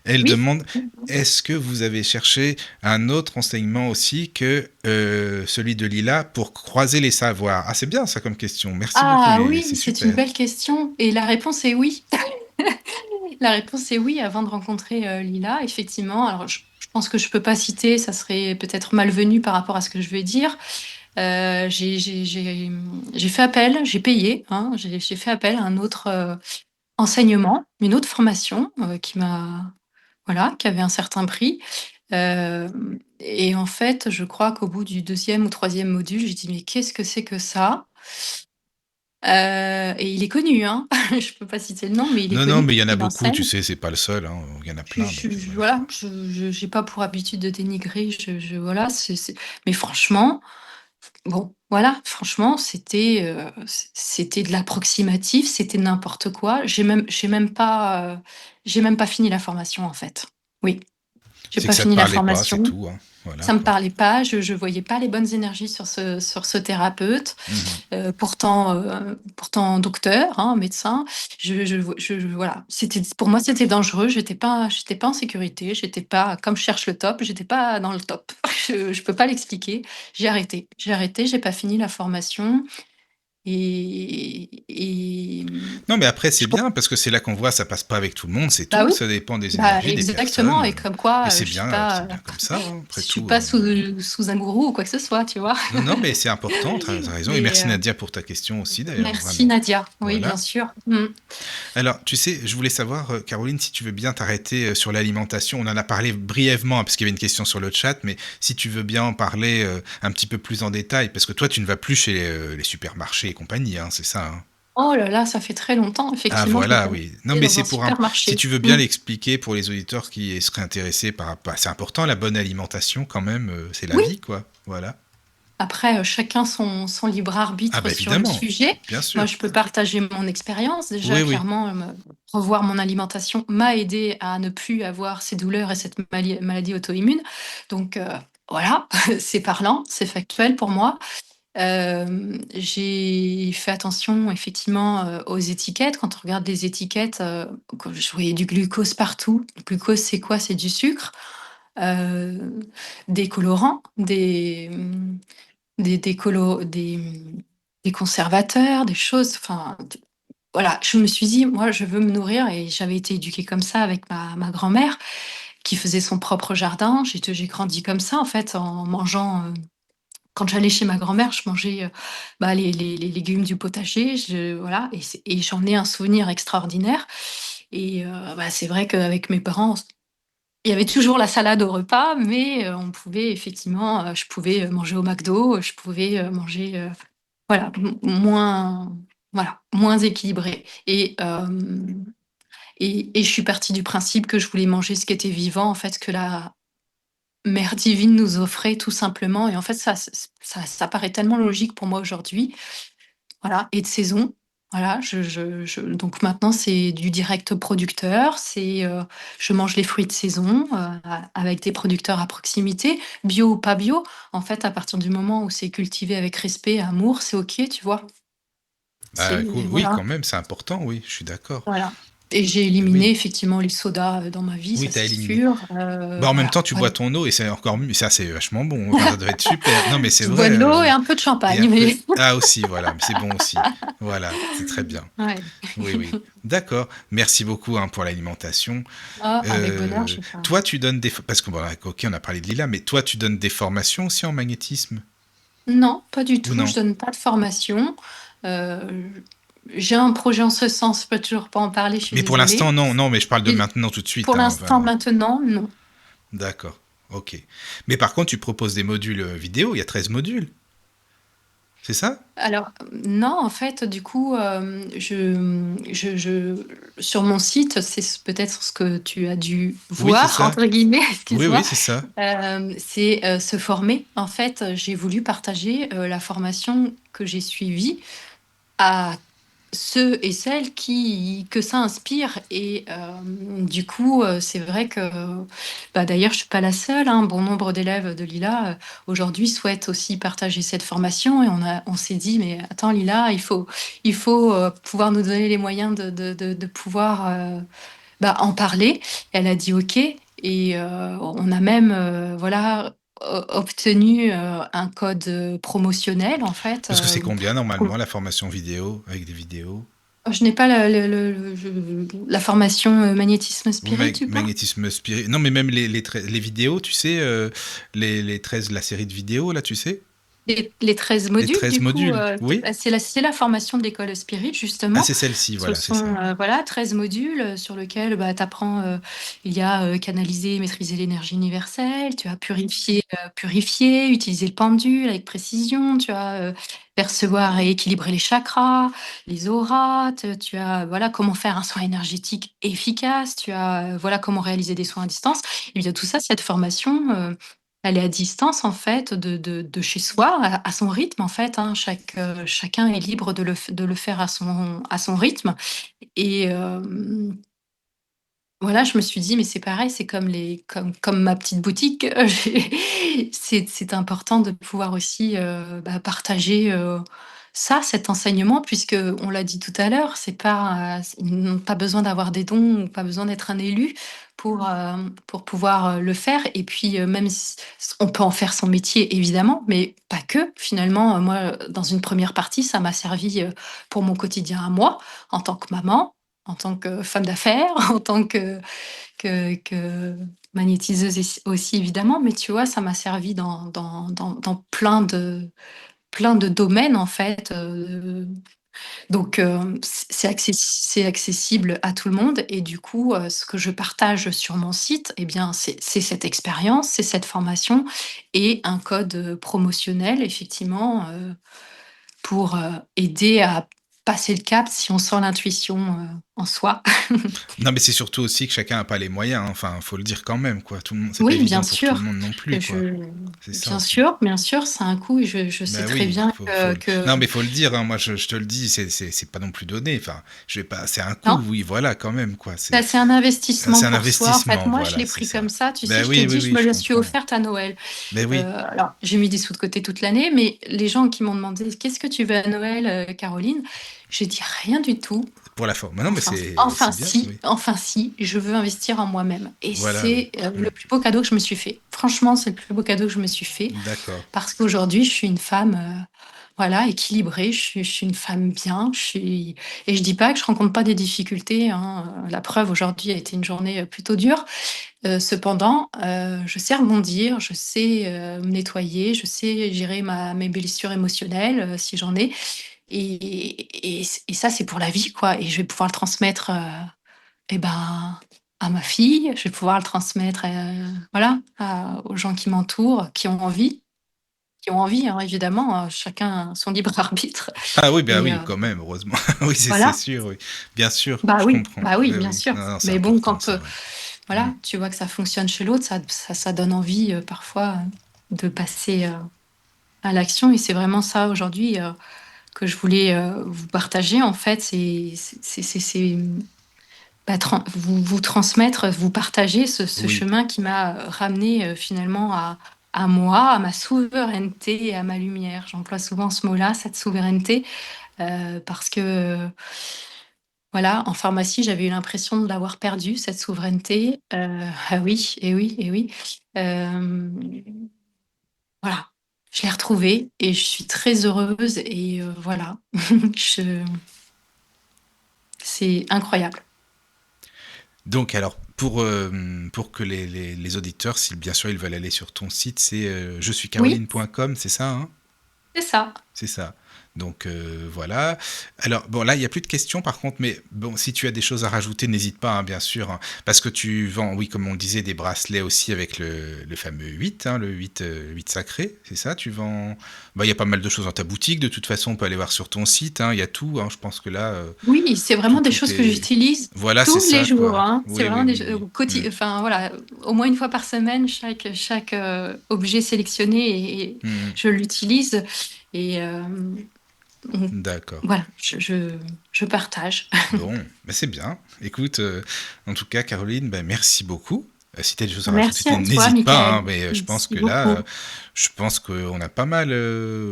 Elle Oui. demande est-ce que vous avez cherché un autre enseignement aussi que celui de Lila pour croiser les savoirs? Ah, c'est bien ça comme question. Merci beaucoup, Ah Lily, c'est oui, c'est une super. belle question et la réponse est oui. La réponse est oui, avant de rencontrer, Lila, effectivement. Alors je pense que je peux pas citer, ça serait peut-être malvenu par rapport à ce que je vais dire. J'ai fait appel, j'ai payé, hein, j'ai fait appel à un autre, enseignement, une autre formation, qui m'a voilà, qui avait un certain prix. Et en fait, je crois qu'au bout du deuxième ou troisième module, j'ai dit: «Mais qu'est-ce que c'est que ça?» Et il est connu, hein. Je peux pas citer le nom, mais il est Non, non, connu, mais il y en a il beaucoup, tu enseigne. sais, c'est pas le seul, hein, il y en a plein, donc voilà. Voilà, je j'ai pas pour habitude de dénigrer, voilà, mais franchement, bon, voilà, franchement, c'était de l'approximatif, c'était n'importe quoi. J'ai même pas fini la formation, en fait. Oui, j'ai C'est que pas ça te fini la parlait pas, c'est formation. tout, hein. Voilà, Ça me quoi. parlait pas, je voyais pas les bonnes énergies sur ce thérapeute. Mhm. Pourtant docteur, hein, médecin. Voilà, c'était pour moi, c'était dangereux. J'étais pas en sécurité, j'étais pas comme je cherche le top, j'étais pas dans le top. Je peux pas l'expliquer. J'ai arrêté, j'ai pas fini la formation Non, mais après, c'est je com bien, parce que c'est là qu'on voit, ça passe pas avec tout le monde, c'est bah tout, oui, ça dépend des bah énergies, des exactement personnes. et comme quoi, Et c'est bien comme ça, hein, je après suis tout. pas sous un gourou ou quoi que ce soit, tu vois? Non, non, mais c'est important, t'as raison. Et Et merci Nadia pour ta question aussi, d'ailleurs, merci vraiment. Nadia. Oui, bien Voilà. sûr. Mmh. Alors, tu sais, je voulais savoir, Caroline, si tu veux bien t'arrêter sur l'alimentation. On en a parlé brièvement, hein, parce qu'il y avait une question sur le chat, mais si tu veux bien en parler un petit peu plus en détail, parce que toi, tu ne vas plus chez les supermarchés et compagnie, hein, c'est ça, hein. Oh là là, ça fait très longtemps, Ah effectivement, je voilà, m'étais oui. Non, retrouvée mais dans c'est un pour un... Si supermarché. tu veux bien Mmh. l'expliquer pour les auditeurs qui seraient intéressés par rapport... C'est important, la bonne alimentation, quand même, c'est la Oui, vie, quoi. Voilà. après, chacun son libre Ah arbitre bah sur le évidemment, sujet. bien Moi, sûr. je peux partager mon expérience. Déjà, Oui, oui. clairement, revoir mon alimentation m'a aidé à ne plus avoir ces douleurs et cette maladie auto-immune. Donc, voilà, c'est parlant, c'est factuel pour moi. J'ai fait attention effectivement, aux étiquettes. Quand on regarde les étiquettes, que je voyais du glucose partout. Le glucose, c'est quoi? C'est du sucre, heu, des colorants, des conservateurs, des choses, enfin, voilà. Je me suis dit: «Moi, je veux me nourrir» et j'avais été éduquée comme ça avec ma grand-mère qui faisait son propre jardin. J'ai grandi comme ça, en fait, en mangeant, quand j'allais chez ma grand-mère, je mangeais, bah, les légumes du potager, voilà et j'en ai un souvenir extraordinaire et bah, c'est vrai qu'avec mes parents, il y avait toujours la salade au repas, mais on pouvait effectivement, je pouvais manger au McDo, je pouvais manger, voilà, moins, voilà, moins équilibré. Et je suis partie du principe que je voulais manger ce qui était vivant, en fait, que la mère divine nous offrait tout simplement. Et en fait, ça paraît tellement logique pour moi aujourd'hui. Voilà, et de saison. Voilà, donc maintenant, c'est du direct producteur, je mange les fruits de saison, avec des producteurs à proximité, bio ou pas bio. En fait, à partir du moment où c'est cultivé avec respect, amour, c'est OK, tu vois? Bah, C'est écoute, oui, voilà, quand même, c'est important, oui, je suis d'accord. voilà. Et j'ai éliminé Oui, effectivement les sodas, dans ma vie, oui, ça t'as c'est éliminé. sûr, Bah, en même voilà, temps, tu bois voilà. ton eau et c'est encore mieux. Ça, c'est vachement bon. Enfin, ça doit être super. Non, mais c'est Je bois vrai. de l'eau et un peu de Et champagne, un peu. mais Ah, aussi, voilà. Mais c'est bon aussi. Voilà, c'est très bien. ouais. Oui, oui. D'accord. Merci beaucoup hein, pour l'alimentation. Ah, avec bonheur, je sais pas. Toi, tu donnes des... Parce que, bon, ok, on a parlé de Lila, mais toi, tu donnes des formations aussi en magnétisme? Non, pas du Ou tout, non? je donne pas de formation. Heu, j'ai un projet en ce sens, je peux toujours pas en parler, je suis Mais pour l'instant, désolée. non, non, mais je parle de Et maintenant tout de suite. pour Hein, l'instant, enfin, maintenant, non. d'accord. Ok. Mais par contre, tu proposes des modules vidéo. Il y a 13 modules. C'est ça? Alors, non, en fait, du coup, sur mon site, c'est peut-être ce que tu as dû Oui, c'est «voir» ça. entre guillemets, Oui, oui, excuse-moi, c'est ça. c'est, se former. En fait, j'ai voulu partager, la formation que j'ai suivie à ceux et celles que ça inspire. Et du coup, c'est vrai que, bah, d'ailleurs, je suis pas la seule, hein. Bon nombre d'élèves de Lila, aujourd'hui souhaitent aussi partager cette formation, et on s'est dit: «Mais attends Lila, il faut pouvoir nous donner les moyens de pouvoir, bah, en parler». Elle a dit: «OK», et on a même, voilà, obtenu, un code, promotionnel en fait, Parce que c'est combien pour normalement la formation vidéo avec des vidéos? je n'ai pas la formation, magnétisme spirit, tu parles? Magnétisme spirit. Non, mais même les vidéos, tu sais, les 13, la série de vidéos, là, tu sais? Les 13 Les modules 13 du coup, modules, oui? bah, c'est la formation de l'école Spirit Ah, justement. c'est celle-ci, Ce voilà, c'est sont, ça. voilà 13 modules, sur lesquels, bah, tu apprends, il y a, canaliser et maîtriser l'énergie universelle, tu as purifier, utiliser le pendule avec précision, tu as, percevoir et équilibrer les chakras, les auras, tu as, voilà, comment faire un soin énergétique efficace, tu as, voilà, comment réaliser des soins à distance. Et bien tout ça, cette formation, elle est à distance en fait de chez soi, à son rythme en fait, hein. Chacun est libre de le faire à son rythme. Et voilà, je me suis dit: «Mais c'est pareil, c'est comme ma petite boutique, c'est important de pouvoir aussi, bah, partager, cet enseignement», puisque on l'a dit tout à l'heure, c'est pas, ils n'ont pas besoin d'avoir des dons ou pas besoin d'être un élu pour pouvoir, le faire. Et puis, même s on peut en faire son métier évidemment, mais pas que. Finalement, moi, dans une première partie, ça m'a servi, pour mon quotidien à moi, en tant que maman, en tant que femme d'affaires, en tant que magnétiseuse aussi évidemment, mais tu vois, ça m'a servi dans plein de domaines en fait, donc c'est accessible à tout le monde. Et du coup, ce que je partage sur mon site, eh bien, c'est cette expérience, c'est cette formation et un code, promotionnel effectivement, pour, aider à passer le cap si on sent l'intuition, en soi. Non, mais c'est surtout aussi que chacun n'a pas les moyens, hein. Enfin, faut le dire quand même, quoi. Tout le monde, c'est pas Oui, bien évident pour tout le sûr. monde non plus, quoi. Je C'est ça aussi. bien sûr, ça a un coût, et je sais Bah très oui, bien faut que non, mais faut le dire, hein. Moi, je te le dis, c'est pas non plus donné. Enfin, je vais pas, c'est un coût, non, oui, voilà, quand même, quoi. bah, c'est un investissement C'est un pour soi. En fait, investissement, moi, je voilà, l'ai c'est pris ça. comme ça. Tu sais, Ben je t'ai oui, oui, dit, je oui, me je le suis comprends. offerte à Noël. Ben oui. Alors, j'ai mis des sous de côté toute l'année, mais les gens qui m'ont demandé: «Qu'est-ce que tu veux à Noël, Caroline?» J'ai dit: «Rien du tout». Pour la forme. Non, mais Enfin, enfin c'est bien, si, oui. enfin si, je veux investir en moi-même, et Voilà, oui. c'est, le plus beau cadeau que je me suis fait. Franchement, c'est le plus beau cadeau que je me suis fait, D'accord. parce qu'aujourd'hui, je suis une femme, voilà, équilibrée, je suis une femme bien, et je dis pas que je rencontre pas des difficultés, hein, la preuve, aujourd'hui a été une journée, plutôt dure. Cependant, je sais rebondir, je sais, me nettoyer, je sais gérer mes blessures émotionnelles, si j'en ai. Et ça, c'est pour la vie, quoi, et je vais pouvoir le transmettre, et ben, à ma fille, je vais pouvoir le transmettre, voilà, aux gens qui m'entourent, qui ont envie, hein, évidemment, chacun a son libre arbitre. Ah oui, ben Et oui, quand même, heureusement. Oui, c'est voilà. sûr, oui. Bien sûr, je comprends. Bah oui, Oui, bien oui. sûr. Non, non, c'est Mais bon, important quand ça, ouais. Mm. voilà, tu vois que ça fonctionne chez l'autre, ça donne envie parfois de passer à l'action. Et c'est vraiment ça aujourd'hui que je voulais vous partager. En fait, c'est vous transmettre, vous partager ce Oui, chemin qui m'a ramené finalement à moi, à ma souveraineté et à ma lumière. J'emploie souvent ce mot-là, cette souveraineté, parce que voilà, en pharmacie, j'avais eu l'impression de l'avoir perdue, cette souveraineté. Ah oui, et oui, et oui. Voilà, je l'ai retrouvée et je suis très heureuse et voilà, je c'est incroyable. donc alors, pour que les auditeurs, si bien sûr ils veulent aller sur ton site, c'est je suis Oui, caroline.com, c'est ça, hein? c'est ça. C'est ça. Donc voilà. Alors bon, là il y a plus de questions par contre, mais bon, si tu as des choses à rajouter, n'hésite pas, hein, bien sûr, hein, parce que tu vends, oui, comme on le disait, des bracelets aussi avec le fameux 8, hein, le 8, 8 sacré, c'est ça, tu vends. Bah, il y a pas mal de choses dans ta boutique, de toute façon, on peut aller voir sur ton site, hein, il y a tout, hein, je pense que là, Oui, c'est vraiment des tout choses que est. j'utilise Voilà, c'est tous les ça, jours, quoi. hein. C'est Oui, oui, vraiment des oui, oui. enfin voilà, au moins une fois par semaine, chaque objet sélectionné et Mm. je l'utilise et on D'accord. voilà, je partage. Bon, ben c'est bien. Écoute, en tout cas, Caroline, ben merci beaucoup. Si tu as des choses à Merci rajouter, à toi, n'hésite pas, hein, Michael. mais je pense Merci que là, beaucoup. je pense qu'on a pas mal,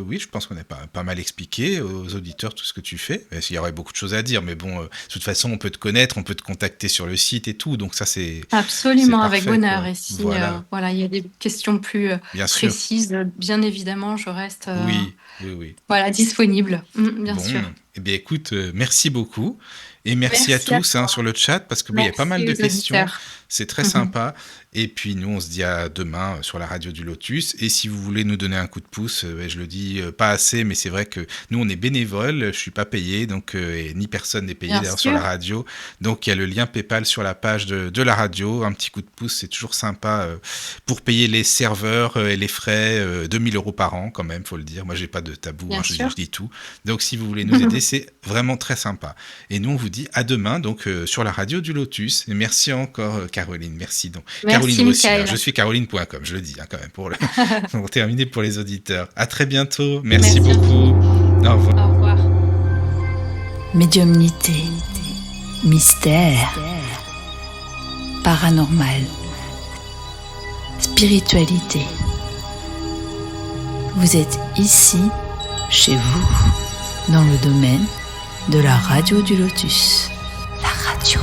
oui, je pense qu'on a pas mal expliqué aux auditeurs tout ce que tu fais. Il y aurait beaucoup de choses à dire, mais bon, de toute façon, on peut te connaître, on peut te contacter sur le site et tout, donc ça, c'est Absolument, avec parfait, bonheur. quoi. Et si Voilà, voilà, il y a des questions plus bien sûr. précises, bien évidemment, je reste Oui, oui, oui. voilà, disponible. Bien Bon, sûr. eh bien écoute, merci beaucoup. Et merci à Merci à tous, hein, toi. sur le chat, parce que il y a pas mal Merci de aux questions. auditeurs. C'est très sympa. Et puis nous, on se dit à demain sur la radio du Lotus. Et si vous voulez nous donner un coup de pouce, je le dis pas assez, mais c'est vrai que nous, on est bénévoles. Je suis pas payé, donc et ni personne n'est payé Bien d'ailleurs sur la sûr. radio. Donc il y a le lien PayPal sur la page de la radio. Un petit coup de pouce, c'est toujours sympa pour payer les serveurs et les frais. 2000 € par an, quand même, faut le dire. Moi, j'ai pas de tabou, hein, Bien je sûr. dis tout. Donc si vous voulez nous aider, c'est vraiment très sympa. Et nous, on vous dit à demain, donc sur la radio du Lotus. Et merci encore, Caroline. Merci donc. Caroline Merci, aussi, hein, Michael. je suis caroline.com, je le dis hein, quand même, pour terminer pour les auditeurs. À très bientôt. Merci Merci beaucoup. Au revoir. Au revoir. Médiumnité, mystère, paranormal, spiritualité. Vous êtes ici, chez vous, dans le domaine de la radio du Lotus. La radio